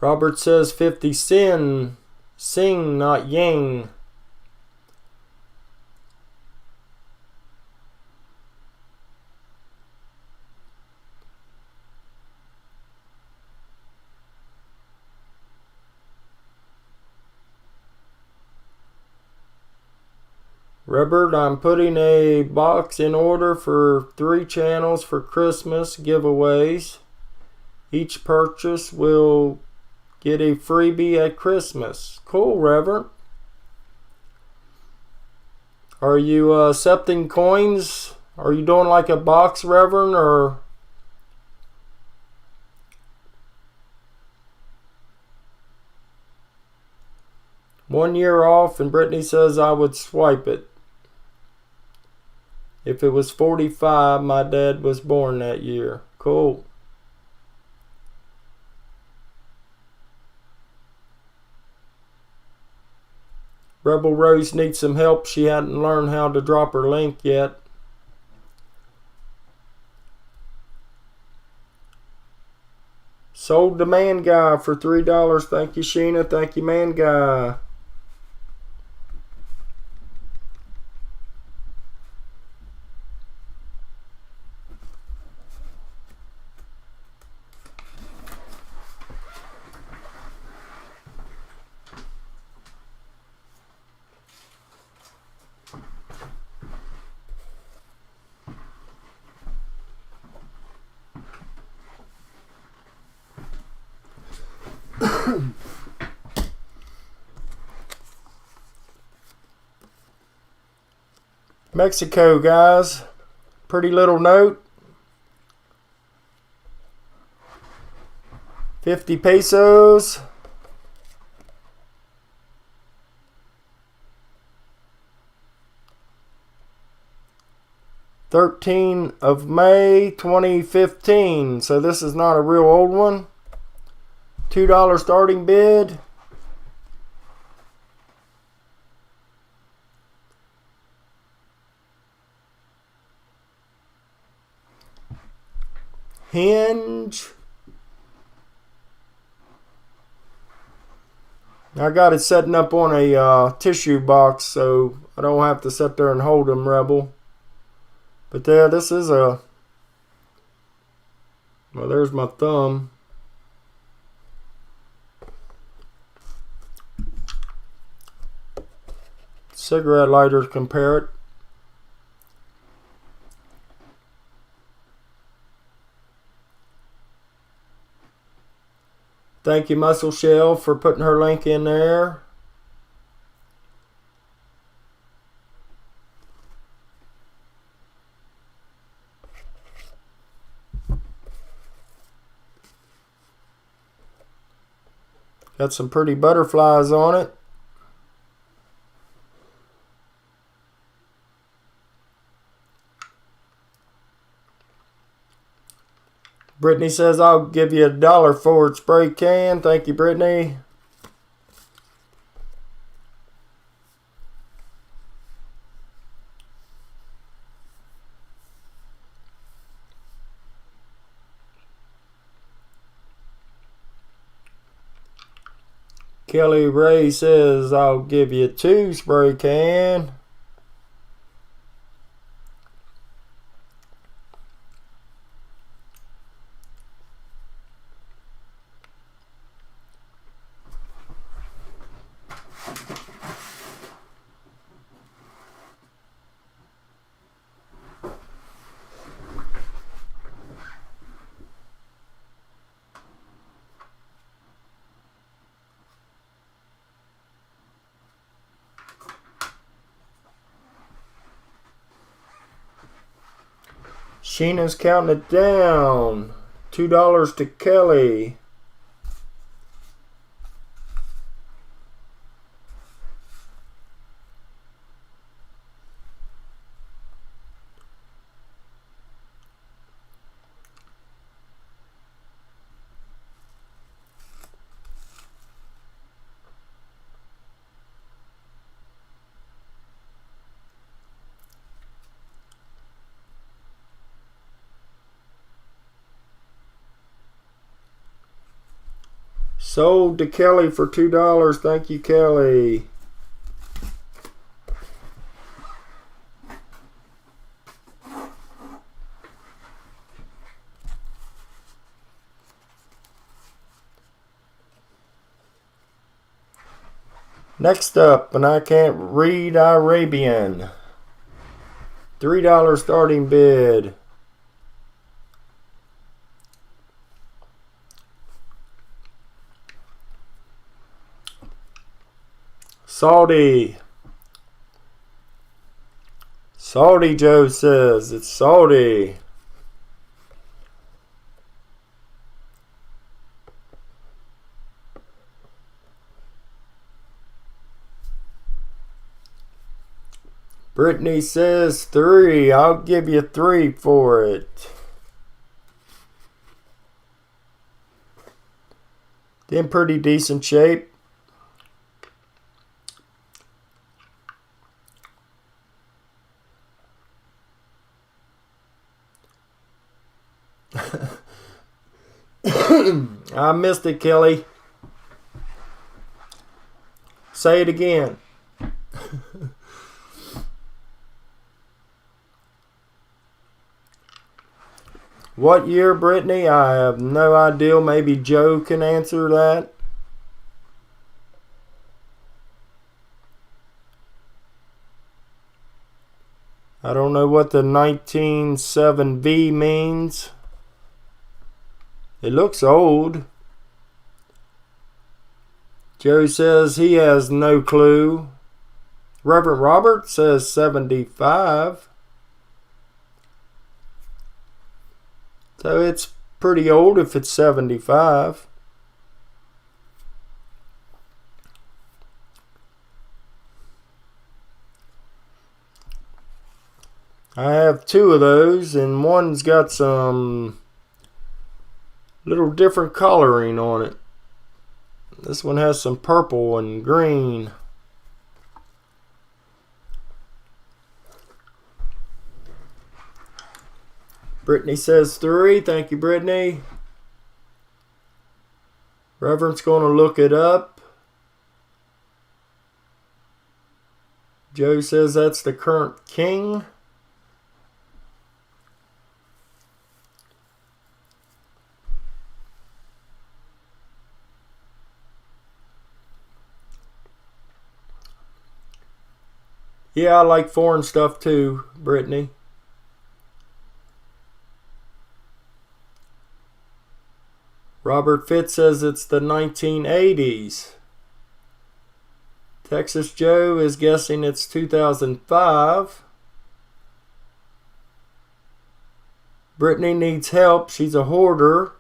Robert says 50 sin. Sing, not yang. Robert, I'm putting a box in order for 3 channels for Christmas giveaways. Each purchase will get a freebie at Christmas. Cool, Reverend. Are you accepting coins? Are you doing like a box, Reverend, or... One year off, and Brittany says I would swipe it. If it was 45, my dad was born that year. Cool. Rebel Rose needs some help. She hadn't learned how to drop her link yet. Sold the Man Guy for $3. Thank you, Sheena. Thank you, Man Guy. Mexico, guys. Pretty little note. 50 pesos. (13th of May 2015). So this is not a real old one. $2 starting bid. Hinge. I got it setting up on a tissue box, so I don't have to sit there and hold them, Rebel. But there, this is a... Well, there's my thumb. Cigarette lighters compare it. Thank you, Muscle Shell, for putting her link in there. Got some pretty butterflies on it. Brittany says, I'll give you $1 for it, spray can. Thank you, Brittany. Kelly Ray says, I'll give you 2 spray can. Sheena's counting it down. $2 to Kelly. Sold to Kelly for $2. Thank you, Kelly. Next up, and I can't read Arabian. $3 starting bid. Salty. Salty, Joe says. It's salty. Brittany says 3. I'll give you 3 for it. In pretty decent shape. I missed it, Kelly. Say it again. What year, Brittany? I have no idea. Maybe Joe can answer that. I don't know what the 197V means. It looks old. Joe says he has no clue. Reverend Robert says 75. So it's pretty old if it's 75. I have 2 of those, and one's got some little different coloring on it. This one has some purple and green. Brittany says 3. Thank you, Brittany. Reverend's going to look it up. Joe says that's the current king. Yeah, I like foreign stuff too, Brittany. Robert Fitz says it's the 1980s. Texas Joe is guessing it's 2005. Brittany needs help. She's a hoarder.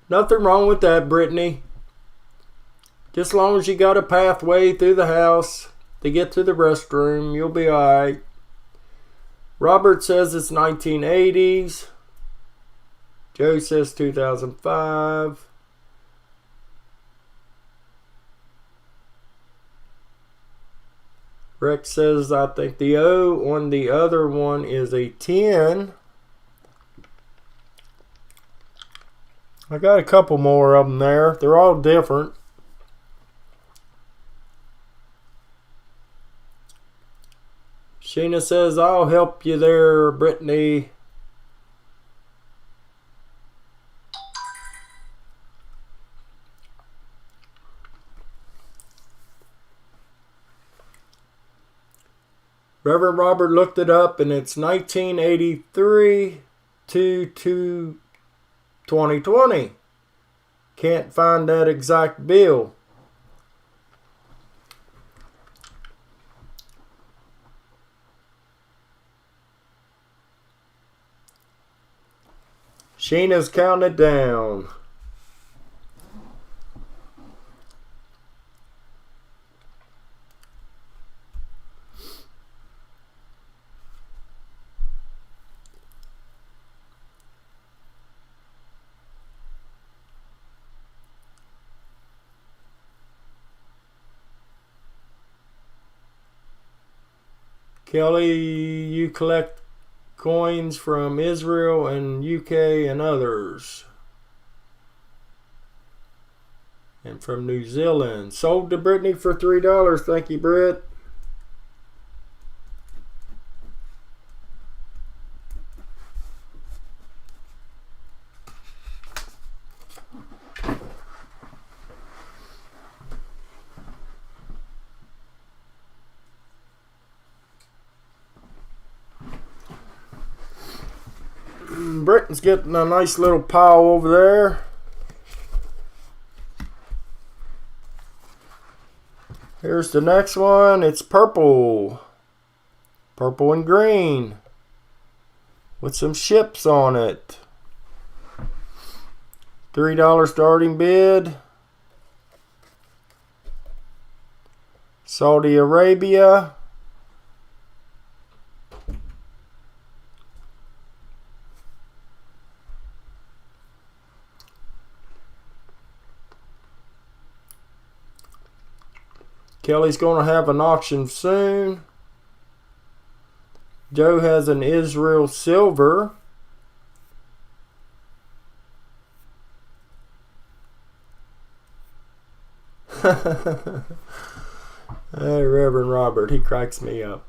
Nothing wrong with that, Brittany. Just as long as you got a pathway through the house to get to the restroom, you'll be alright. Robert says it's 1980s. Joe says 2005. Rex says I think the O on the other one is a 10. I got a couple more of them there. They're all different. Sheena says, I'll help you there, Brittany. Reverend Robert looked it up, and it's 1983 to 2020. Can't find that exact bill. Sheena's counted down. Kelly, you collect coins from Israel and UK and others. And from New Zealand. Sold to Brittany for $3. Thank you, Britt. Britton's getting a nice little pile over there. Here's the next one. It's purple. Purple and green. With some ships on it. $3 starting bid. Saudi Arabia. Kelly's going to have an auction soon. Joe has an Israel silver. Hey, Reverend Robert, he cracks me up.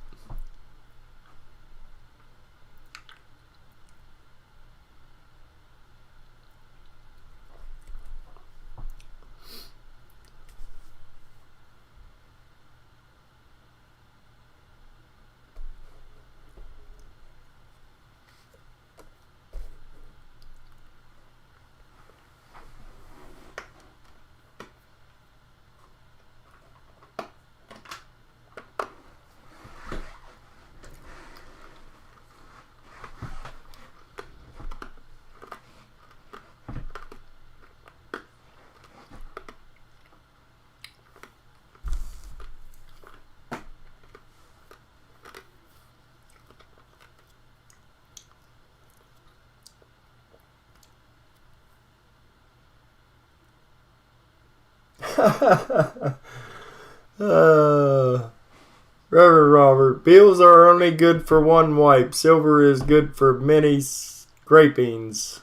Reverend Robert, bills are only good for one wipe. Silver is good for many scrapings.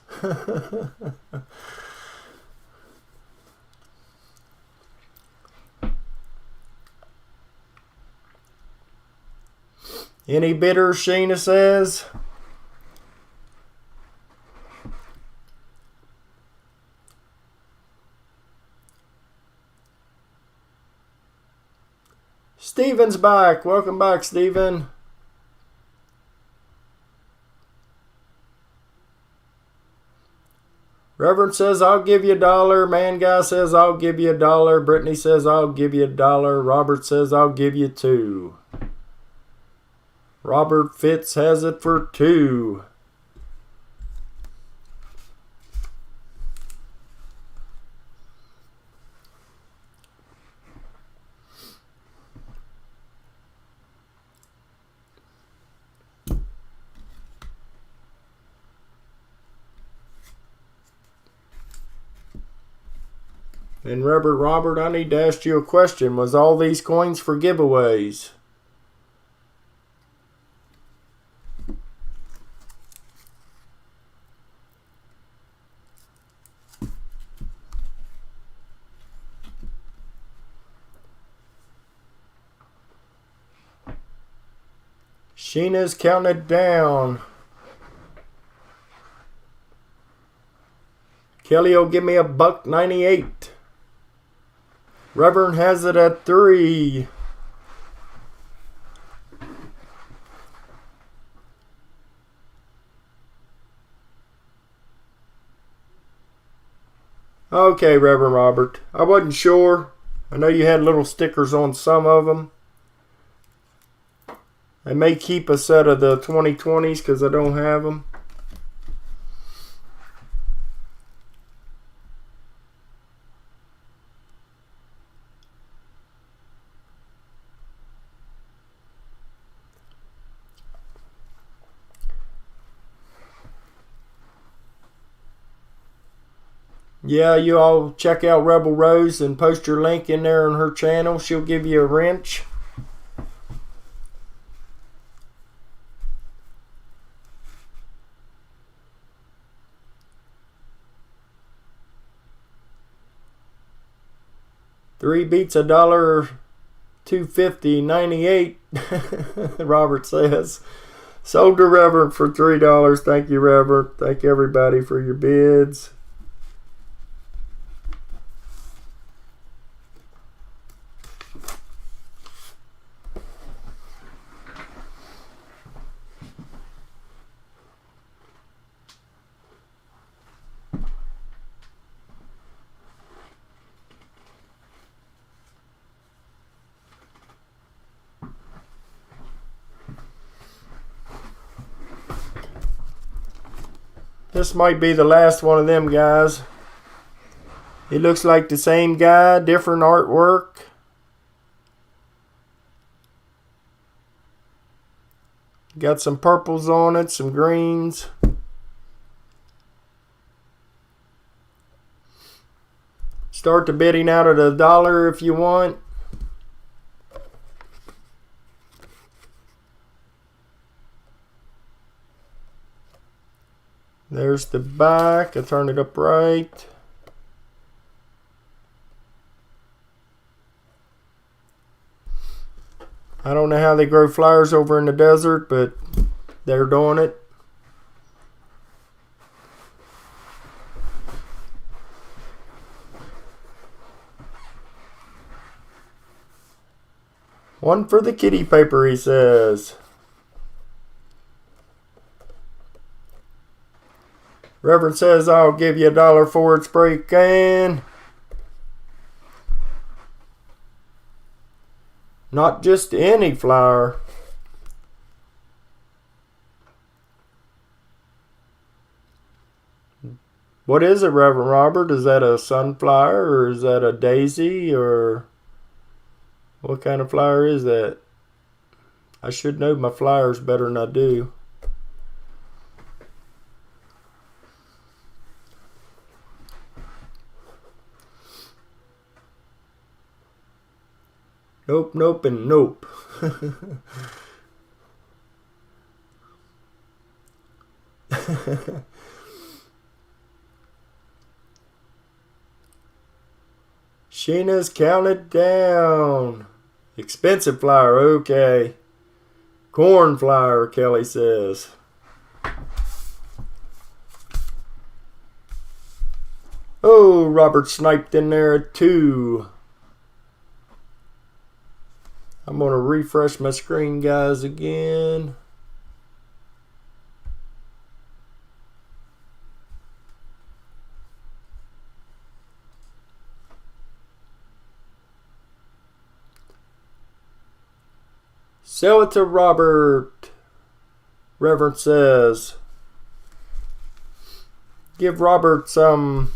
Any bidders, Sheena says? Steven's back. Welcome back, Steven. Reverend says, I'll give you $1. Man Guy says, I'll give you $1. Brittany says, I'll give you $1. Robert says, I'll give you $2. Robert Fitz has it for $2. And Reverend Robert, I need to ask you a question. Was all these coins for giveaways? Sheena's counted down. Kelly will give me $1.98. Reverend has it at 3. Okay, Reverend Robert. I wasn't sure. I know you had little stickers on some of them. I may keep a set of the 2020s because I don't have them. Yeah, you all check out Rebel Rose and post your link in there on her channel. She'll give you a wrench. Three beats $1.250.98. Robert says. Sold to Reverend for $3. Thank you, Reverend. Thank everybody for your bids. This might be the last one of them, guys. It looks like the same guy, different artwork. Got some purples on it, some greens. Start the bidding out at $1 if you want. There's the back. I turn it upright. I don't know how they grow flowers over in the desert, but they're doing it. One for the kitty paper, he says. Reverend says, I'll give you $1 for it, spray can. Not just any flower. What is it, Reverend Robert? Is that a sunflower or is that a daisy or what kind of flower is that? I should know my flowers better than I do. Nope, nope, and nope. Sheena's counted down. Expensive flower, okay. Cornflower, Kelly says. Oh, Robert sniped in there at 2. I'm going to refresh my screen, guys, again. Sell it to Robert. Reverend says. Give Robert some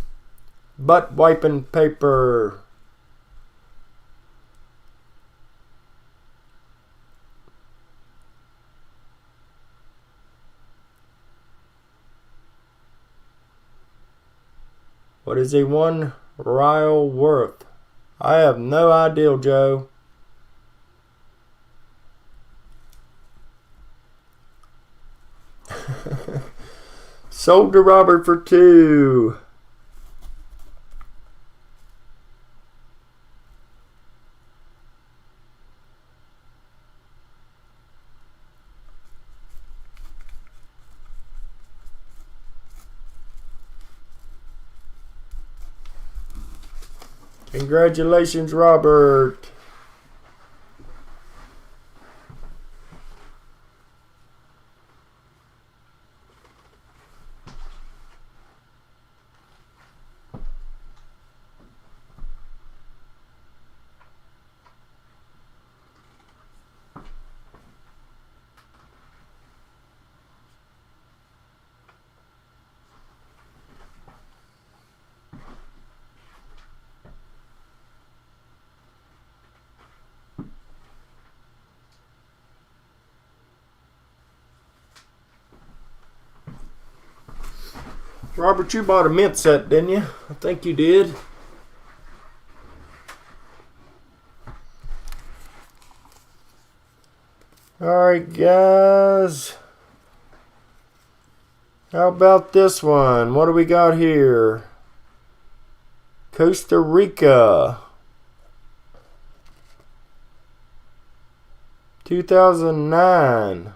butt wiping paper. What is he, 1 Ryle worth? I have no idea, Joe. Sold to Robert for 2. Congratulations, Robert. Robert, you bought a mint set, didn't you? I think you did. Alright, guys. How about this one? What do we got here? Costa Rica. 2009.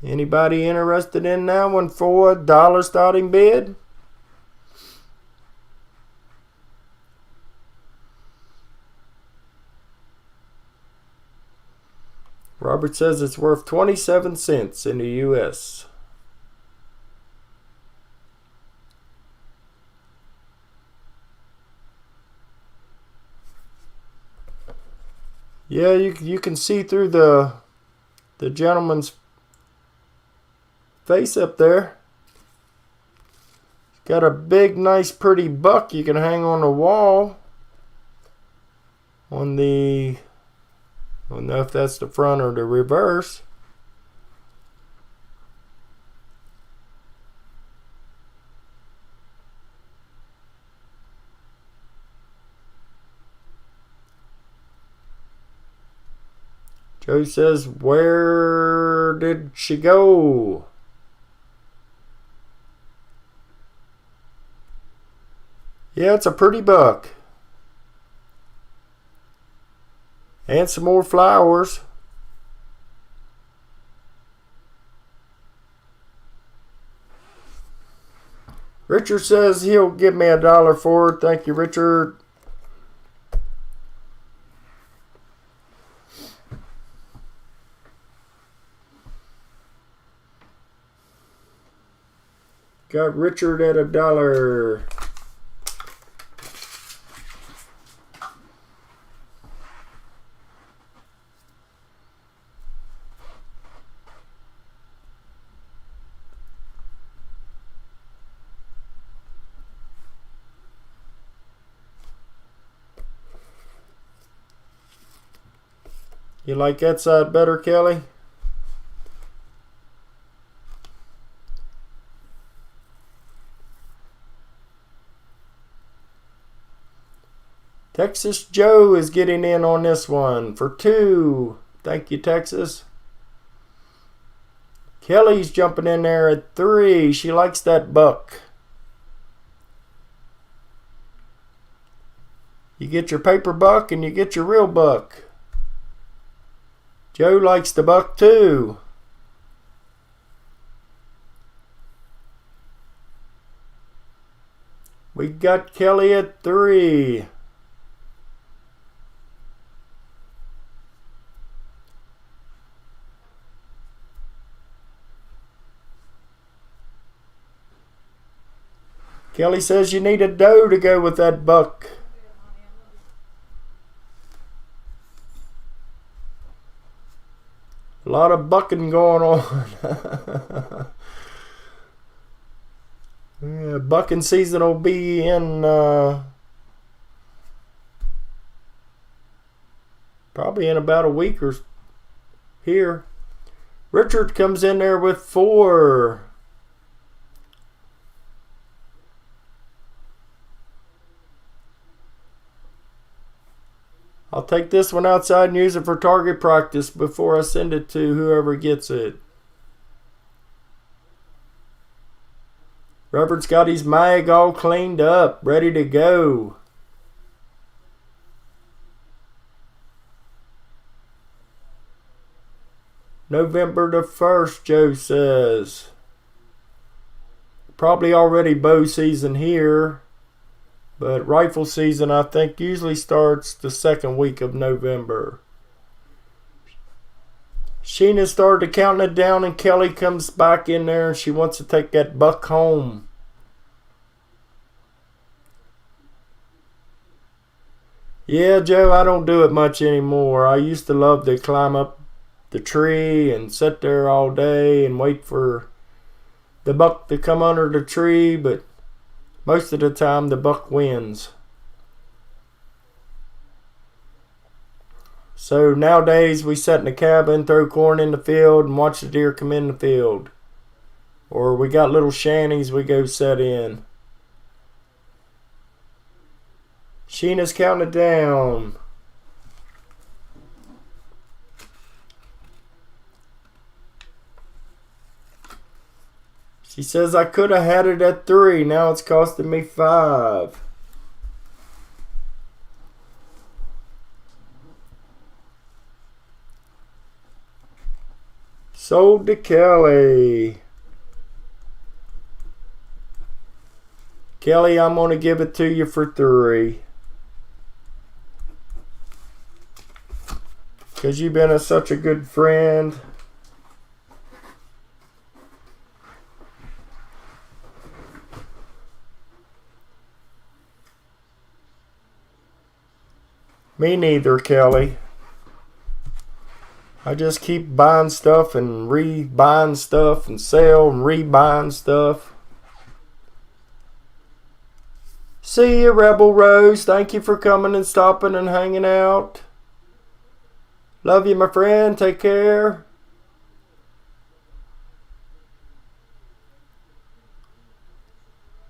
Anybody interested in that one for $1 starting bid? Robert says it's worth 27 cents in the US. Yeah, you can see through the gentleman's face up there. Got a big, nice, pretty buck you can hang on the wall. On the, I don't know if that's the front or the reverse. Joe says, where did she go? Yeah, it's a pretty buck. And some more flowers. Richard says he'll give me $1 for it. Thank you, Richard. Got Richard at $1. You like that side better, Kelly? Texas Joe is getting in on this one for 2. Thank you, Texas. Kelly's jumping in there at 3. She likes that buck. You get your paper buck and you get your real buck. Joe likes the buck too. We got Kelly at 3. Kelly says you need a doe to go with that buck. A lot of bucking going on. Yeah, bucking season will be in probably in about a week or here. Richard comes in there with 4. I'll take this one outside and use it for target practice before I send it to whoever gets it. Reverend's got his mag all cleaned up, ready to go. November the 1st, Joe says. Probably already bow season here. But rifle season, I think, usually starts the 2nd week of November. Sheena started counting it down, and Kelly comes back in there, and she wants to take that buck home. Yeah, Joe, I don't do it much anymore. I used to love to climb up the tree and sit there all day and wait for the buck to come under the tree, but most of the time, the buck wins. So nowadays, we sit in the cabin, throw corn in the field, and watch the deer come in the field. Or we got little shanties we go set in. Sheena's counting it down. She says I could have had it at 3. Now it's costing me 5. Sold to Kelly. Kelly, I'm going to give it to you for 3. Because you've been such a good friend. Me neither, Kelly. I just keep buying stuff and re-buying stuff and sell and re-buying stuff. See you, Rebel Rose. Thank you for coming and stopping and hanging out. Love you, my friend. Take care.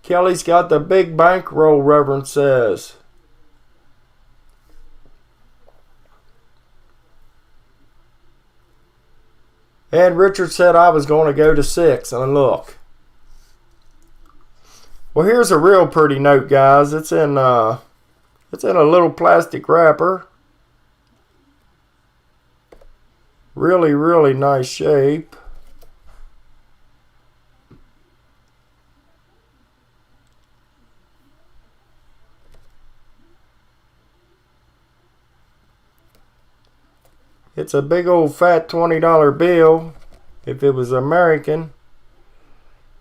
Kelly's got the big bankroll, Reverend says. And Richard said I was going to go to 6. And look. Well, here's a real pretty note, guys. It's in a little plastic wrapper. Really, really nice shape. It's a big old fat $20 bill, if it was American.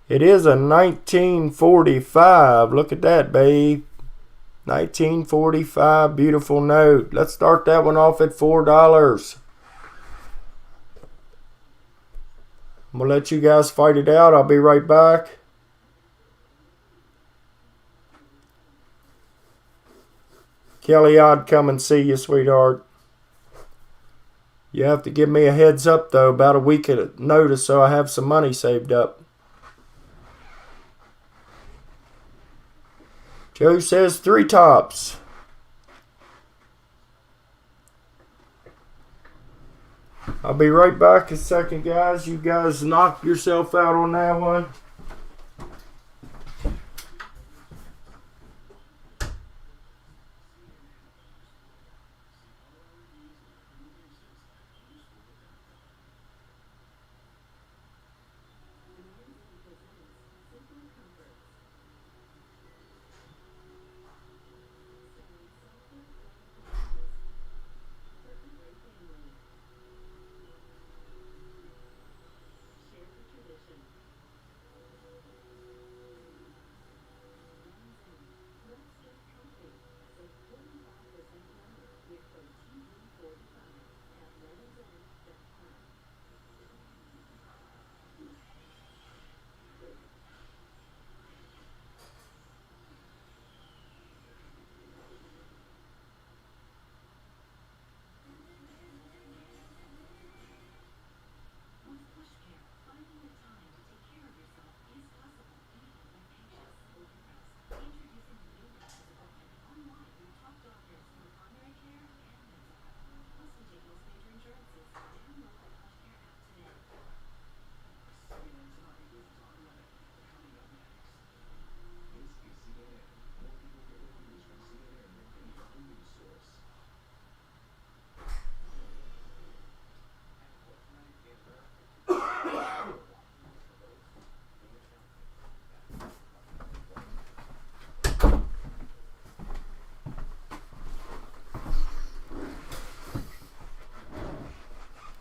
It is a 1945. Look at that, babe. 1945, beautiful note. Let's start that one off at $4. I'm going to let you guys fight it out. I'll be right back. Kelly, I'd come and see you, sweetheart. You have to give me a heads up, though, about a week at notice so I have some money saved up. Joe says 3 tops. I'll be right back a second, guys. You guys knock yourself out on that one.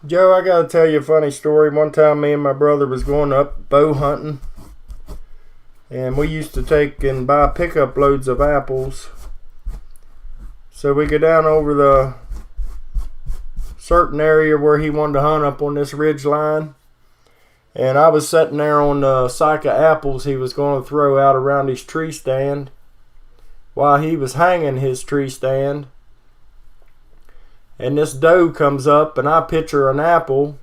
Joe, I gotta tell you a funny story. One time me and my brother was going up bow hunting, and we used to take and buy pickup loads of apples. So we go down over the certain area where he wanted to hunt up on this ridge line. And I was sitting there on the sack of apples he was going to throw out around his tree stand while he was hanging his tree stand. And this doe comes up and I pitch her an apple.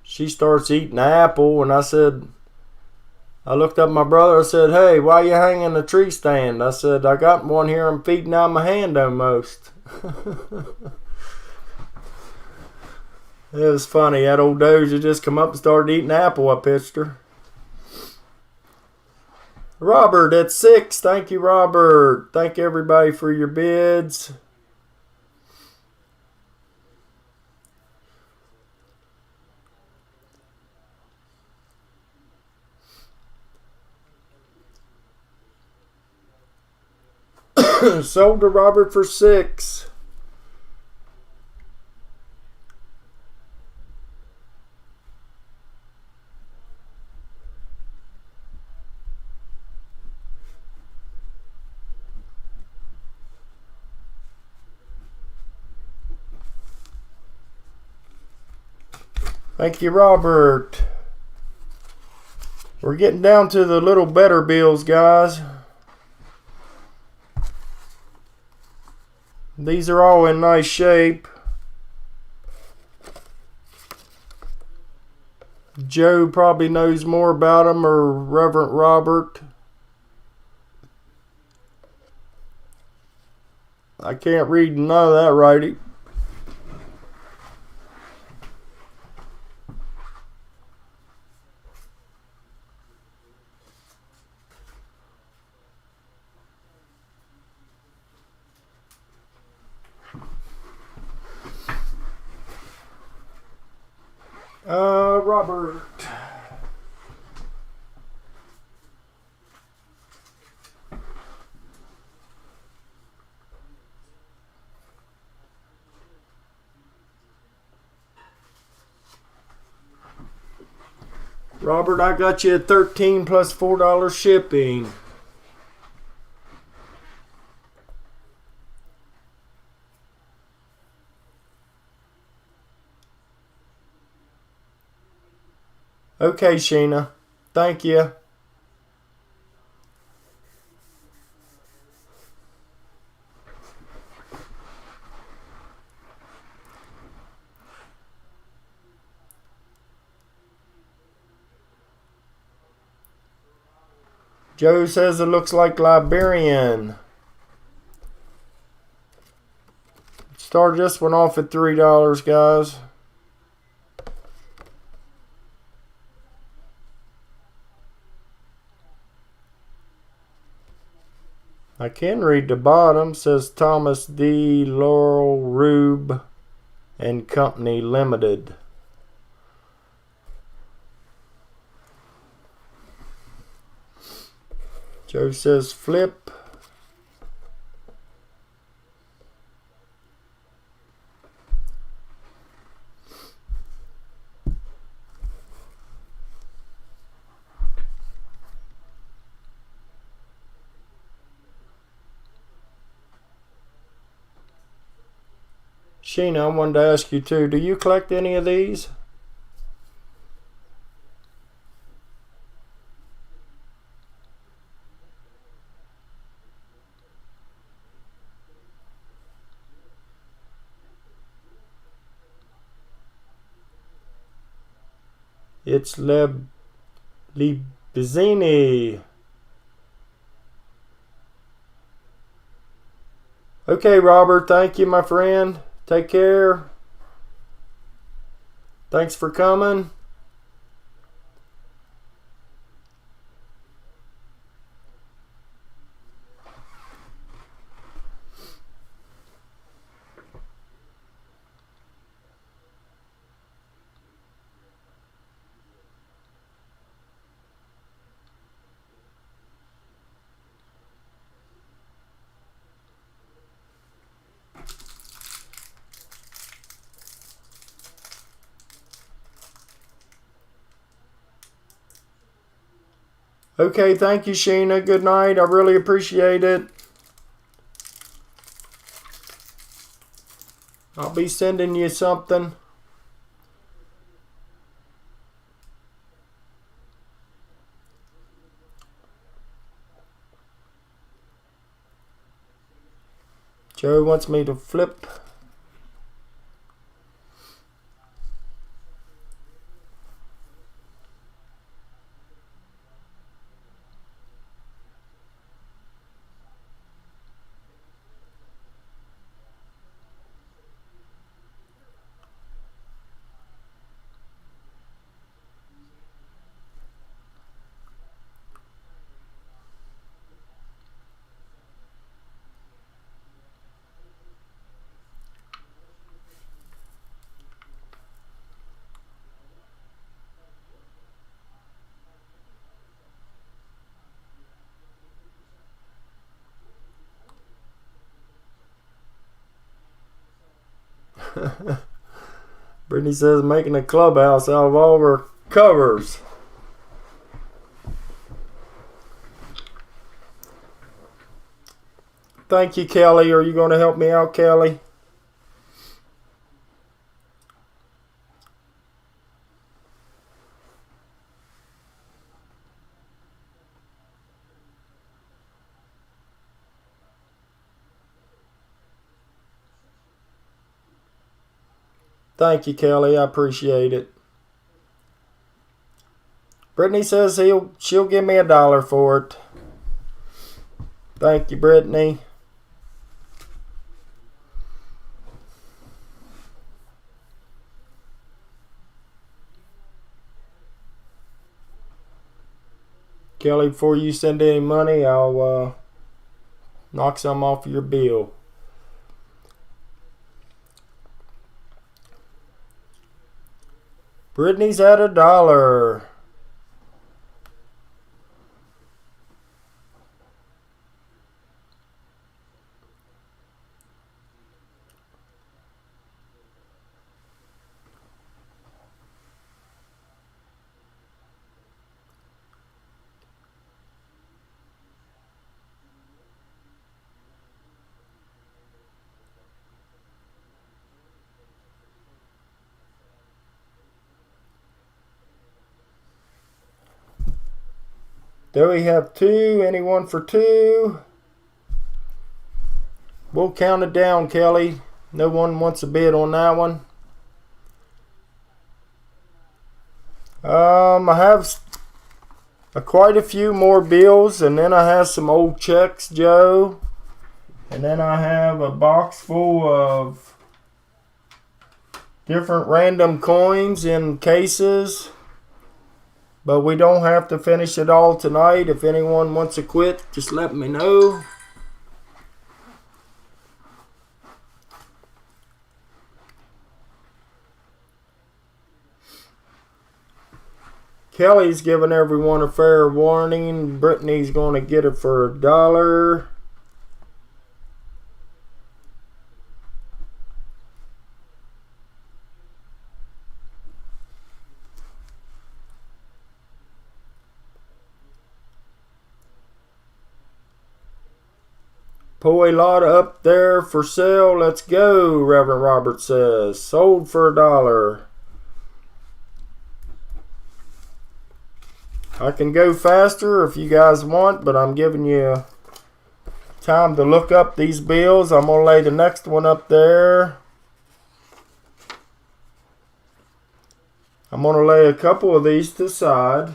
She starts eating the apple, and I looked up at my brother. I said, "Hey, why you hanging the tree stand?" I said, "I got one here. I'm feeding out my hand almost." It was funny. That old doja just come up and started eating the apple I pitched her. Robert at 6. Thank you, Robert. Thank everybody for your bids. Sold to Robert for 6. Thank you, Robert. We're getting down to the little better bills, guys. These are all in nice shape. Joe probably knows more about them, or Reverend Robert. I can't read none of that writing. Robert. Robert, I got you at $13 plus $4 shipping. Okay, Sheena. Thank you. Joe says it looks like Liberian. Start this one off at $3, guys. I can read the bottom. It says Thomas D. Laurel Rube and Company Limited. Joe says flip. Sheena, I wanted to ask you too, do you collect any of these? It's Libizzini. Okay, Robert, thank you, my friend. Take care. Thanks for coming. Okay, thank you, Sheena. Good night. I really appreciate it. I'll be sending you something. Joe wants me to flip. Brittany says making a clubhouse out of all her covers. Thank you, Kelly. Are you going to help me out, Kelly? Thank you, Kelly. I appreciate it. Brittany says she'll give me $1 for it. Thank you, Brittany. Kelly, before you send any money, I'll knock some off your bill. Brittany's at $1. Do we have 2? Anyone for 2? We'll count it down, Kelly. No one wants a bid on that one. I have quite a few more bills, and then I have some old checks, Joe. And then I have a box full of different random coins in cases. But we don't have to finish it all tonight. If anyone wants to quit, just let me know. Kelly's giving everyone a fair warning. Brittany's going to get it for $1. Poi Lotta up there for sale. Let's go, Reverend Robert says. Sold for $1. I can go faster if you guys want, but I'm giving you time to look up these bills. I'm going to lay the next one up there. I'm going to lay a couple of these to the side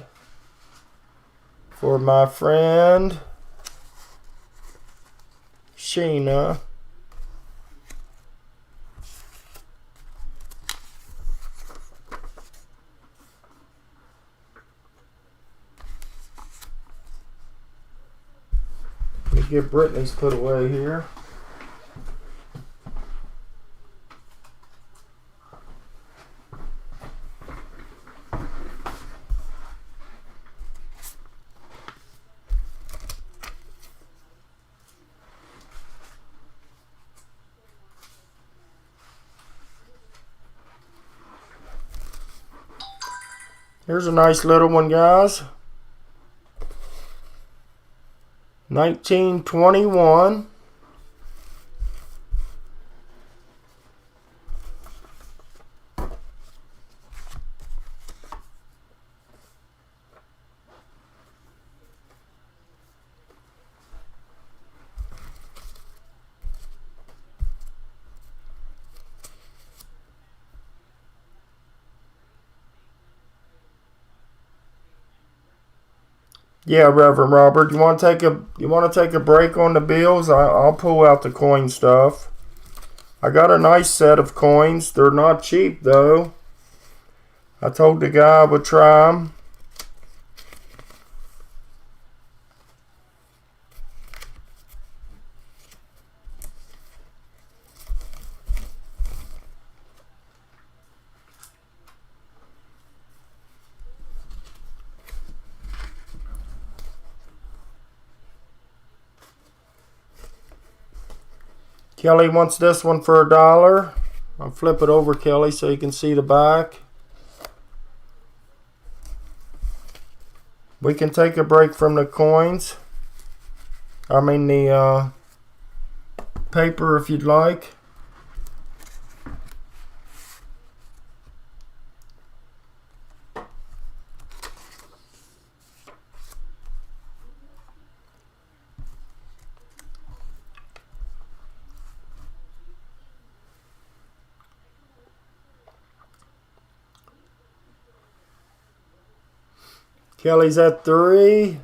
for my friend Sheena. Let me get Brittany's put away here. Here's a nice little one, guys. 1921. Yeah, Reverend Robert, you want to take a break on the bills? I'll pull out the coin stuff. I got a nice set of coins. They're not cheap though. I told the guy I would try them. Kelly wants this one for $1. I'll flip it over, Kelly, so you can see the back. We can take a break from the coins. I mean the paper if you'd like. Kelly's at 3.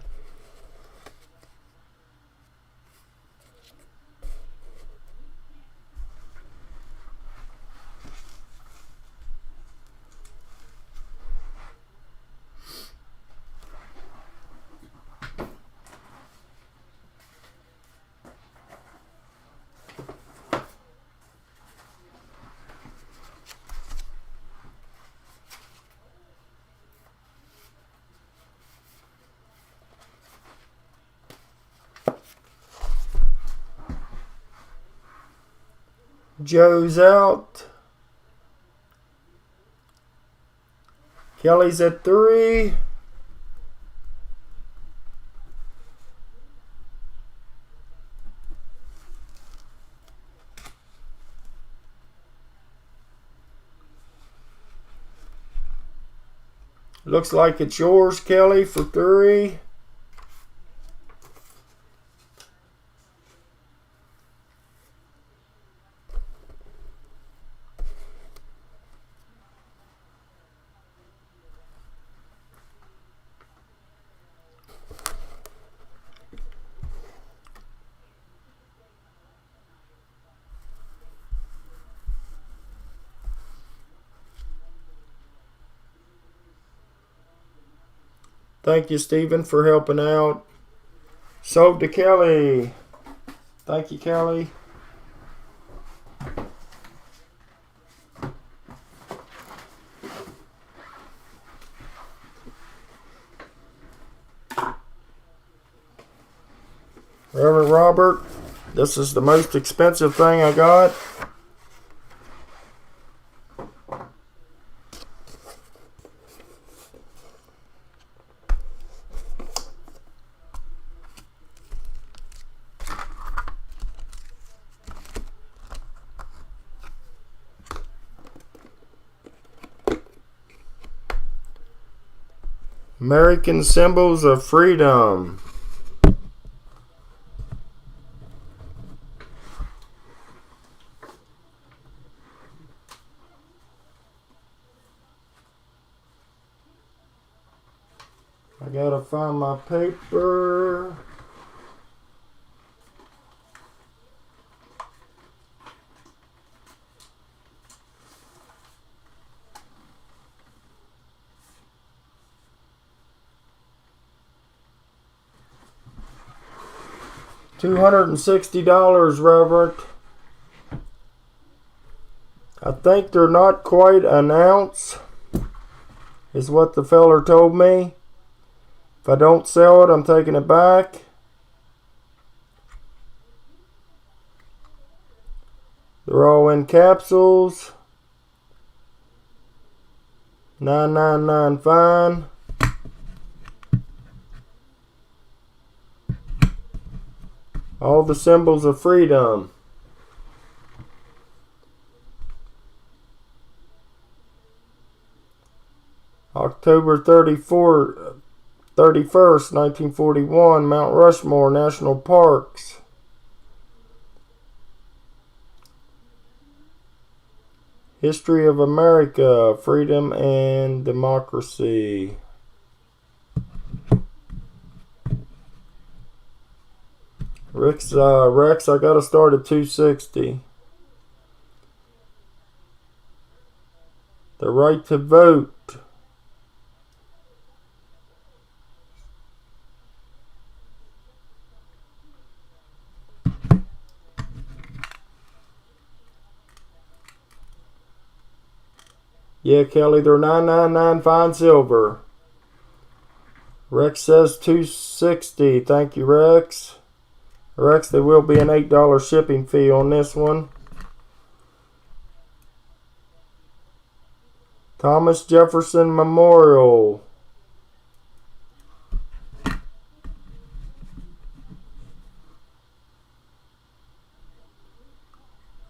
Joe's out. Kelly's at 3. Looks like it's yours, Kelly, for 3. Thank you, Stephen, for helping out. Sold to Kelly. Thank you, Kelly. Reverend Robert, this is the most expensive thing I got. American Symbols of Freedom. I gotta find my paper. $260, Reverend. I think they're not quite an ounce, is what the feller told me. If I don't sell it, I'm taking it back. They're all in capsules. 999 fine. All the symbols of freedom. October 31st, 1941, Mount Rushmore National Parks. History of America, freedom and democracy. Rex, I gotta start at 260. The right to vote. Yeah, Kelly, they're $9.99 fine silver. Rex says 260. Thank you, Rex. Rex, there will be an $8 shipping fee on this one. Thomas Jefferson Memorial.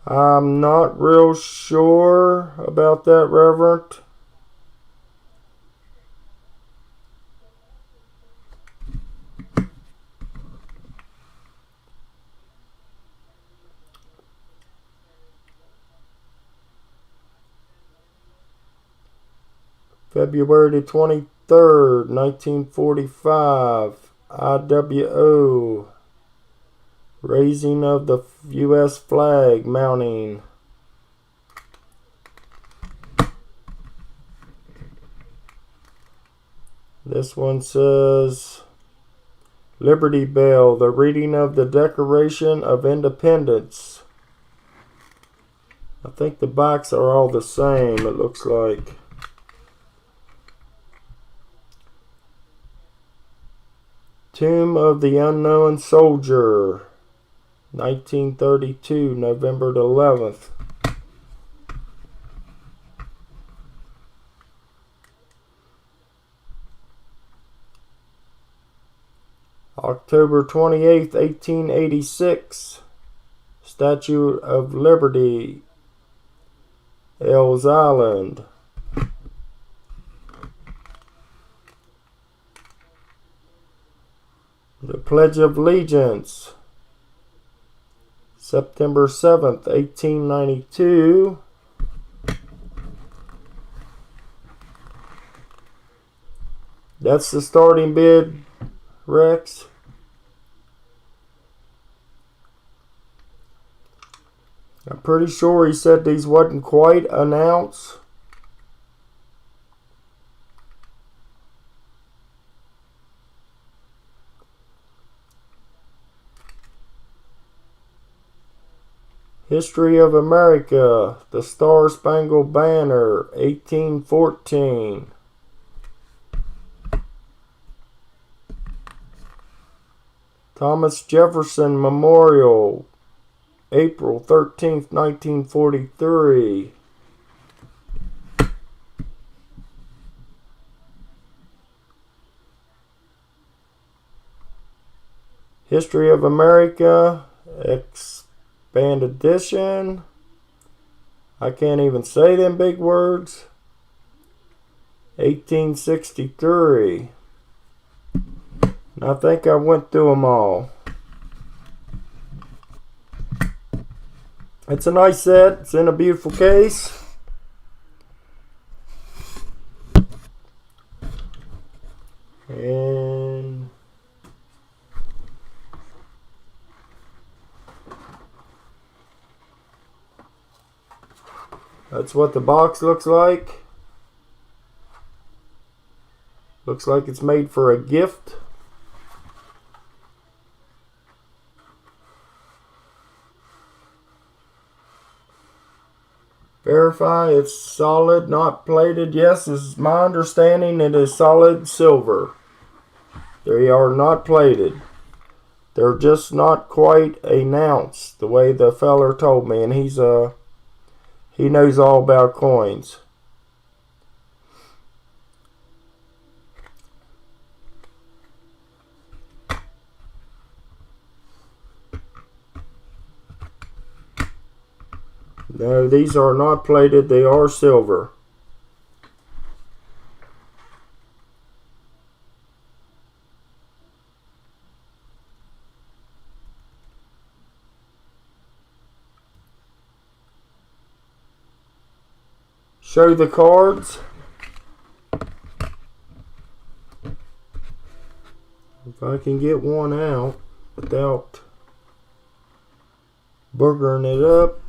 I'm not real sure about that, Reverend. February the 23rd, 1945. IWO. Raising of the U.S. flag mounting. This one says Liberty Bell, the reading of the Declaration of Independence. I think the backs are all the same, it looks like. Tomb of the Unknown Soldier. 1932, November the 11th. October 28th, 1886. Statue of Liberty, Ellis Island. The Pledge of Allegiance. September 7th, 1892. That's the starting bid, Rex. I'm pretty sure he said these wasn't quite an ounce. History of America, the Star Spangled Banner, 1814. Thomas Jefferson Memorial, April 13th, 1943. History of America, Expand Edition. I can't even say them big words. 1863. I think I went through them all. It's a nice set. It's in a beautiful case. And that's what the box looks like. Looks like it's made for a gift. Verify it's solid, not plated. Yes, is my understanding it is solid silver. They are not plated. They're just not quite an ounce, the way the feller told me, and he knows all about coins. No, these are not plated. They are silver. Show the cards. If I can get one out without boogering it up.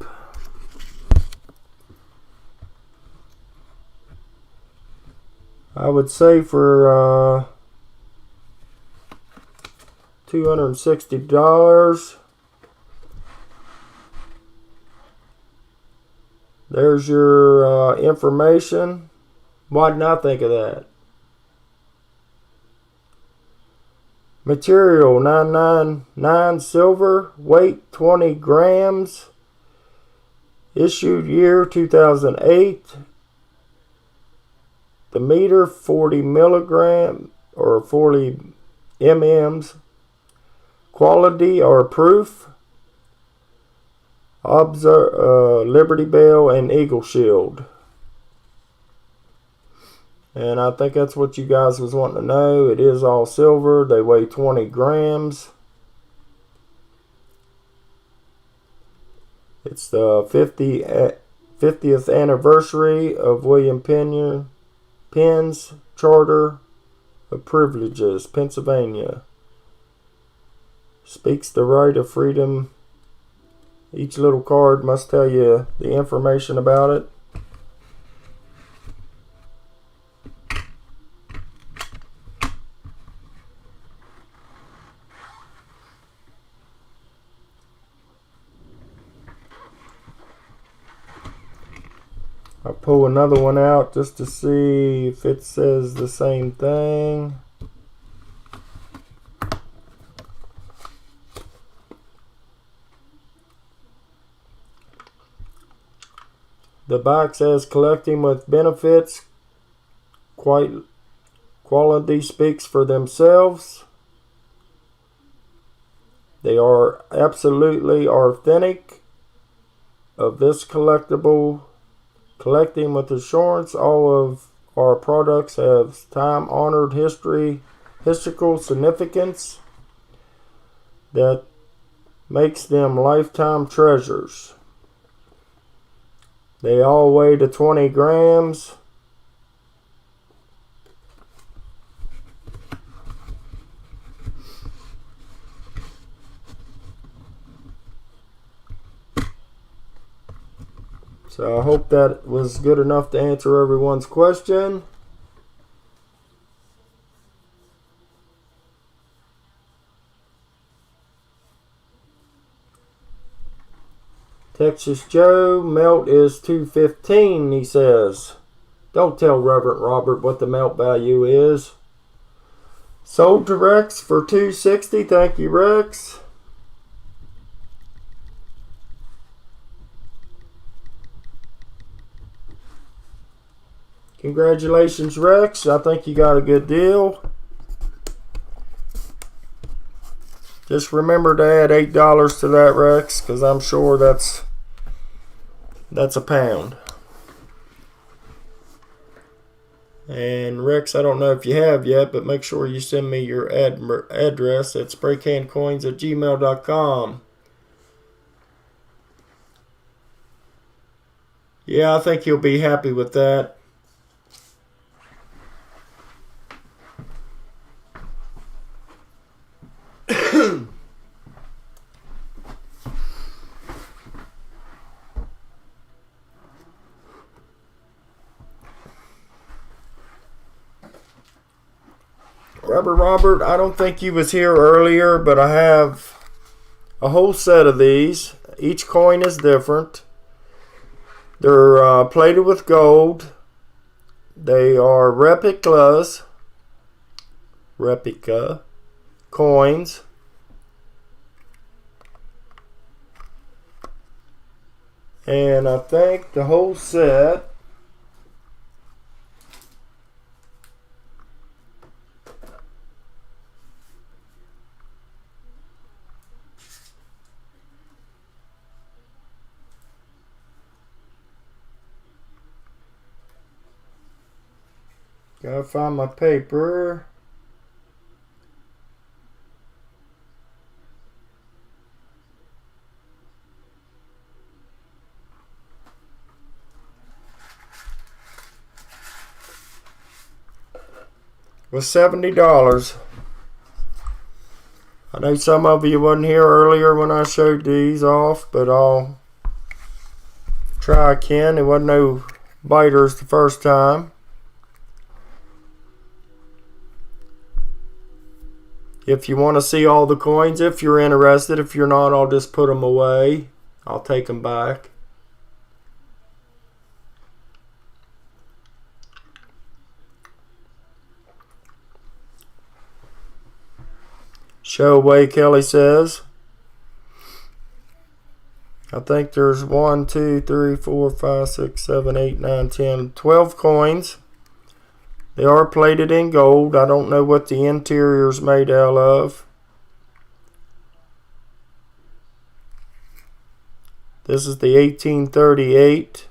I would say for $260. There's your information. Why didn't I think of that? Material 999 silver, weight 20 grams, issued year 2008. The meter 40 milligram or 40 mm's. Quality or proof, Liberty Bell and Eagle Shield. And I think that's what you guys was wanting to know. It is all silver. They weigh 20 grams. It's the 50th anniversary of William Penn's Charter of Privileges, Pennsylvania. Speaks the right of freedom. Each little card must tell you the information about it. I'll pull another one out just to see if it says the same thing. The back says collecting with benefits. Quality speaks for themselves. They are absolutely authentic of this collectible. Collecting with assurance, all of our products have time-honored historical significance that makes them lifetime treasures. They all weigh to 20 grams. So I hope that was good enough to answer everyone's question. Texas Joe, melt is $215, he says. Don't tell Reverend Robert what the melt value is. Sold to Rex for $260. Thank you, Rex. Congratulations, Rex. I think you got a good deal. Just remember to add $8 to that, Rex, because I'm sure that's a pound. And Rex, I don't know if you have yet, but make sure you send me your address at spraycancoins@gmail.com. Yeah, I think you'll be happy with that. Robert, I don't think you was here earlier, but I have a whole set of these. Each coin is different. They're plated with gold. They are replica coins. And I think the whole set Gotta find my paper. Was $70. I know some of you wasn't here earlier when I showed these off, but I'll try again. There wasn't no biters the first time. If you want to see all the coins, if you're interested. If you're not, I'll just put them away. I'll take them back. Show away, Kelly says. I think there's 1, 2, 3, 4, 5, 6, 7, 8, 9, 10, 12 coins. They are plated in gold. I don't know what the interior is made out of. This is the 1838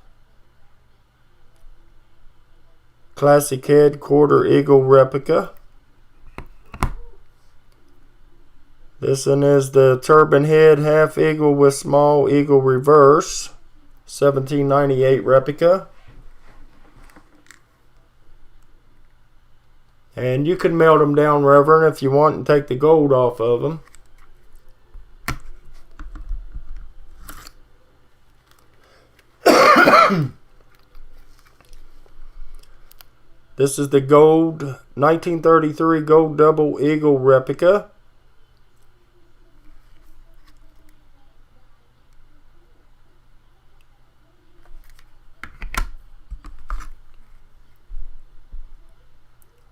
Classic Head Quarter Eagle replica. This one is the Turban Head Half Eagle with Small Eagle Reverse, 1798 replica. And you can melt them down, Reverend, if you want, and take the gold off of them. This is the gold 1933 Gold Double Eagle replica.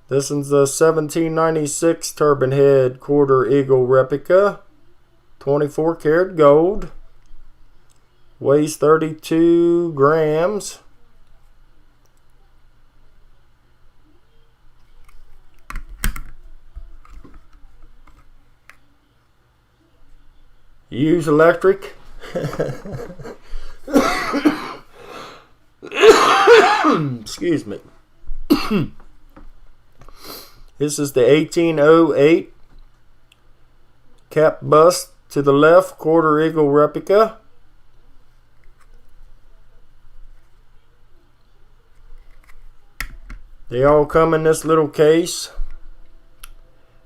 This one's the 1796 Turban Head Quarter Eagle replica. 24 karat gold. Weighs 32 grams. Use electric. Excuse me. This is the 1808 cap bust to the left Quarter Eagle replica. They all come in this little case.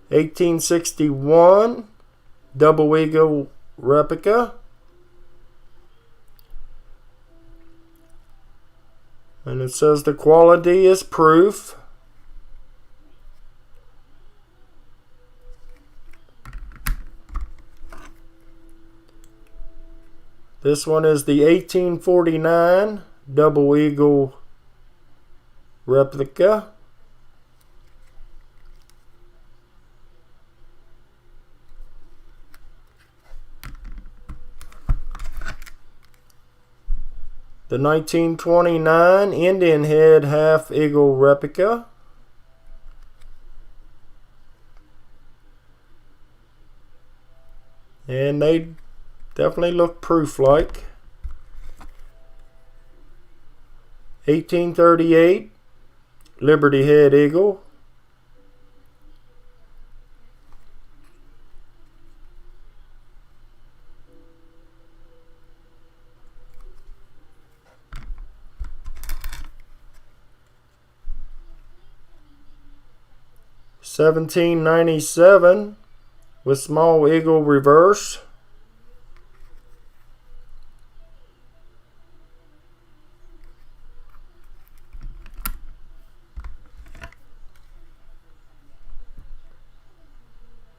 1861 Double Eagle replica. And it says the quality is proof. This one is the 1849 Double Eagle replica. The 1929 Indian Head Half Eagle replica. And they definitely look proof-like. 1838 Liberty Head Eagle. $17.97 with Small Eagle Reverse.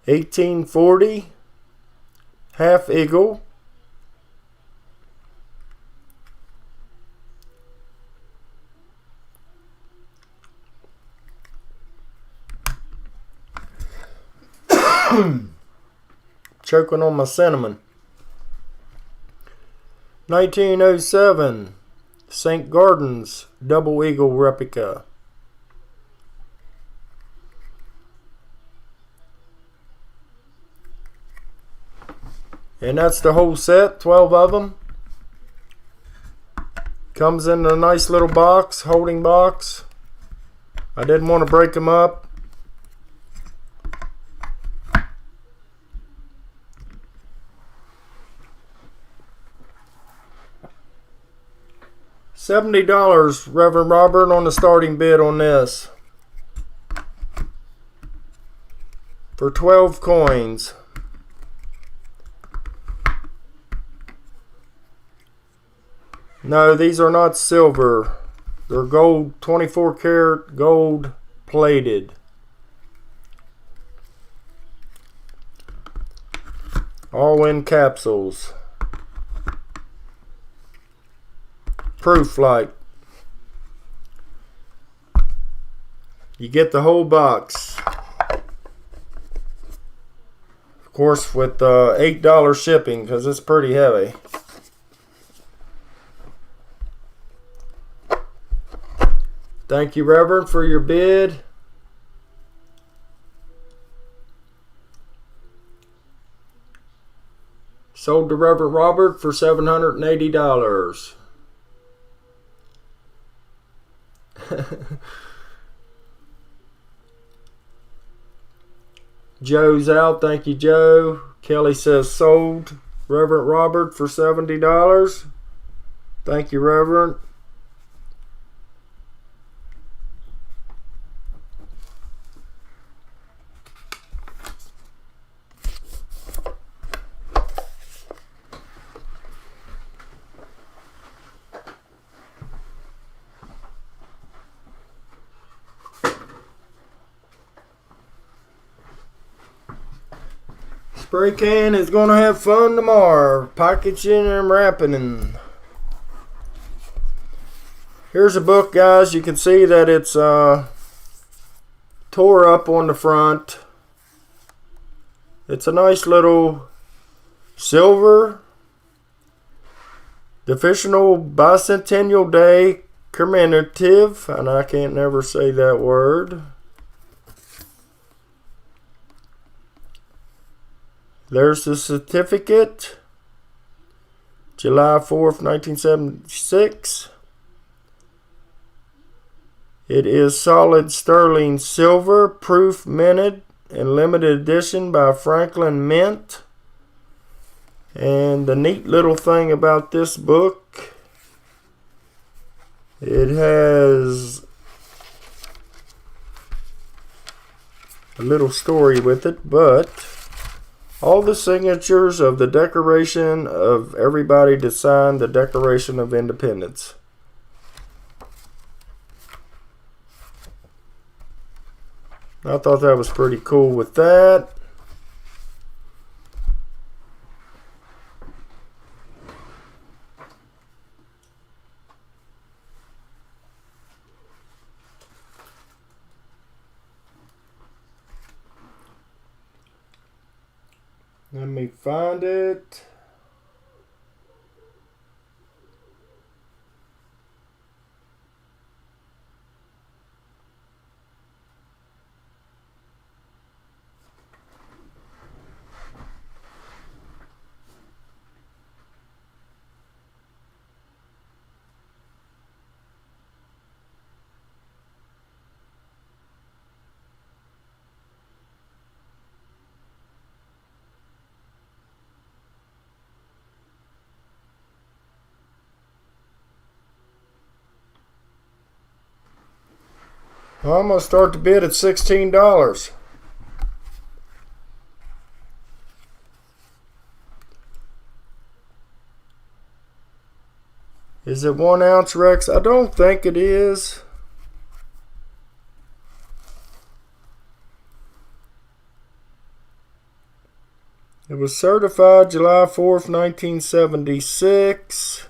$18.40 Half Eagle. Choking on my cinnamon. 1907 St. Gardens Double Eagle replica. And that's the whole set, 12 of them. Comes in a nice little box, holding box. I didn't want to break them up. $70, Reverend Robert, on the starting bid on this. For 12 coins. No, these are not silver. They're gold, 24 karat gold plated. All in capsules. Proof like. You get the whole box. Of course, with $8 shipping, because it's pretty heavy. Thank you, Reverend, for your bid. Sold to Reverend Robert for $780. Joe's out. Thank you, Joe. Kelly says sold Reverend Robert for $70. Thank you, Reverend. Spray Can is going to have fun tomorrow. Packaging and wrapping. And here's a book, guys. You can see that it's tore up on the front. It's a nice little silver Divisional Bicentennial Day commemorative, and I can't never say that word. There's the certificate, July 4th, 1976. It is solid sterling silver, proof minted, and limited edition by Franklin Mint. And the neat little thing about this book, it has a little story with it, but all the signatures of the Declaration of everybody to sign the Declaration of Independence. I thought that was pretty cool with that. Let me find it. I'm going to start the bid at $16. Is it 1 ounce, Rex? I don't think it is. It was certified July 4th, 1976.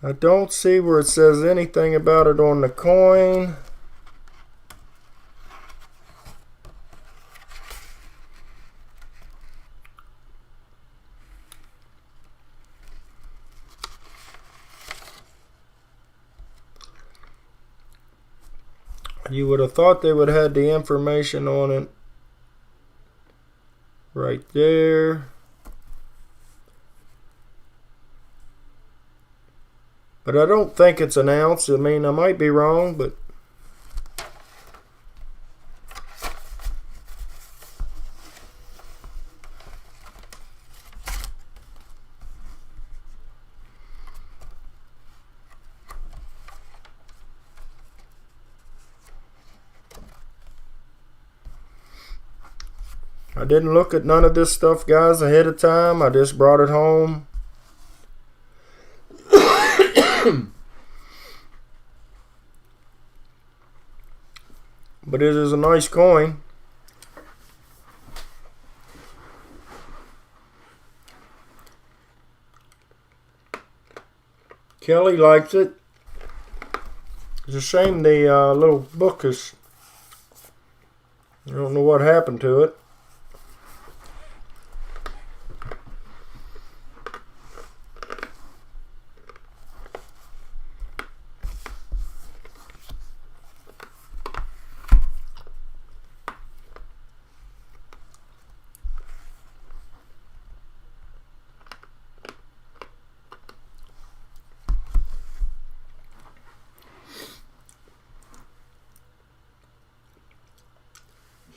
I don't see where it says anything about it on the coin. You would have thought they would have had the information on it right there. But I don't think it's an ounce. I mean, I might be wrong, but I didn't look at none of this stuff, guys, ahead of time. I just brought it home. But it is a nice coin. Kelly likes it. It's a shame the little book is... I don't know what happened to it.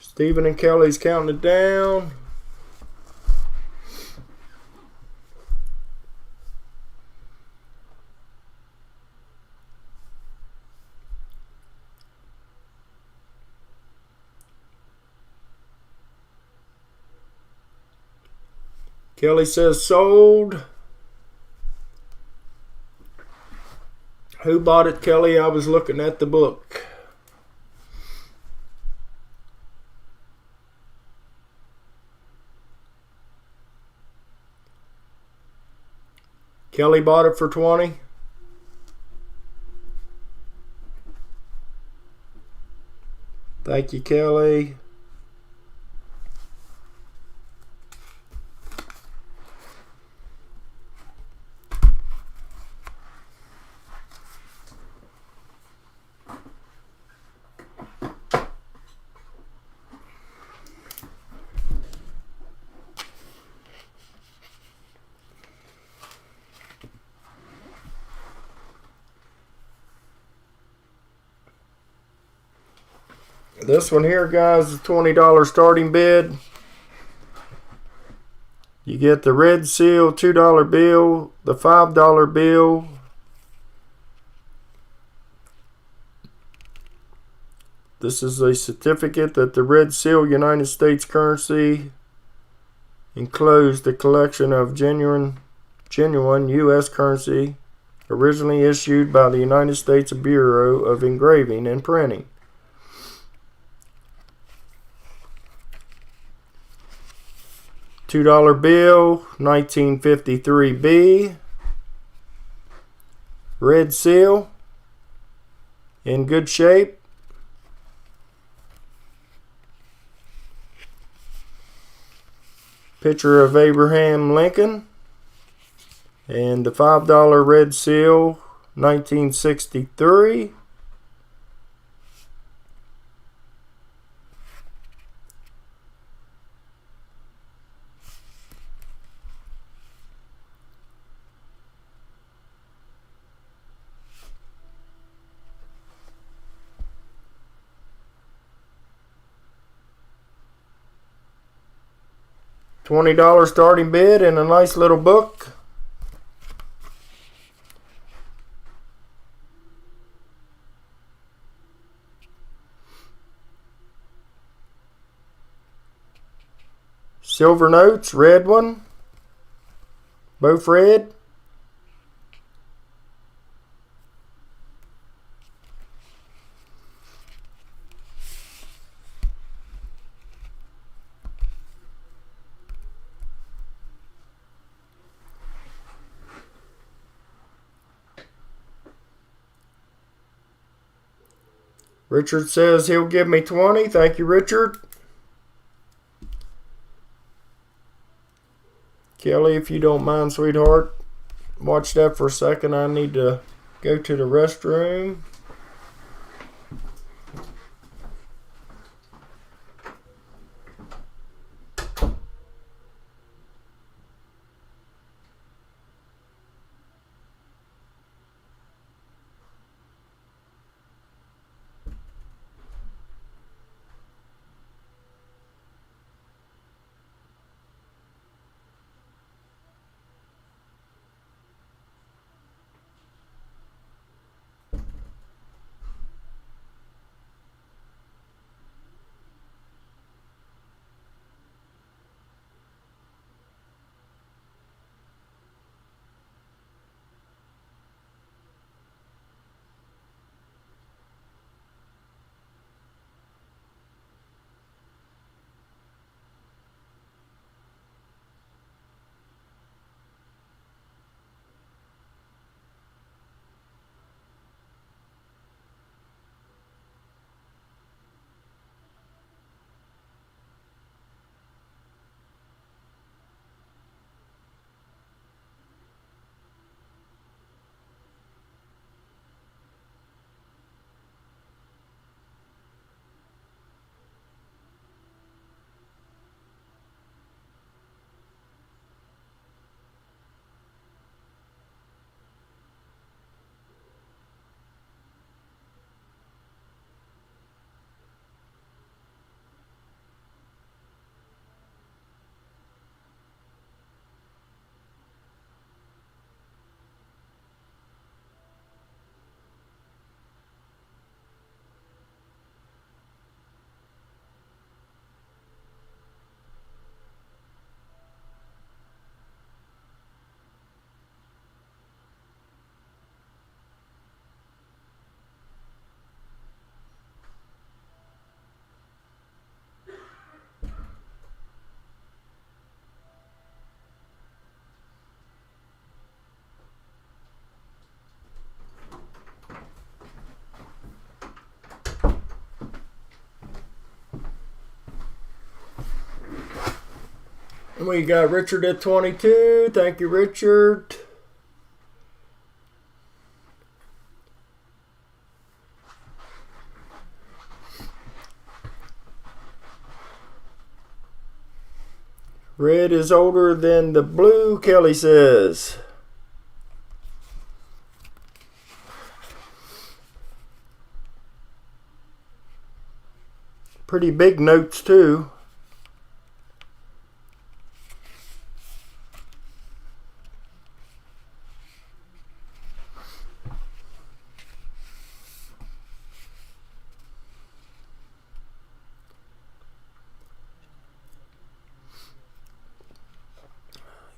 Stephen and Kelly's counting it down. Kelly says sold. Who bought it, Kelly? I was looking at the book. Kelly bought it for 20. Thank you, Kelly. This one here, guys, is a $20 starting bid. You get the red seal $2 bill, the $5 bill, this is a certificate that the red seal United States currency enclosed a collection of genuine U.S. currency originally issued by the United States Bureau of Engraving and Printing. $2 bill, 1953B, red seal, in good shape. Picture of Abraham Lincoln, and the $5 red seal, 1963. $20 starting bid and a nice little book. Silver notes, red one. Both red. Richard says he'll give me 20. Thank you, Richard. Kelly, if you don't mind, sweetheart, watch that for a second. I need to go to the restroom. We got Richard at 22. Thank you, Richard. Red is older than the blue, Kelly says. Pretty big notes too.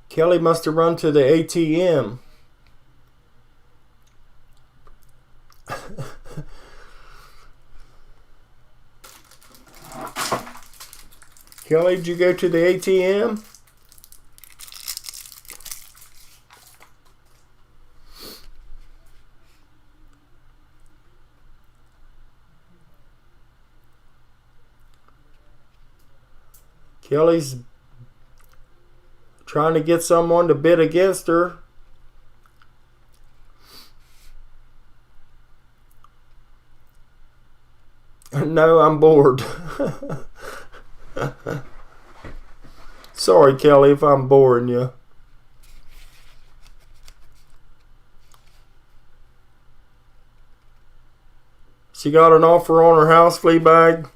Kelly must have run to the ATM. Kelly, did you go to the ATM? Kelly's trying to get someone to bid against her. No, I'm bored. Sorry, Kelly, if I'm boring you. She got an offer on her house, Fleabag.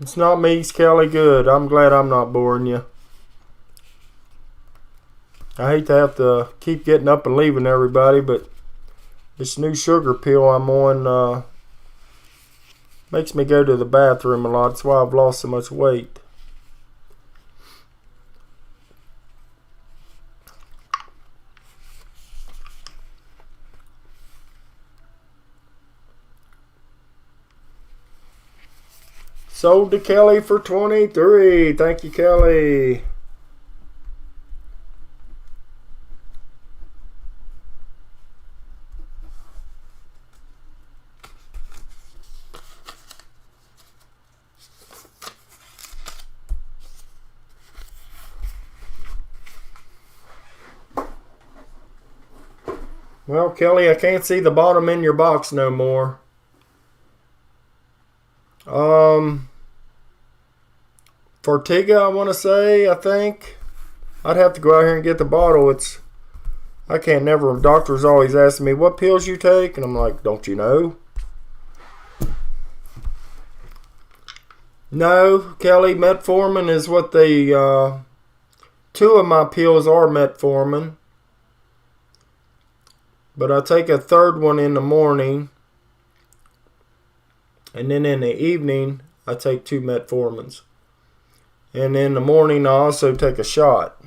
It's not me, it's Kelly. Good. I'm glad I'm not boring you. I hate to have to keep getting up and leaving everybody, but this new sugar pill I'm on makes me go to the bathroom a lot. That's why I've lost so much weight. Sold to Kelly for 23. Thank you, Kelly. Well, Kelly, I can't see the bottom in your box no more. Fortiga, I want to say, I think. I'd have to go out here and get the bottle. I can't never, doctors always ask me, what pills you take? And I'm like, don't you know? No, Kelly, metformin is what they, 2 of my pills are metformin. But I take a 3rd one in the morning. And then in the evening, I take 2 metformins. And in the morning, I also take a shot.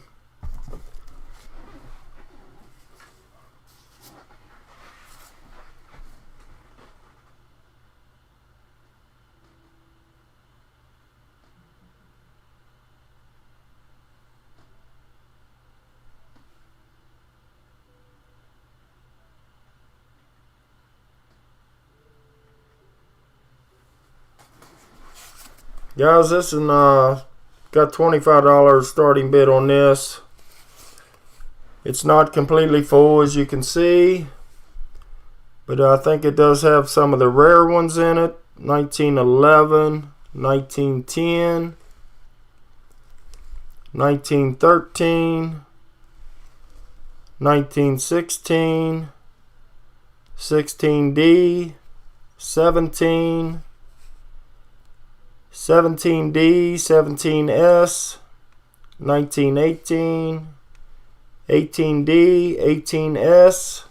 Guys, this is got $25 starting bid on this. It's not completely full, as you can see, but I think it does have some of the rare ones in it. 1911, 1910, 1913, 1916, 16D, 17, 17D, 17S, 1918, 18D, 18S.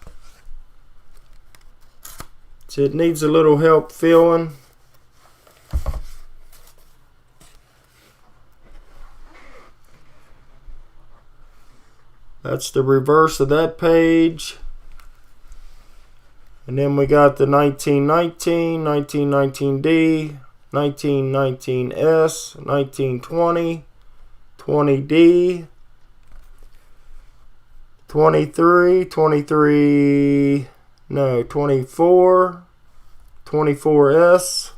So it needs a little help filling. That's the reverse of that page. And then we got the 1919, 1919D, 1919S, 1920, 20D, 23, 24, 24S,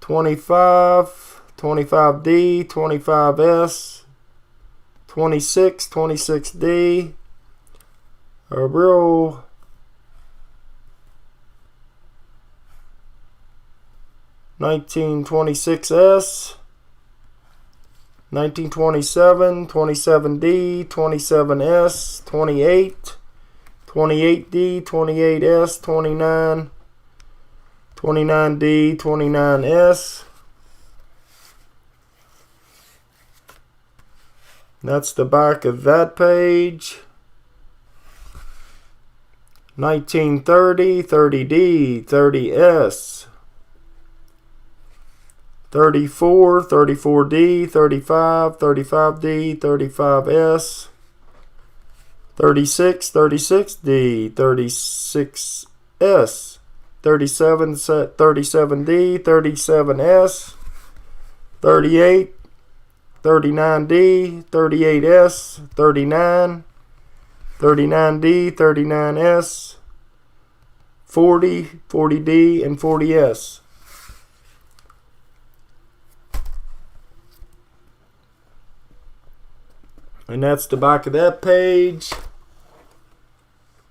25, 25D, 25S, 26, 26D, a real (1926S), 1927, 27D, 27S, 28, 28D, 28S, 29, 29D, 29S. That's the back of that page. 1930, 30D, 30S. 34, 34D, 35, 35D, 35S. 36, 36D, 36S. 37, 37D, 37S. 38, 39D, 38S, 39, 39D, 39S, 40, 40D, and 40S. And that's the back of that page.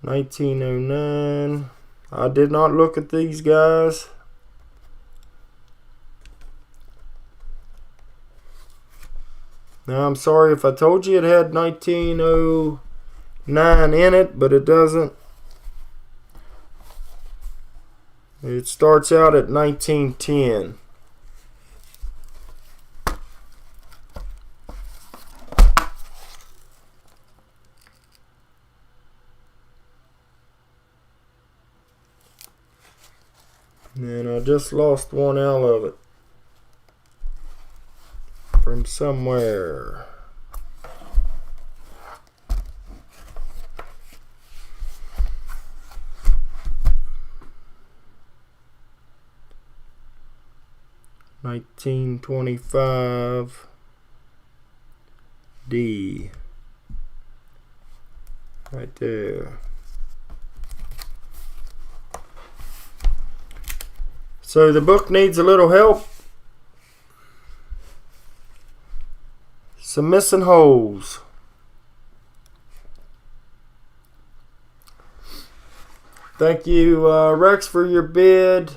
1909. I did not look at these guys. Now, I'm sorry if I told you it had 1909 in it, but it doesn't. It starts out at 1910. And I just lost one L of it from somewhere. (1925) D. Right there. So the book needs a little help. Some missing holes. Thank you, Rex, for your bid.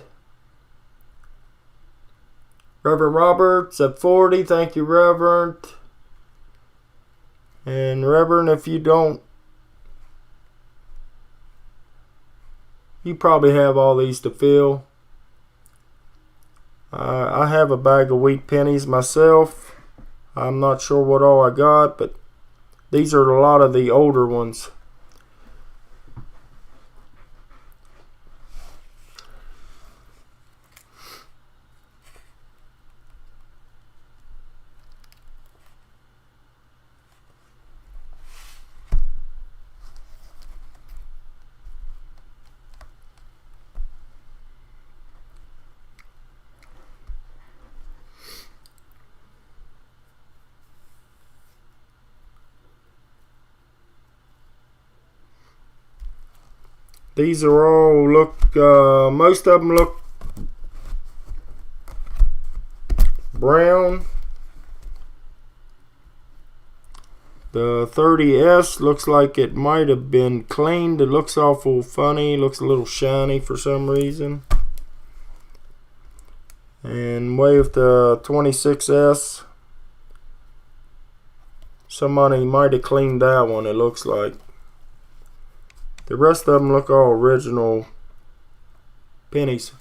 Reverend Roberts at 40. Thank you, Reverend. And Reverend, if you don't, you probably have all these to fill. I have a bag of wheat pennies myself. I'm not sure what all I got, but these are a lot of the older ones. These are all most of them look brown. The 30S looks like it might have been cleaned. It looks awful funny. Looks a little shiny for some reason. And with the 26S, somebody might have cleaned that one, it looks like. The rest of them look all original pennies.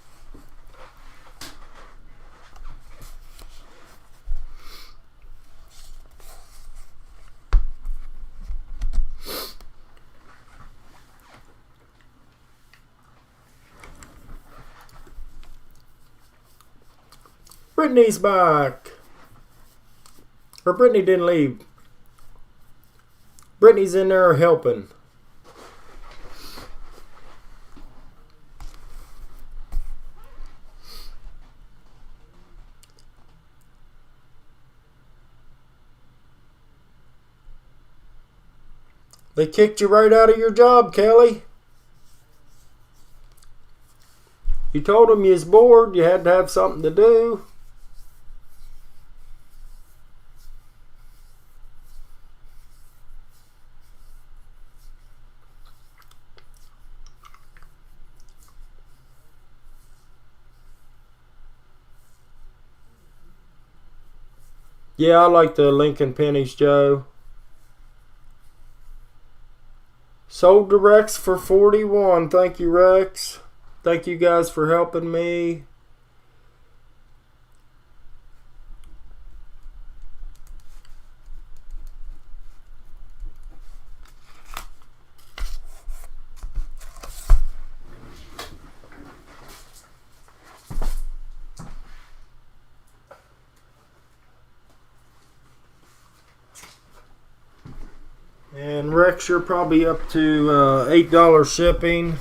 Brittany's back. Or Brittany didn't leave. Brittany's in there helping. They kicked you right out of your job, Kelly. You told them you was bored. You had to have something to do. Yeah, I like the Lincoln pennies, Joe. Sold to Rex for 41. Thank you, Rex. Thank you guys for helping me. And Rex, you're probably up to $8 shipping.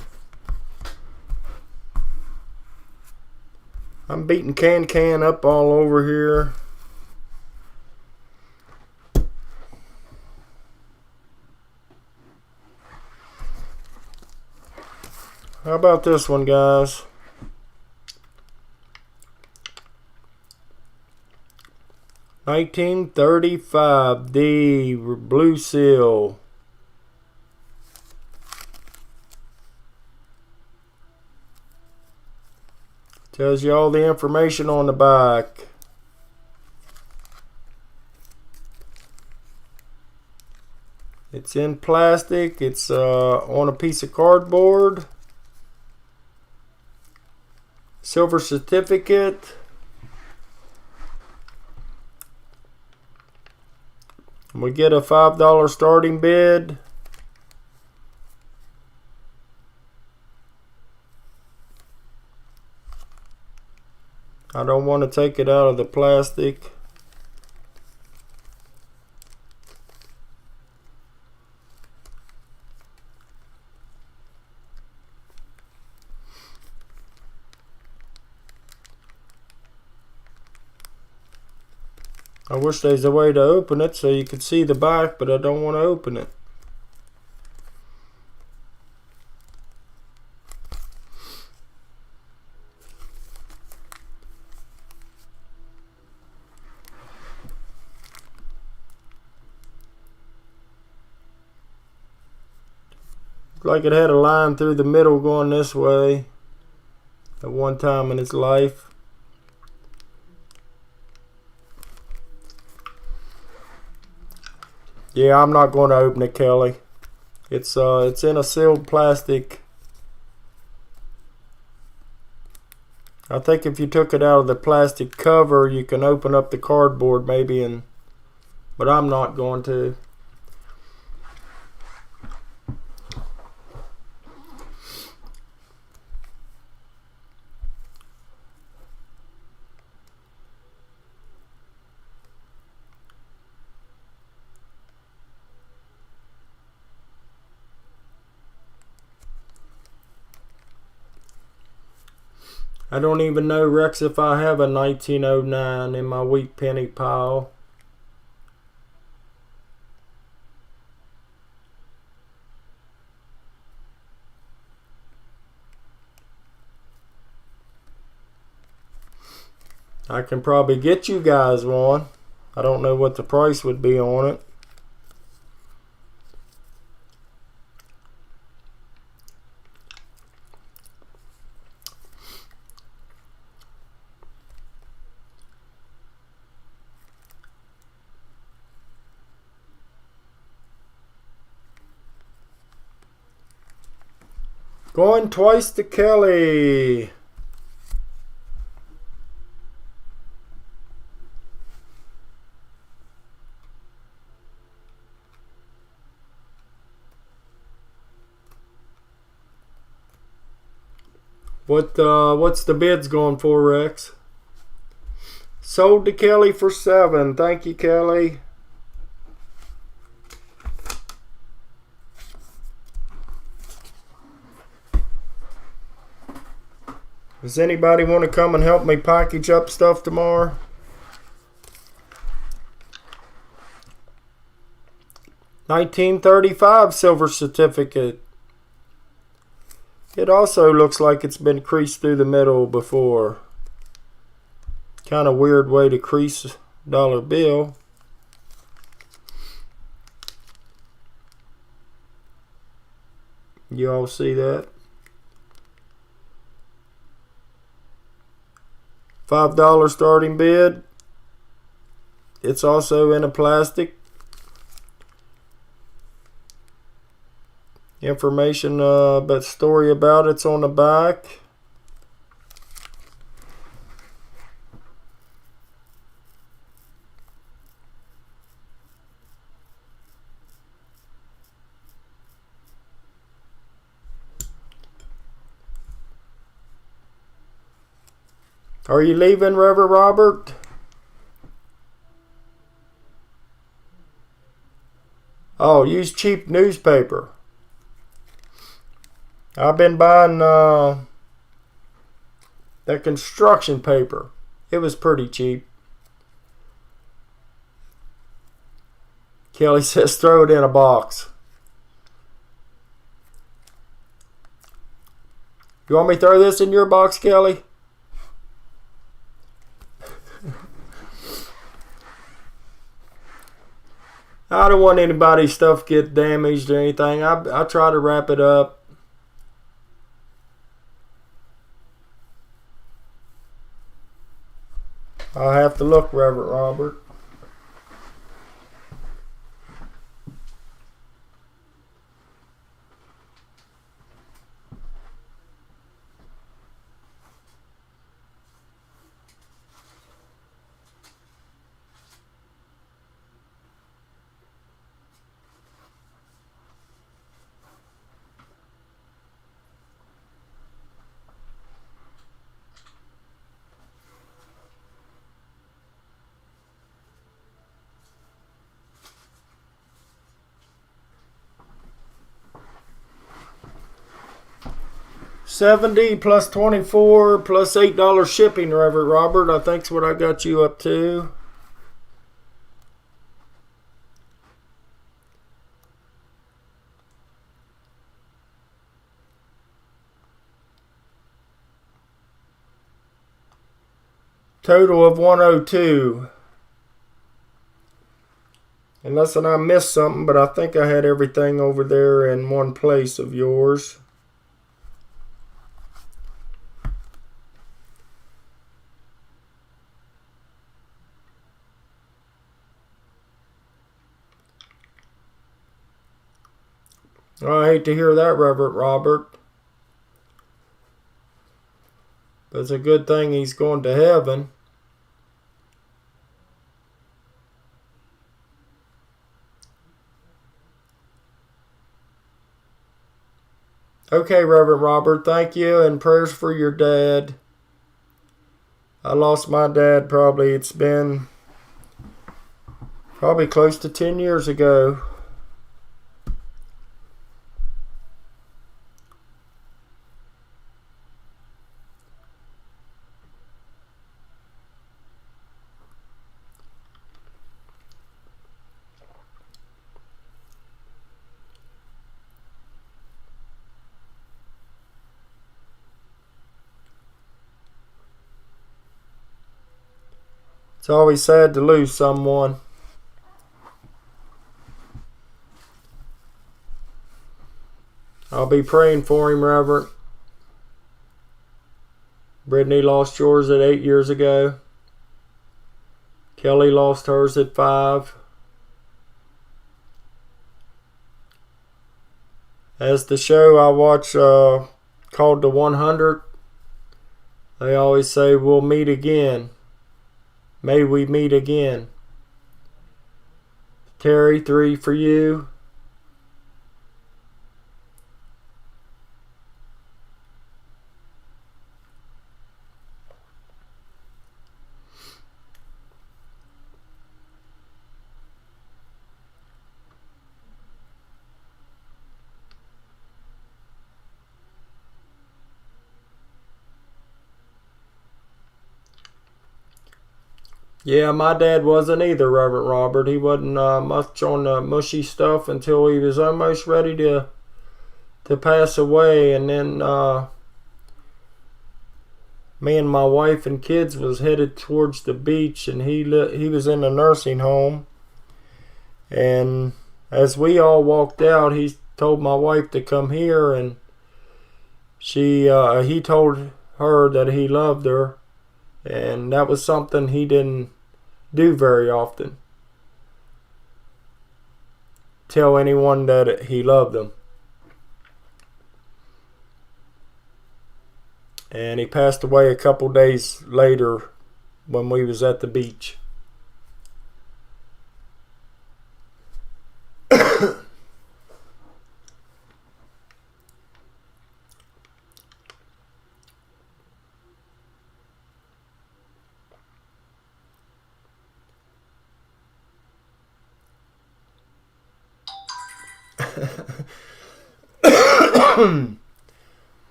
I'm beating Can up all over here. How about this one, guys? $19.35, the Blue Seal. Tells you all the information on the back. It's in plastic. It's on a piece of cardboard. Silver certificate. We get a $5 starting bid. I don't want to take it out of the plastic. I wish there's a way to open it so you could see the back, but I don't want to open it. Looked like it had a line through the middle going this way at one time in its life. Yeah, I'm not going to open it, Kelly. It's in a sealed plastic. I think if you took it out of the plastic cover, you can open up the cardboard maybe, but I'm not going to. I don't even know, Rex, if I have a 1909 in my wheat penny pile. I can probably get you guys one. I don't know what the price would be on it. Going twice to Kelly. What's the bids going for, Rex? Sold to Kelly for 7. Thank you, Kelly. Does anybody want to come and help me package up stuff tomorrow? 1935 silver certificate. It also looks like it's been creased through the middle before. Kind of weird way to crease dollar bill. You all see that? $5 starting bid. It's also in a plastic. Information but story about it's on the back. Are you leaving, Reverend Robert? Oh, use cheap newspaper. I've been buying that construction paper. It was pretty cheap. Kelly says throw it in a box. You want me to throw this in your box, Kelly? I don't want anybody's stuff get damaged or anything. I try to wrap it up. I'll have to look, Reverend Robert. $70 plus $24 plus $8 shipping, Reverend Robert. I think's what I got you up to. Total of 102. Unless I missed something, but I think I had everything over there in one place of yours. I hate to hear that, Reverend Robert. But it's a good thing he's going to heaven. Okay, Reverend Robert, thank you, and prayers for your dad. I lost my dad it's been probably close to 10 years ago. It's always sad to lose someone. I'll be praying for him, Reverend. Brittany lost yours at 8 years ago. Kelly lost hers at 5. As the show I watch called The 100, they always say, we'll meet again. May we meet again. Terry, 3 for you. Yeah, my dad wasn't either, Reverend Robert. He wasn't much on the mushy stuff until he was almost ready to pass away, and then me and my wife and kids was headed towards the beach, and he was in a nursing home. And as we all walked out, he told my wife to come here, and he told her that he loved her, and that was something he didn't do very often. Tell anyone that he loved them. And he passed away a couple days later when we was at the beach.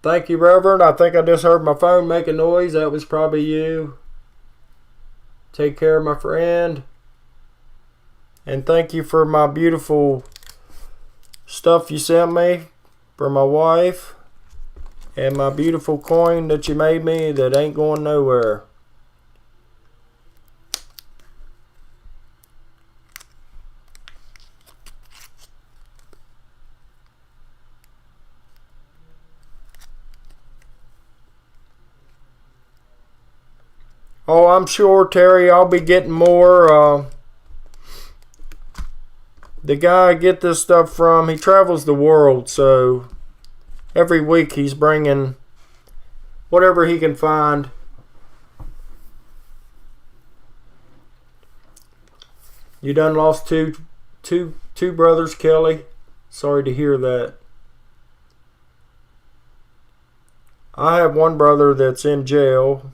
Thank you, Reverend. I think I just heard my phone make a noise. That was probably you. Take care, my friend. And thank you for my beautiful stuff you sent me for my wife. And my beautiful coin that you made me that ain't going nowhere. Oh, I'm sure, Terry, I'll be getting more. The guy I get this stuff from, he travels the world, so every week he's bringing whatever he can find. You done lost two brothers, Kelly? Sorry to hear that. I have one brother that's in jail.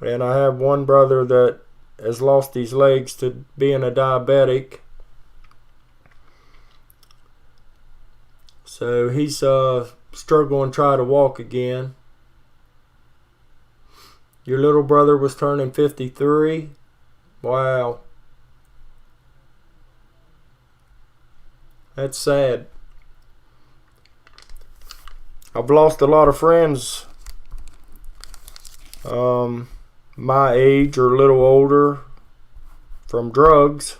And I have one brother that has lost his legs to being a diabetic. So he's struggling to try to walk again. Your little brother was turning 53. Wow. That's sad. I've lost a lot of friends. My age or a little older from drugs.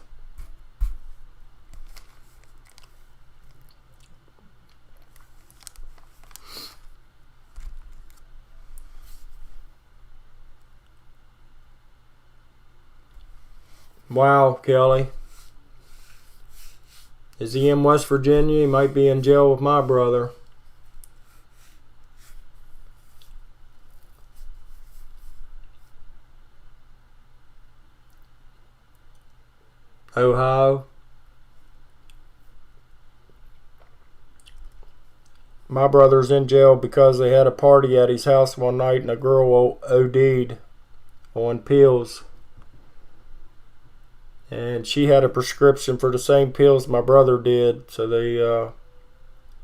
Wow, Kelly. Is he in West Virginia? He might be in jail with my brother. Ohio. My brother's in jail because they had a party at his house one night and a girl OD'd on pills. And she had a prescription for the same pills my brother did, so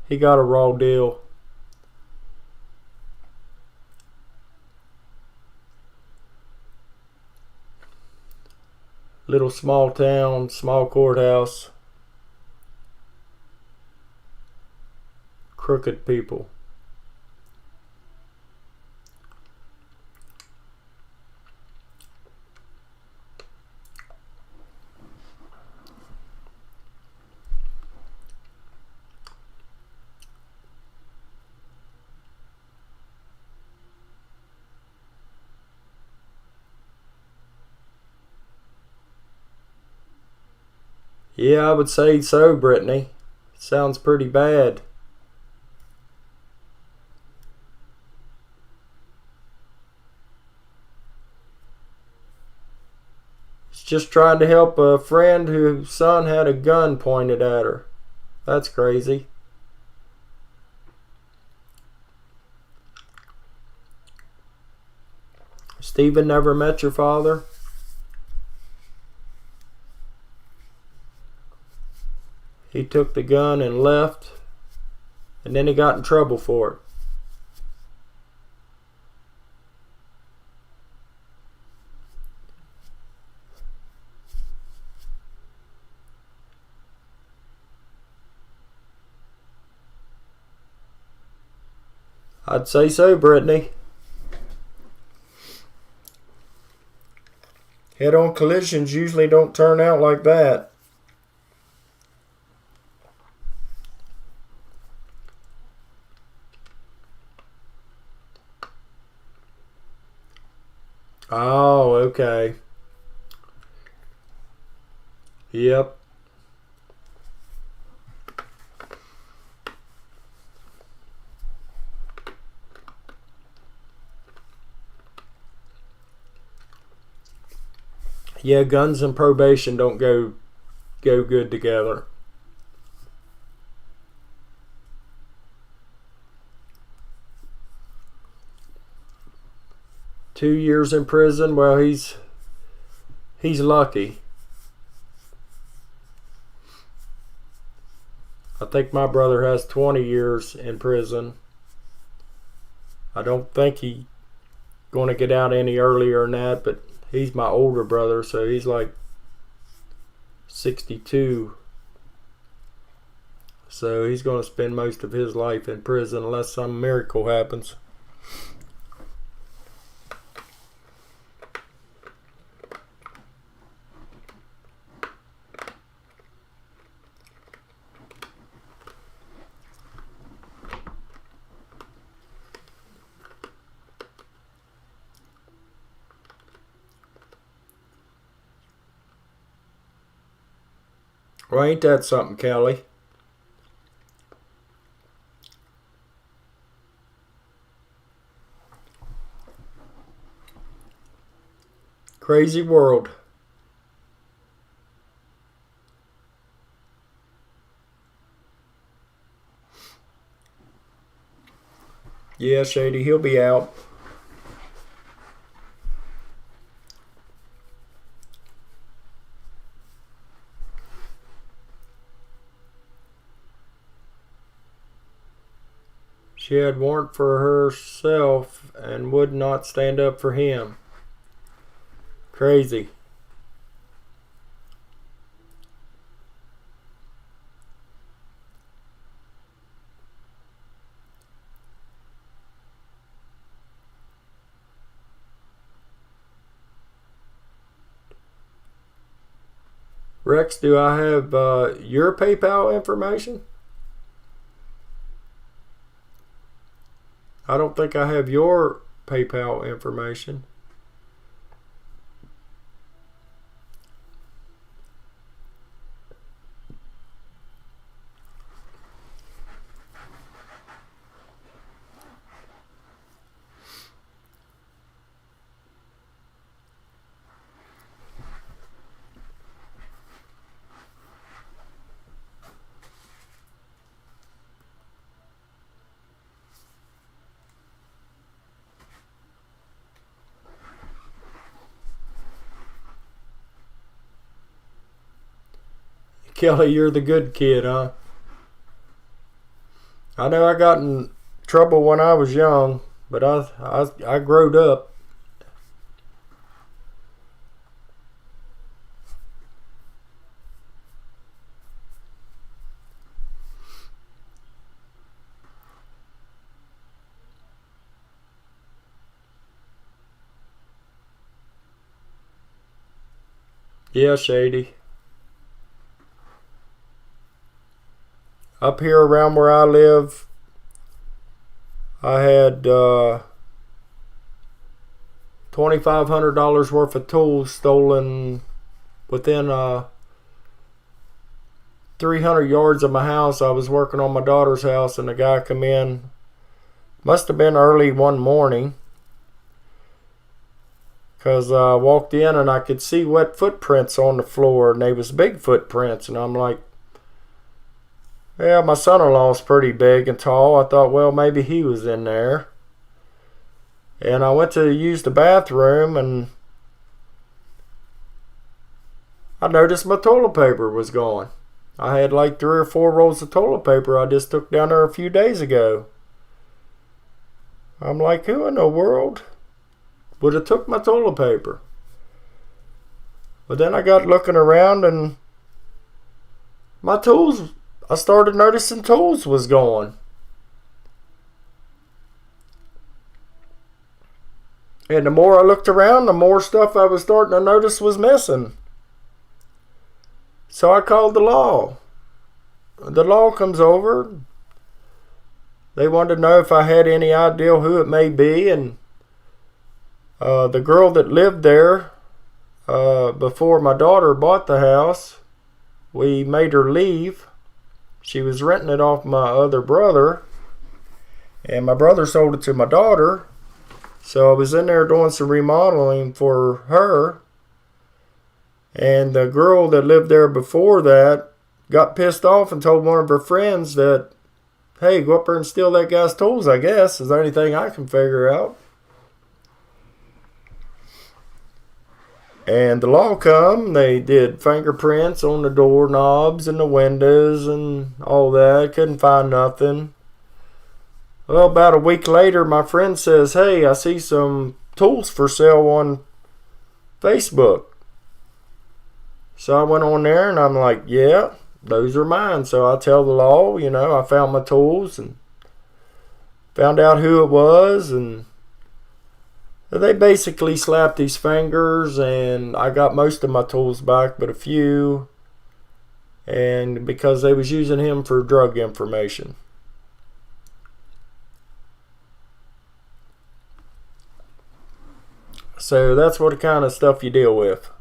he got a raw deal. Little small town, small courthouse. Crooked people. Yeah, I would say so, Brittany. Sounds pretty bad. She's just trying to help a friend whose son had a gun pointed at her. That's crazy. Stephen never met your father? He took the gun and left, and then he got in trouble for it. I'd say so, Brittany. Head-on collisions usually don't turn out like that. Oh, okay. Yep. Yeah, guns and probation don't go good together. Two years in prison. Well, he's lucky. I think my brother has 20 years in prison. I don't think he's going to get out any earlier than that, but he's my older brother, so he's like 62. So he's going to spend most of his life in prison unless some miracle happens. Well, ain't that something, Kelly? Crazy world. Yeah, Shady, he'll be out. She had warrant for herself and would not stand up for him. Crazy. Rex, do I have your PayPal information? I don't think I have your PayPal information. Kelly, you're the good kid, huh? I know I got in trouble when I was young, but I growed up. Yeah, Shady. Up here around where I live, I had $2,500 worth of tools stolen within 300 yards of my house. I was working on my daughter's house, and the guy come in. Must have been early one morning, because I walked in and I could see wet footprints on the floor, and they was big footprints, and I'm like, yeah, my son-in-law's pretty big and tall. I thought, well, maybe he was in there. And I went to use the bathroom, and I noticed my toilet paper was gone. I had like 3 or 4 rolls of toilet paper I just took down there a few days ago. I'm like, who in the world would have took my toilet paper? But then I got looking around and my tools, I started noticing tools was gone. And the more I looked around, the more stuff I was starting to notice was missing. So I called the law. The law comes over. They wanted to know if I had any idea who it may be. And the girl that lived there before my daughter bought the house, we made her leave. She was renting it off my other brother. And my brother sold it to my daughter. So I was in there doing some remodeling for her. And the girl that lived there before that got pissed off and told one of her friends that, hey, go up there and steal that guy's tools, I guess, is the only thing I can figure out. And the law come, they did fingerprints on the doorknobs and the windows and all that. Couldn't find nothing. Well, about a week later, my friend says, hey, I see some tools for sale on Facebook. So I went on there and I'm like, yeah, those are mine. So I tell the law, I found my tools and found out who it was. And they basically slapped his fingers and I got most of my tools back, but a few. And because they was using him for drug information. So that's what kind of stuff you deal with.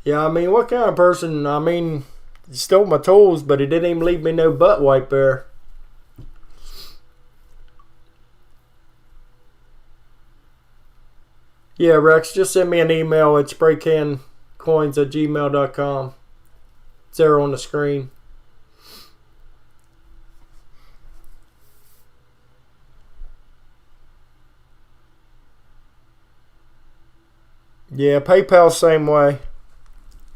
Yeah, I mean, what kind of person, he stole my tools, but he didn't even leave me no butt wipe there. Yeah, Rex, just send me an email at spraycancoins@gmail.com. It's there on the screen. Yeah, PayPal same way.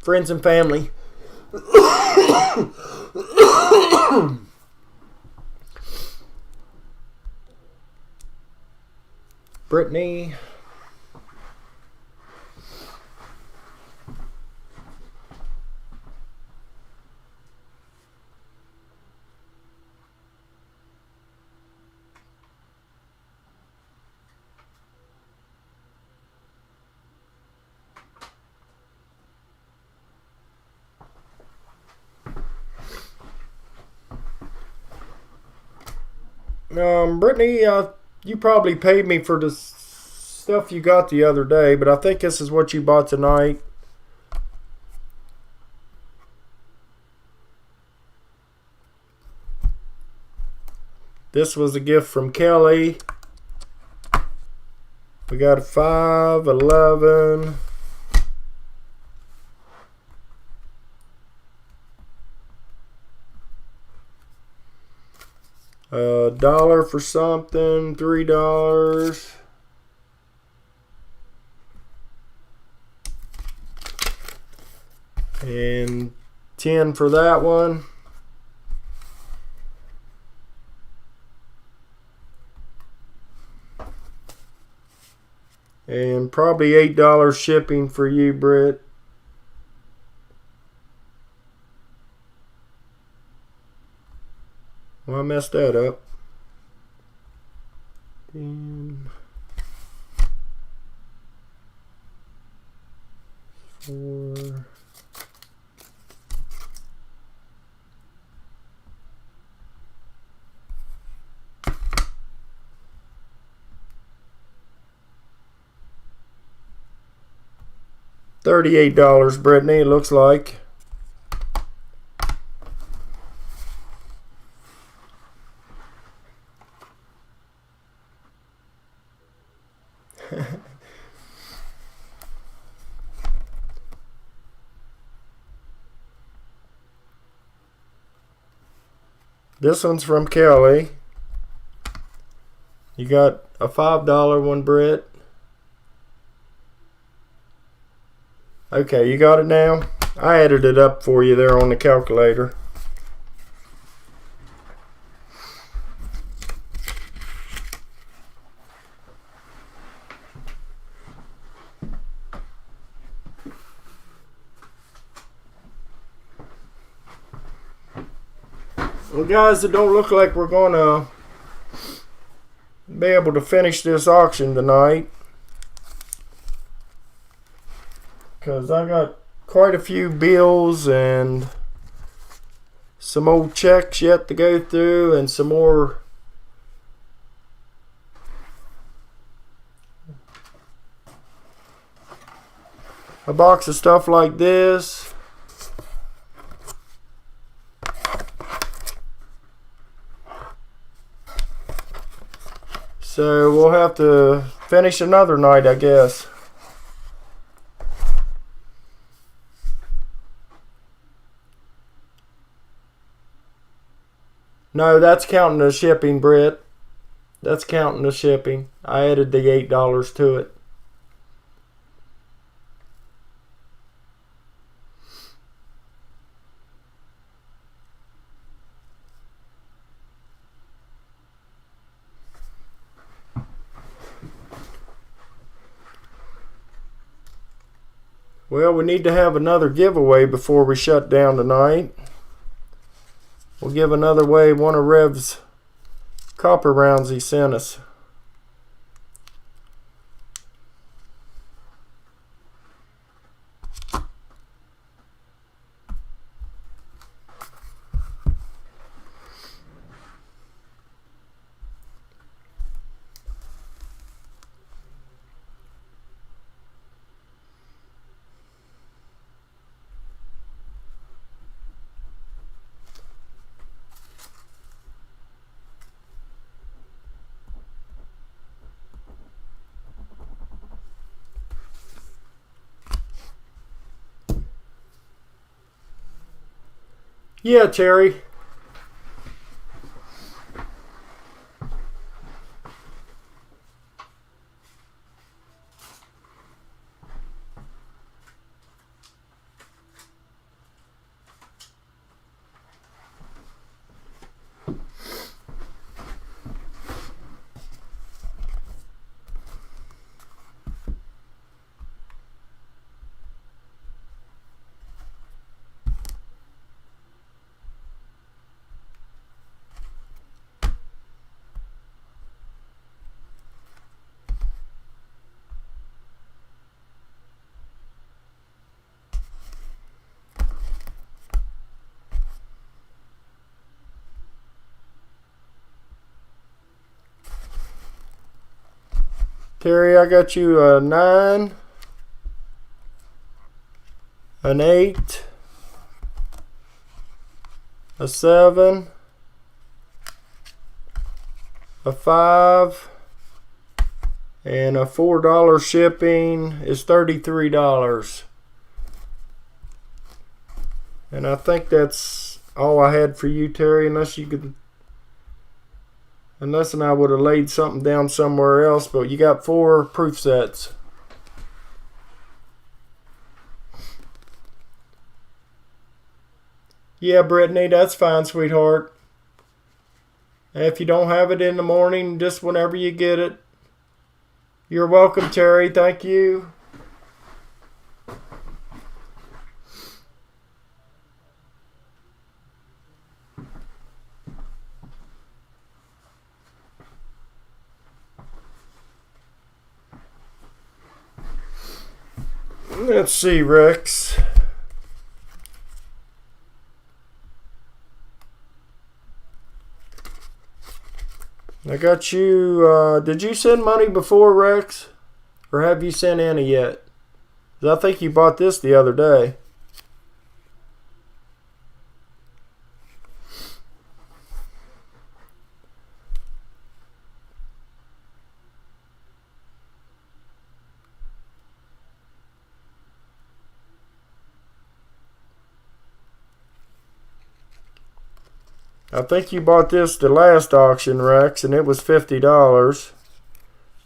Friends and family. Brittany. Brittany, you probably paid me for the stuff you got the other day, but I think this is what you bought tonight. This was a gift from Kelly. We got a 5, 11. $1 for something, $3. And 10 for that one. And probably $8 shipping for you, Britt. Well, I messed that up. 10, 4. $38, Brittany, it looks like. This one's from Kelly. You got a $5 one, Britt. Okay, you got it now? I added it up for you there on the calculator. Well, guys, it don't look like we're going to be able to finish this auction tonight, because I got quite a few bills and some old checks yet to go through, and some more a box of stuff like this. So we'll have to finish another night, I guess. No, that's counting the shipping, Britt. That's counting the shipping. I added the $8 to it. Well, we need to have another giveaway before we shut down tonight. We'll give another away one of Rev's copper rounds he sent us. Yeah, Terry. Terry, I got you a 9, an 8, a 7, a 5, and a $4 shipping is $33. And I think that's all I had for you, Terry, unless I would have laid something down somewhere else. But you got 4 proof sets. Yeah, Brittany, that's fine, sweetheart. If you don't have it in the morning, just whenever you get it. You're welcome, Terry. Thank you. Let's see, Rex. I got you. Did you send money before, Rex? Or have you sent any yet? 'Cause I think you bought this the other day. I think you bought this the last auction, Rex, and it was $50.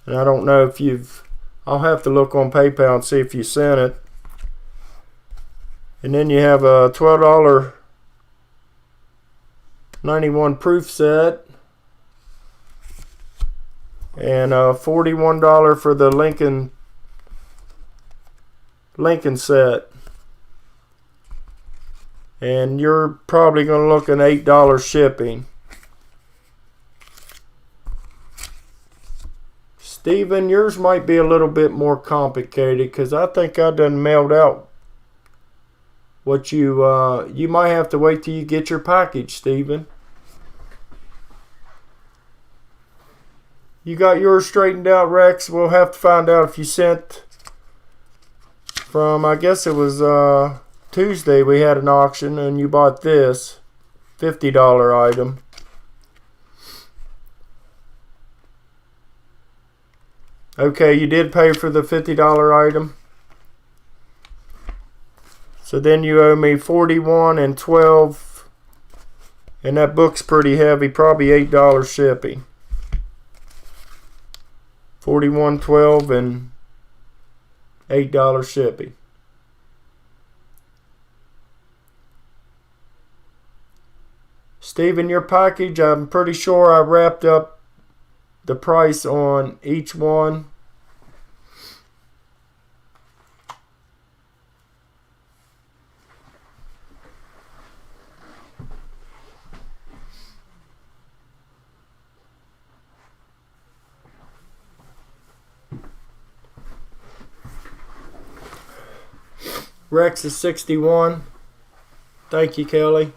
And I don't know if you've... I'll have to look on PayPal and see if you sent it. And then you have a $12.91 proof set. And $41 for the Lincoln set. And you're probably going to look at $8 shipping. Steven, yours might be a little bit more complicated because I think I done mailed out what you might have to wait till you get your package, Steven. You got yours straightened out, Rex? We'll have to find out if you sent from, I guess it was Tuesday we had an auction and you bought this $50 item. Okay, you did pay for the $50 item. So then you owe me $41 and $12, and that book's pretty heavy, probably $8 shipping. $41, $12, and $8 shipping. Steven, your package, I'm pretty sure I wrapped up the price on each one. Rex is 61. Thank you, Kelly.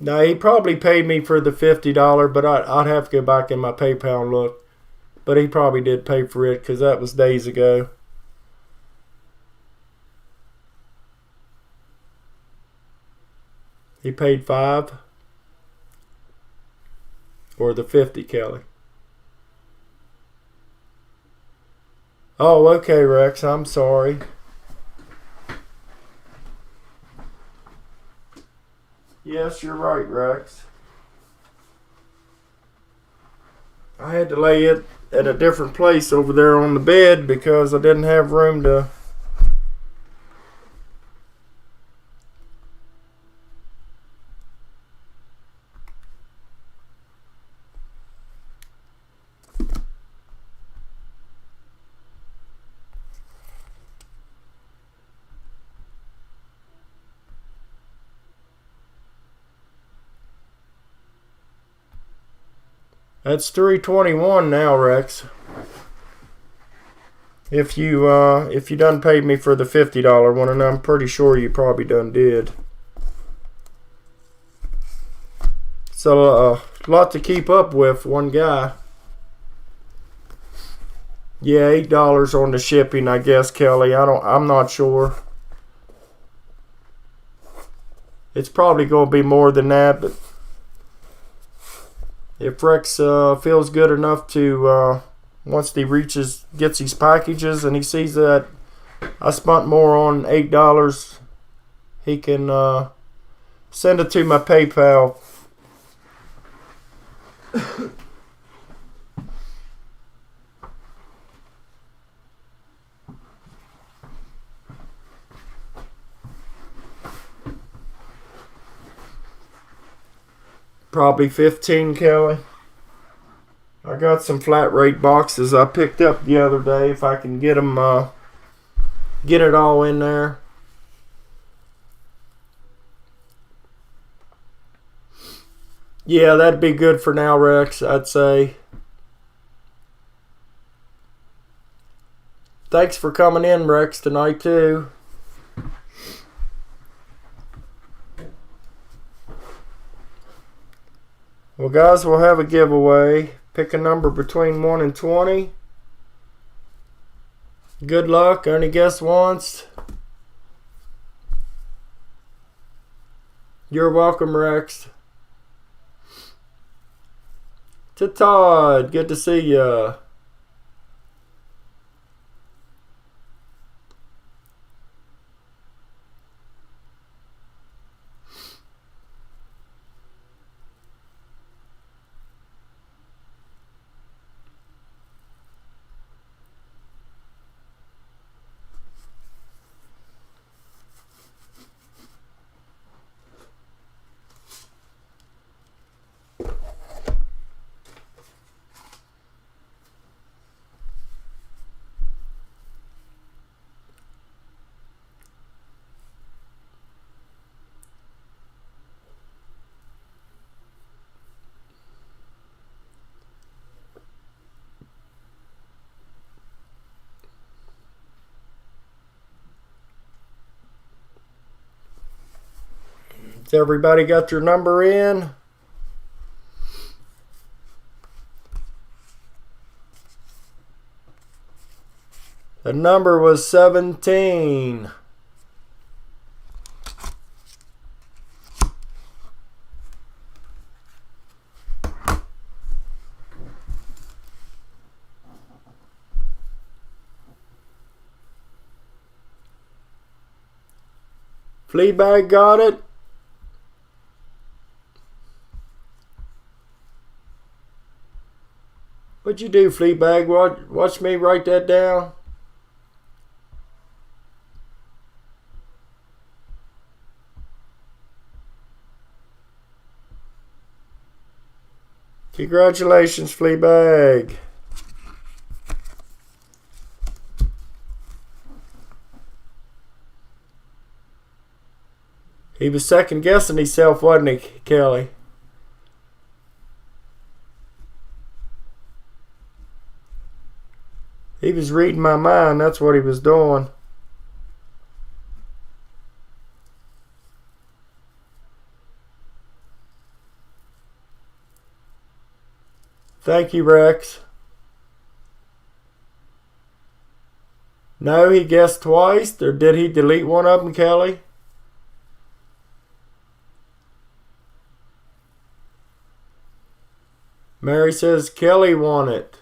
Now, he probably paid me for the $50, but I'd have to go back in my PayPal and look. But he probably did pay for it because that was days ago. He paid $5 or the $50, Kelly. Oh, okay, Rex. I'm sorry. Yes, you're right, Rex. I had to lay it at a different place over there on the bed because I didn't have room to... That's $3.21 now, Rex. If you done paid me for the $50 one, and I'm pretty sure you probably done did. So a lot to keep up with, one guy. Yeah, $8 on the shipping, I guess, Kelly. I'm not sure. It's probably gonna be more than that, but if Rex feels good enough to, once he gets these packages and he sees that I spent more on $8, he can send it to my PayPal. Probably 15, Kelly. I got some flat rate boxes I picked up the other day. If I can get them, get it all in there. Yeah, that'd be good for now, Rex, I'd say. Thanks for coming in, Rex, tonight, too. Well, guys, we'll have a giveaway. Pick a number between 1 and 20. Good luck. Only guess once. You're welcome, Rex. To Todd, good to see ya. Has everybody got your number in? The number was 17. Fleabag got it. What'd you do, Fleabag? Watch me write that down. Congratulations, Fleabag. He was second guessing himself, wasn't he, Kelly? He was reading my mind. That's what he was doing. Thank you, Rex. No, he guessed twice. Or did he delete one of them, Kelly? Mary says Kelly won it.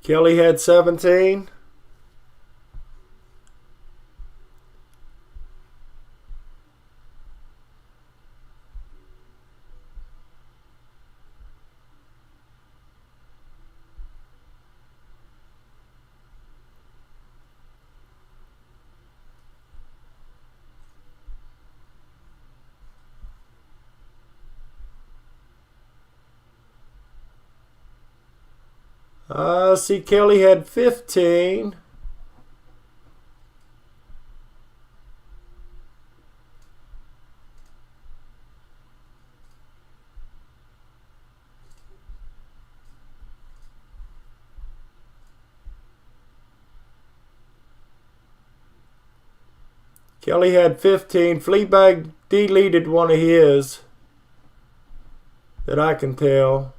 Kelly had 17. See, Kelly had 15. Kelly had 15. Fleabag deleted one of his that I can tell.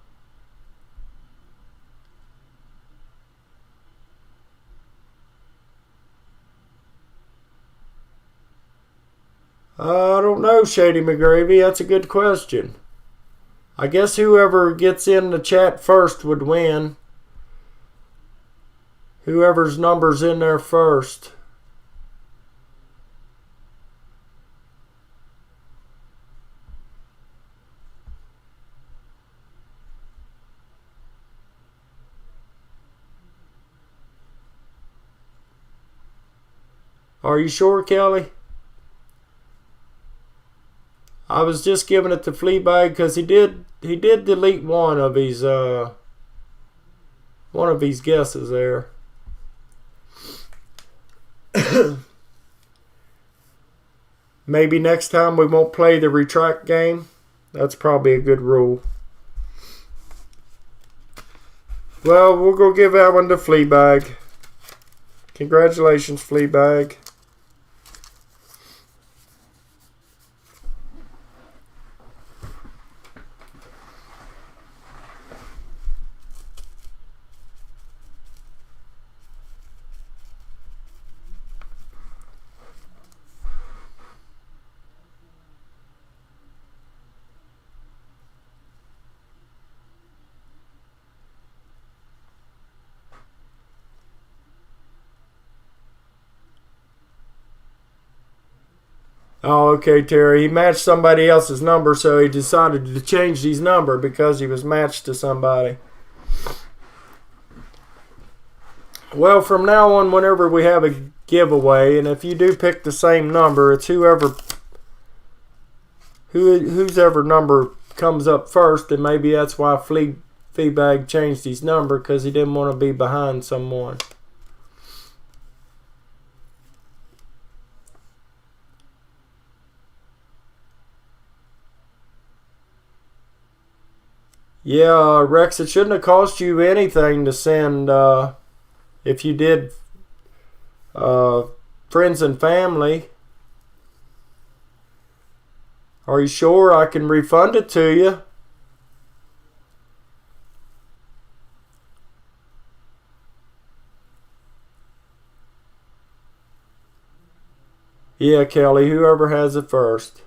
I don't know, Shady McGravy. That's a good question. I guess whoever gets in the chat first would win. Whoever's number's in there first. Are you sure, Kelly? I was just giving it to Fleabag because he did delete one of his guesses there. Maybe next time we won't play the retract game. That's probably a good rule. Well, we'll go give that one to Fleabag. Congratulations, Fleabag. Oh, okay, Terry. He matched somebody else's number, so he decided to change his number because he was matched to somebody. Well, from now on, whenever we have a giveaway, and if you do pick the same number, it's whose ever number comes up first, and maybe that's why Fleabag changed his number, because he didn't want to be behind someone. Yeah, Rex, it shouldn't have cost you anything to send if you did friends and family. Are you sure I can refund it to you? Yeah, Kelly, whoever has it first.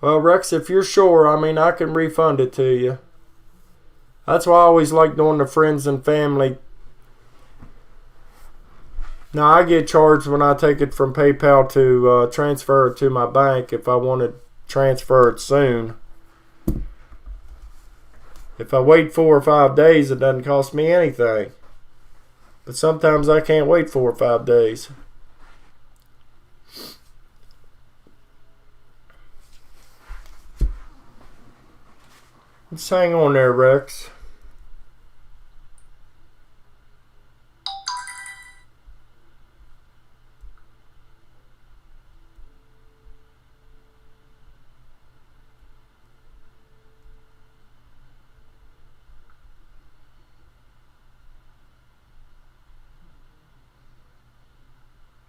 Well, Rex, if you're sure, I mean, I can refund it to you. That's why I always like doing the friends and family. Now, I get charged when I take it from PayPal to transfer it to my bank if I want to transfer it soon. If I wait 4 or 5 days, it doesn't cost me anything. But sometimes I can't wait 4 or 5 days. Just hang on there, Rex.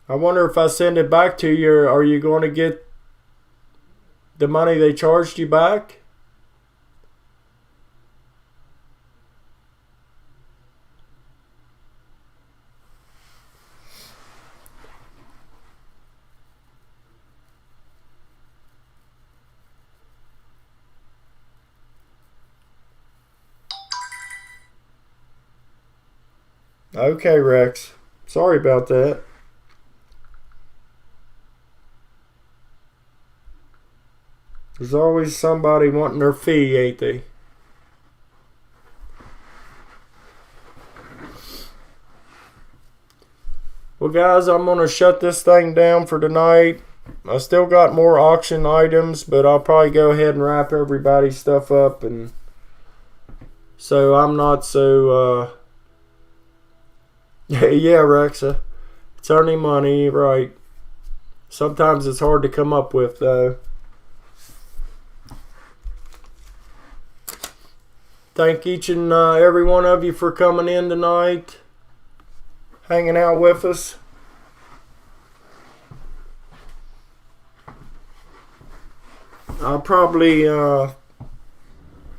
I wonder if I send it back to you, are you going to get the money they charged you back? Okay, Rex. Sorry about that. There's always somebody wanting their fee, ain't they? Well, guys, I'm going to shut this thing down for tonight. I still got more auction items, but I'll probably go ahead and wrap everybody's stuff up, and so I'm not so yeah, Rexa. It's earning money, right? Sometimes it's hard to come up with, though. Thank each and every one of you for coming in tonight, hanging out with us. I'll probably,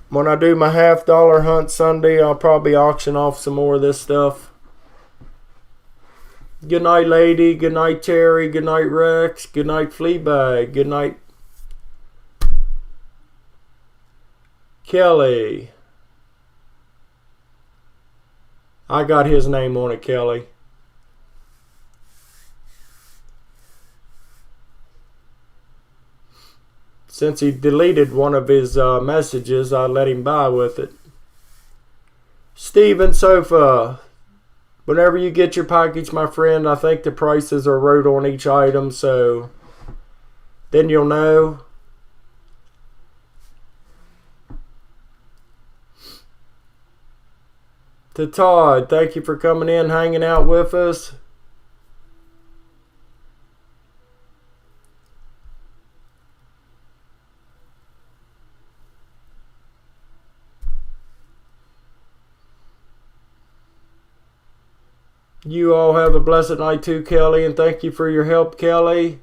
when I do my $50 hunt Sunday, I'll probably auction off some more of this stuff. Good night, lady. Good night, Terry. Good night, Rex. Good night, Fleabag. Good night, Kelly. I got his name on it, Kelly. Since he deleted one of his messages, I let him buy with it. Steven Sofa. Whenever you get your package, my friend, I think the prices are wrote on each item, so then you'll know. To Todd, thank you for coming in, hanging out with us. You all have a blessed night too, Kelly, and thank you for your help, Kelly.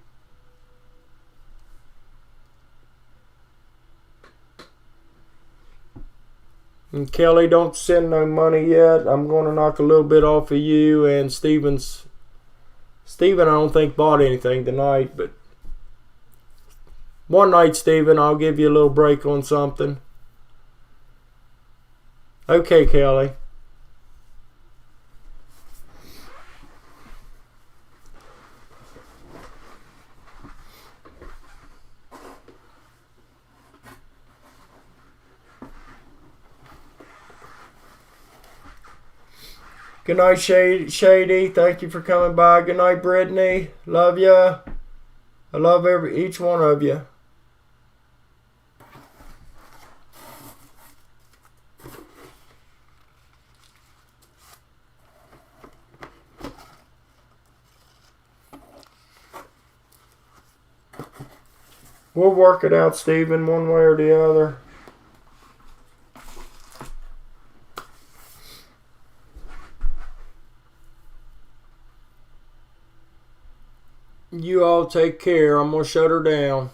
And Kelly, don't send no money yet. I'm going to knock a little bit off of you. And Steven, I don't think bought anything tonight, but one night, Steven, I'll give you a little break on something. Okay, Kelly. Good night, Shady. Thank you for coming by. Good night, Brittany. Love ya. I love each one of you. We'll work it out, Stephen, one way or the other. You all take care. I'm going to shut her down.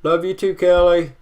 Love you too, Kelly.